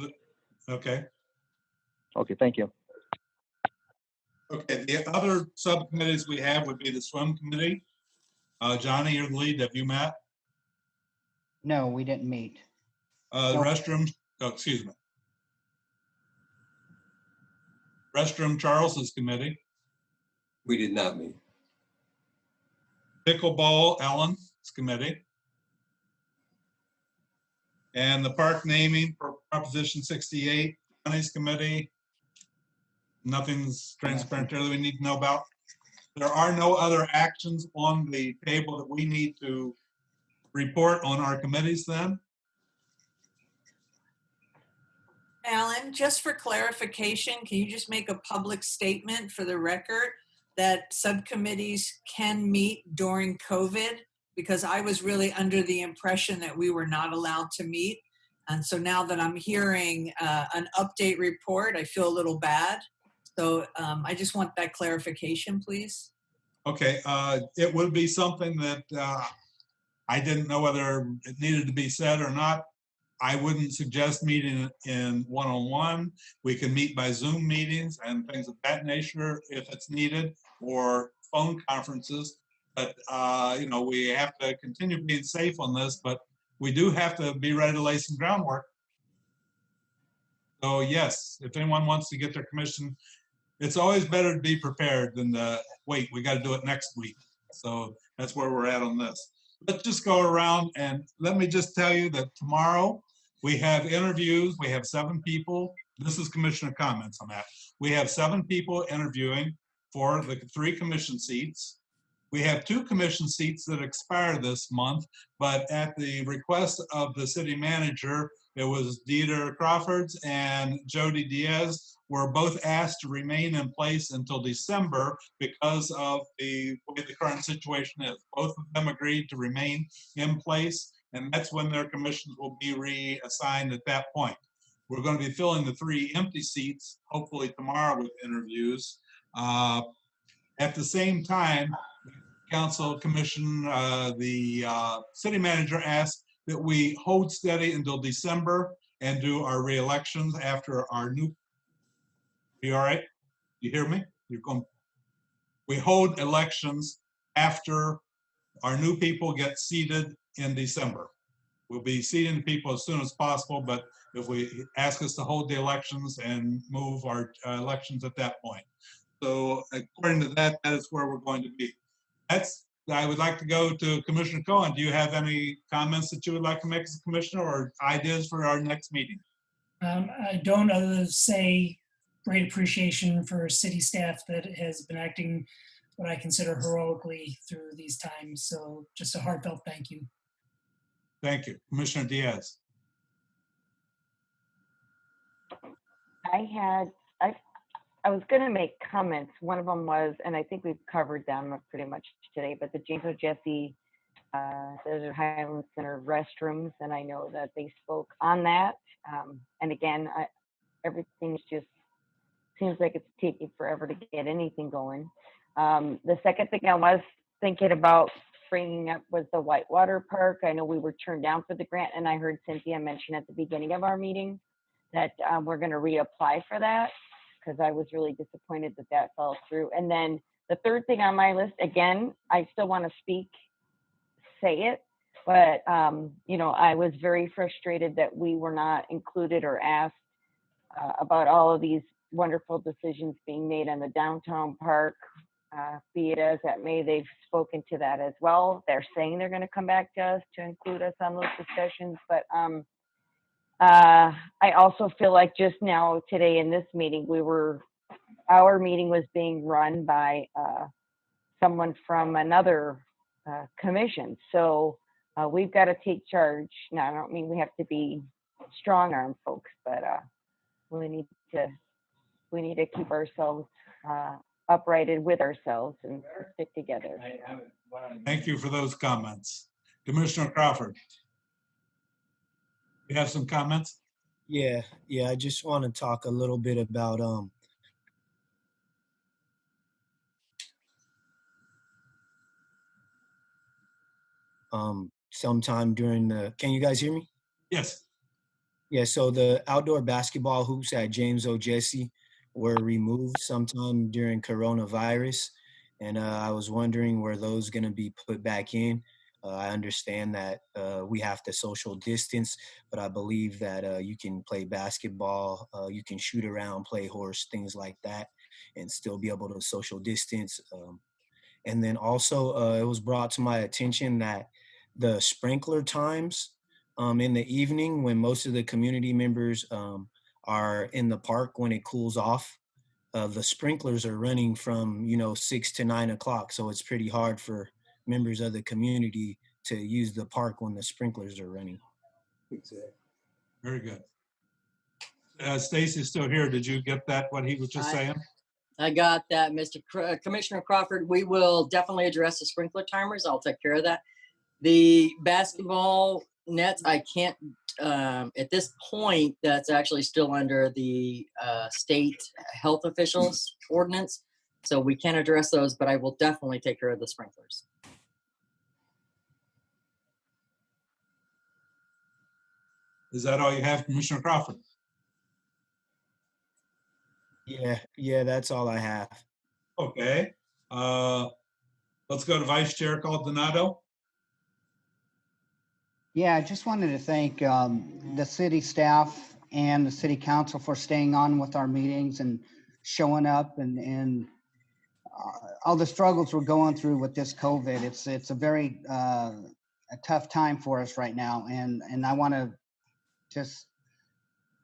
Speaker 1: Okay.
Speaker 18: Okay, thank you.
Speaker 1: Okay, the other subcommittees we have would be the swim committee. Johnny, you're the lead. Have you met?
Speaker 3: No, we didn't meet.
Speaker 1: The restrooms, excuse me. Restroom Charles's committee.
Speaker 17: We did not meet.
Speaker 1: Pickleball Ellen's committee. And the park naming for Proposition 68, Johnny's committee. Nothing's transparent there that we need to know about. There are no other actions on the table that we need to report on our committees then.
Speaker 6: Alan, just for clarification, can you just make a public statement for the record that subcommittees can meet during COVID? Because I was really under the impression that we were not allowed to meet. And so now that I'm hearing an update report, I feel a little bad. So I just want that clarification, please. Okay, it would be something that I didn't know whether it needed to be said or not. I wouldn't suggest meeting in one-on-one. We can meet by Zoom meetings and things of that nature if it's needed, or phone conferences. But you know, we have to continue being safe on this, but we do have to be ready to lay some groundwork. So yes, if anyone wants to get their commission, it's always better to be prepared than to wait, we got to do it next week. So that's where we're at on this. Let's just go around and let me just tell you that tomorrow we have interviews. We have 7 people. This is commissioner comments on that. We have 7 people interviewing for the 3 commission seats. We have 2 commission seats that expire this month, but at the request of the city manager, it was Dieter Crawfords and Jody Diaz were both asked to remain in place until December because of the way the current situation is. Both of them agreed to remain in place, and that's when their commissions will be reassigned at that point.
Speaker 1: We're going to be filling the 3 empty seats, hopefully tomorrow with interviews. At the same time, Council Commission, the city manager asked that we hold steady until December and do our re-elections after our new. You all right? You hear me? You're going. We hold elections after our new people get seated in December. We'll be seating the people as soon as possible, but if we ask us to hold the elections and move our elections at that point. So according to that, that is where we're going to be. I would like to go to Commissioner Cohen. Do you have any comments that you would like to make as a commissioner or ideas for our next meeting?
Speaker 12: I don't, other than say great appreciation for city staff that has been acting what I consider heroically through these times. So just a heartfelt thank you.
Speaker 1: Thank you. Commissioner Diaz.
Speaker 4: I was going to make comments. One of them was, and I think we've covered them pretty much today, but the James O. Jesse Desert Highlands Center restrooms, and I know that they spoke on that. And again, everything just seems like it's taking forever to get anything going. The second thing I was thinking about bringing up was the Whitewater Park. I know we were turned down for the grant, and I heard Cynthia mention at the beginning of our meeting that we're going to reapply for that, because I was really disappointed that that fell through. And then the third thing on my list, again, I still want to say it, but you know, I was very frustrated that we were not included or asked about all of these wonderful decisions being made on the downtown park. Be it as that may, they've spoken to that as well. They're saying they're going to come back to us to include us on those discussions, but I also feel like just now today in this meeting, our meeting was being run by someone from another commission. So we've got to take charge. Now, I don't mean we have to be strong-armed folks, but we need to keep ourselves uprighted with ourselves and stick together.
Speaker 1: Thank you for those comments. Commissioner Crawford. You have some comments?
Speaker 5: Yeah, I just want to talk a little bit about sometime during can you guys hear me?
Speaker 1: Yes.
Speaker 5: Yeah, so the outdoor basketball hoops at James O. Jesse were removed sometime during coronavirus, and I was wondering were those going to be put back in. I understand that we have to social distance, but I believe that you can play basketball, you can shoot around, play horse, things like that, and still be able to social distance. And then also it was brought to my attention that the sprinkler times in the evening when most of the community members are in the park when it cools off, the sprinklers are running from 6 to 9 o'clock. So it's pretty hard for members of the community to use the park when the sprinklers are running.
Speaker 1: Exactly. Very good. Stacy's still here. Did you get that, what he was just saying?
Speaker 7: I got that, Commissioner Crawford. We will definitely address the sprinkler timers. I'll take care of that. The basketball nets, I can't, at this point, that's actually still under the state health officials ordinance. So we can't address those, but I will definitely take care of the sprinklers.
Speaker 1: Is that all you have, Commissioner Crawford?
Speaker 5: Yeah, that's all I have.
Speaker 1: Okay. Let's go to Vice Chair Caldonato.
Speaker 3: Yeah, I just wanted to thank the city staff and the city council for staying on with our meetings and showing up and all the struggles we're going through with this COVID. It's a very a tough time for us right now, and I want to just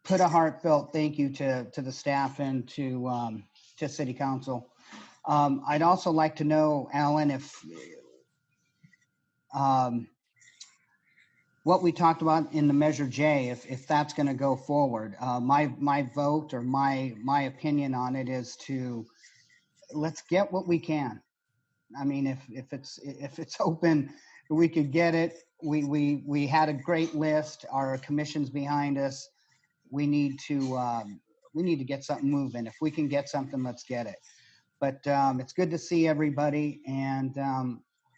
Speaker 3: put a heartfelt thank you to the staff and to city council. I'd also like to know, Alan, if what we talked about in the Measure J, if that's going to go forward. My vote or my opinion on it is to let's get what we can. I mean, if it's open, we could get it. We had a great list. Our commission's behind us. we need to get something moving. If we can get something, let's get it. But it's good to see everybody, and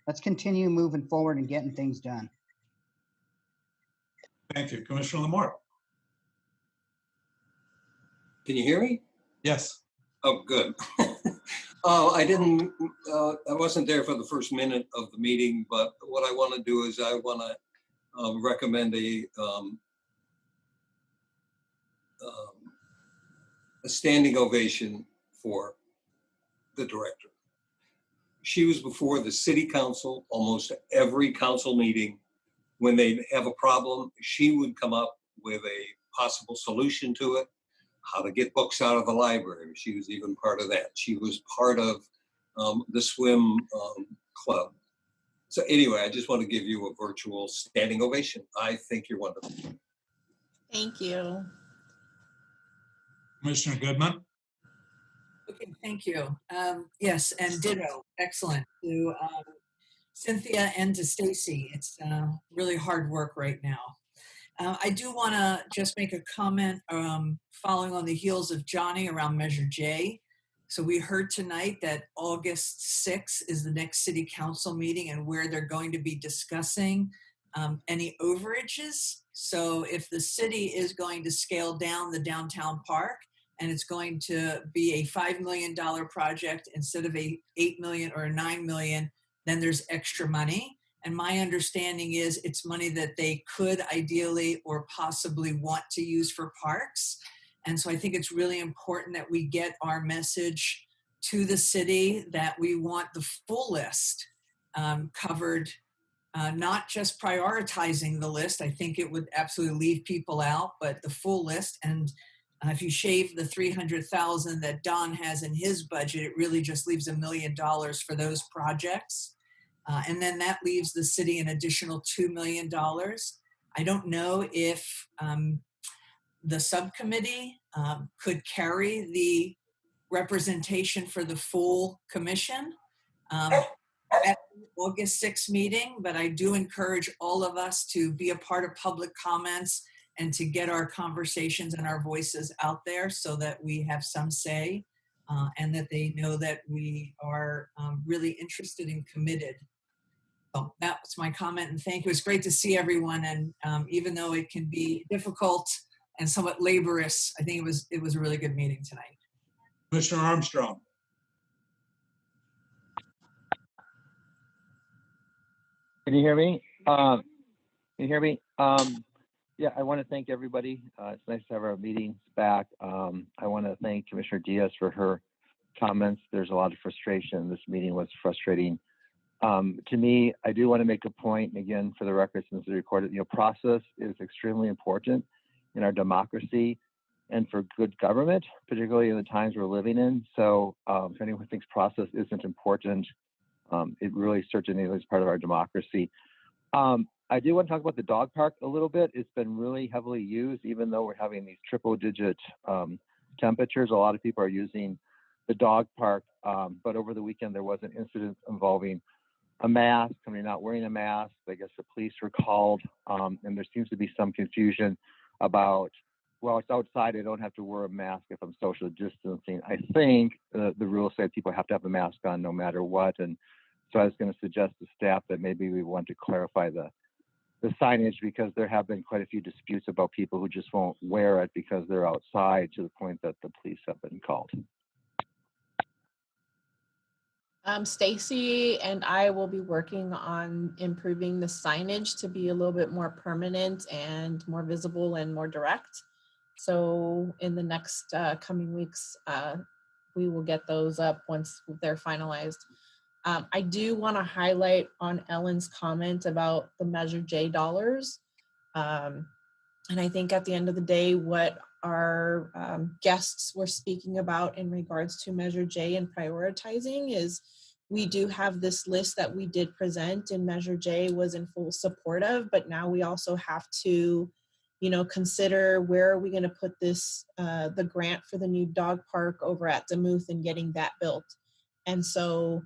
Speaker 3: let's continue moving forward and getting things done.
Speaker 1: Thank you. Commissioner Lamore.
Speaker 17: Can you hear me?
Speaker 1: Yes.
Speaker 17: Oh, good. I wasn't there for the first minute of the meeting, but what I want to do is I want to recommend a standing ovation for the director. She was before the city council, almost every council meeting. When they have a problem, she would come up with a possible solution to it, how to get books out of the library. She was even part of that. She was part of the swim club. So anyway, I just want to give you a virtual standing ovation. I think you're wonderful.
Speaker 2: Thank you.
Speaker 1: Commissioner Goodman.
Speaker 6: Okay, thank you. Yes, and ditto, excellent. To Cynthia and to Stacy, it's really hard work right now. I do want to just make a comment following on the heels of Johnny around Measure J. So we heard tonight that August 6th is the next city council meeting and where they're going to be discussing any overages. So if the city is going to scale down the downtown park and it's going to be a $5 million project instead of a $8 million or a $9 million, then there's extra money. And my understanding is it's money that they could ideally or possibly want to use for parks. And so I think it's really important that we get our message to the city that we want the full list covered, not just prioritizing the list. I think it would absolutely leave people out, but the full list. And if you shave the $300,000 that Don has in his budget, it really just leaves $1 million for those projects. And then that leaves the city an additional $2 million. I don't know if the subcommittee could carry the representation for the full commission at the August 6th meeting, but I do encourage all of us to be a part of public comments and to get our conversations and our voices out there so that we have some say and that they know that we are really interested and committed. So that's my comment, and thank you. It's great to see everyone, and even though it can be difficult and somewhat laborious, I think it was a really good meeting tonight.
Speaker 1: Commissioner Armstrong.
Speaker 18: Can you hear me? Can you hear me? Yeah, I want to thank everybody. It's nice to have our meetings back. I want to thank Commissioner Diaz for her comments. There's a lot of frustration. This meeting was frustrating. To me, I do want to make a point, and again, for the record, since it's recorded, process is extremely important in our democracy and for good government, particularly in the times we're living in. So if anyone thinks process isn't important, it really certainly is part of our democracy. I do want to talk about the dog park a little bit. It's been really heavily used, even though we're having these triple-digit temperatures. A lot of people are using the dog park, but over the weekend there was an incident involving a mask, somebody not wearing a mask. I guess the police were called, and there seems to be some confusion about, well, it's outside, I don't have to wear a mask if I'm social distancing. I think the rules say people have to have a mask on no matter what, and so I was going to suggest to staff that maybe we want to clarify the signage, because there have been quite a few disputes about people who just won't wear it because they're outside, to the point that the police have been called.
Speaker 2: Stacy and I will be working on improving the signage to be a little bit more permanent and more visible and more direct. So in the next coming weeks, we will get those up once they're finalized. I do want to highlight on Ellen's comment about the Measure J dollars. And I think at the end of the day, what our guests were speaking about in regards to Measure J and prioritizing is we do have this list that we did present, and Measure J was in full support of, but now we also have to, consider where are we going to put this, the grant for the new dog park over at Demuth and getting that built. And so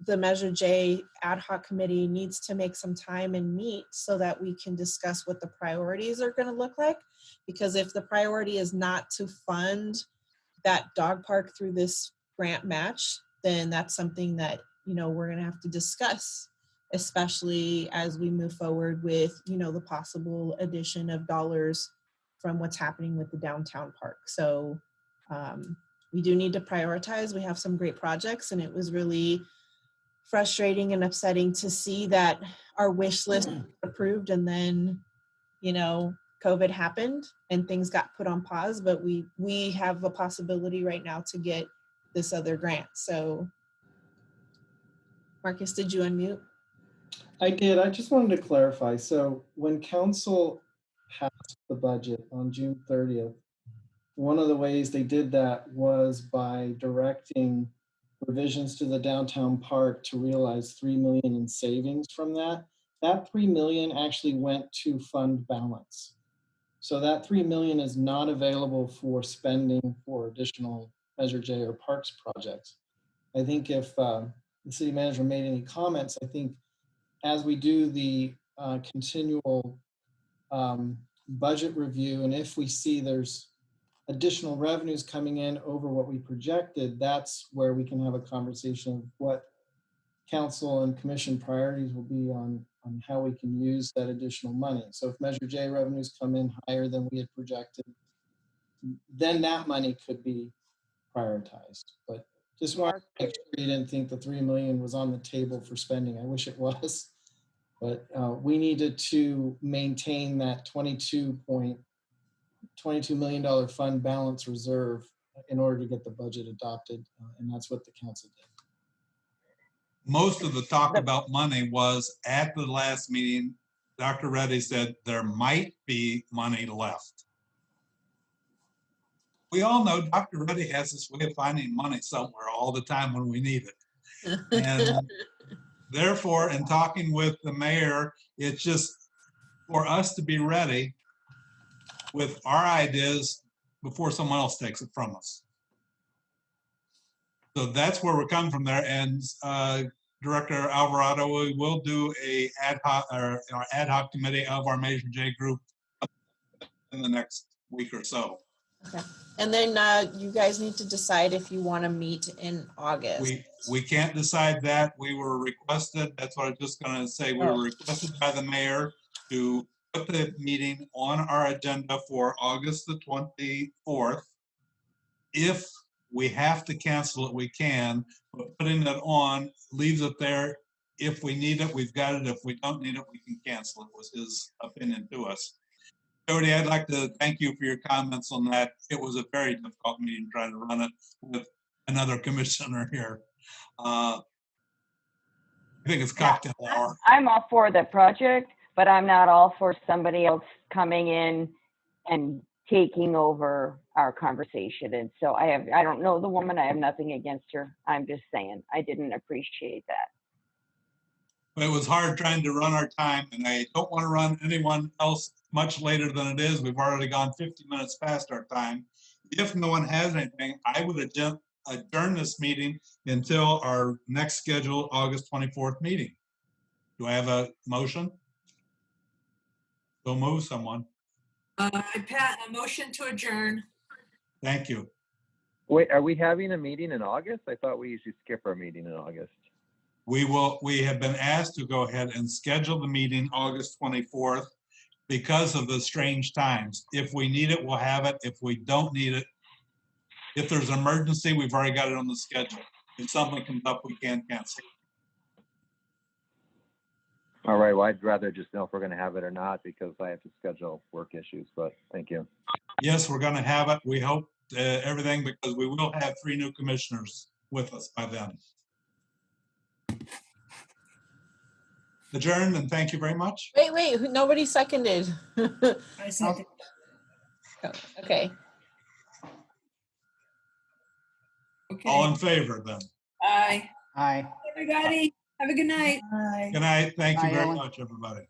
Speaker 2: the Measure J ad hoc committee needs to make some time and meet so that we can discuss what the priorities are going to look like. Because if the priority is not to fund that dog park through this grant match, then that's something that, you know, we're going to have to discuss, especially as we move forward with, you know, the possible addition of dollars from what's happening with the downtown park. So we do need to prioritize. We have some great projects, and it was really frustrating and upsetting to see that our wish list approved and then, you know, COVID happened and things got put on pause, but we have a possibility right now to get this other grant. So Marcus, did you unmute?
Speaker 16: I did. I just wanted to clarify. So when council passed the budget on June 30th, one of the ways they did that was by directing revisions to the downtown park to realize 3 million in savings from that. That 3 million actually went to fund balance. So that 3 million is not available for spending for additional Measure J or parks projects. I think if the city manager made any comments, I think as we do the continual budget review, and if we see there's additional revenues coming in over what we projected, that's where we can have a conversation of what council and commission priorities will be on how we can use that additional money. So if Measure J revenues come in higher than we had projected, then that money could be prioritized. But just want to make sure you didn't think the 3 million was on the table for spending. I wish it was, but we needed to maintain that $22 million fund balance reserve in order to get the budget adopted, and that's what the council did.
Speaker 1: Most of the talk about money was at the last meeting. Dr. Reddy said there might be money left. We all know Dr. Reddy has this way of finding money somewhere all the time when we need it. And therefore, in talking with the mayor, it's just for us to be ready with our ideas before someone else takes it from us. So that's where we're coming from there. And Director Alvarado, we will do a ad hoc committee of our Measure J group in the next week or so.
Speaker 2: Okay. And then you guys need to decide if you want to meet in August.
Speaker 1: We can't decide that. We were requested, that's what I was just going to say, we were requested by the mayor to put the meeting on our agenda for August the 24th. If we have to cancel it, we can, but putting it on leaves it there. If we need it, we've got it. If we don't need it, we can cancel it, was his opinion to us. Jody, I'd like to thank you for your comments on that. It was a very difficult meeting trying to run it with another commissioner here. I think it's cocktail hour.
Speaker 4: I'm all for the project, but I'm not all for somebody else coming in and taking over our conversation. And so I don't know the woman, I have nothing against her. I'm just saying, I didn't appreciate that.
Speaker 1: But it was hard trying to run our time, and I don't want to run anyone else much later than it is. We've already gone 50 minutes past our time. If no one has anything, I would adjourn this meeting until our next scheduled August 24th meeting. Do I have a motion? Go move someone.
Speaker 6: Pat, a motion to adjourn.
Speaker 1: Thank you.
Speaker 18: Wait, are we having a meeting in August? I thought we usually skip our meeting in August.
Speaker 1: We have been asked to go ahead and schedule the meeting August 24th because of the strange times. If we need it, we'll have it. If we don't need it, if there's an emergency, we've already got it on the schedule. If something comes up, we can cancel.
Speaker 18: All right, well, I'd rather just know if we're going to have it or not because I have to schedule work issues, but thank you.
Speaker 1: Yes, we're going to have it. We hope everything, because we will have 3 new commissioners with us by then. Adjourned, and thank you very much.
Speaker 2: Wait, nobody seconded.
Speaker 12: I second.
Speaker 2: Okay.
Speaker 1: All in favor then?
Speaker 6: Aye.
Speaker 3: Aye.
Speaker 6: Everybody, have a good night.
Speaker 12: Bye.
Speaker 1: Good night. Thank you
Speaker 3: Bye,
Speaker 1: very
Speaker 3: Ellen.
Speaker 1: much, everybody.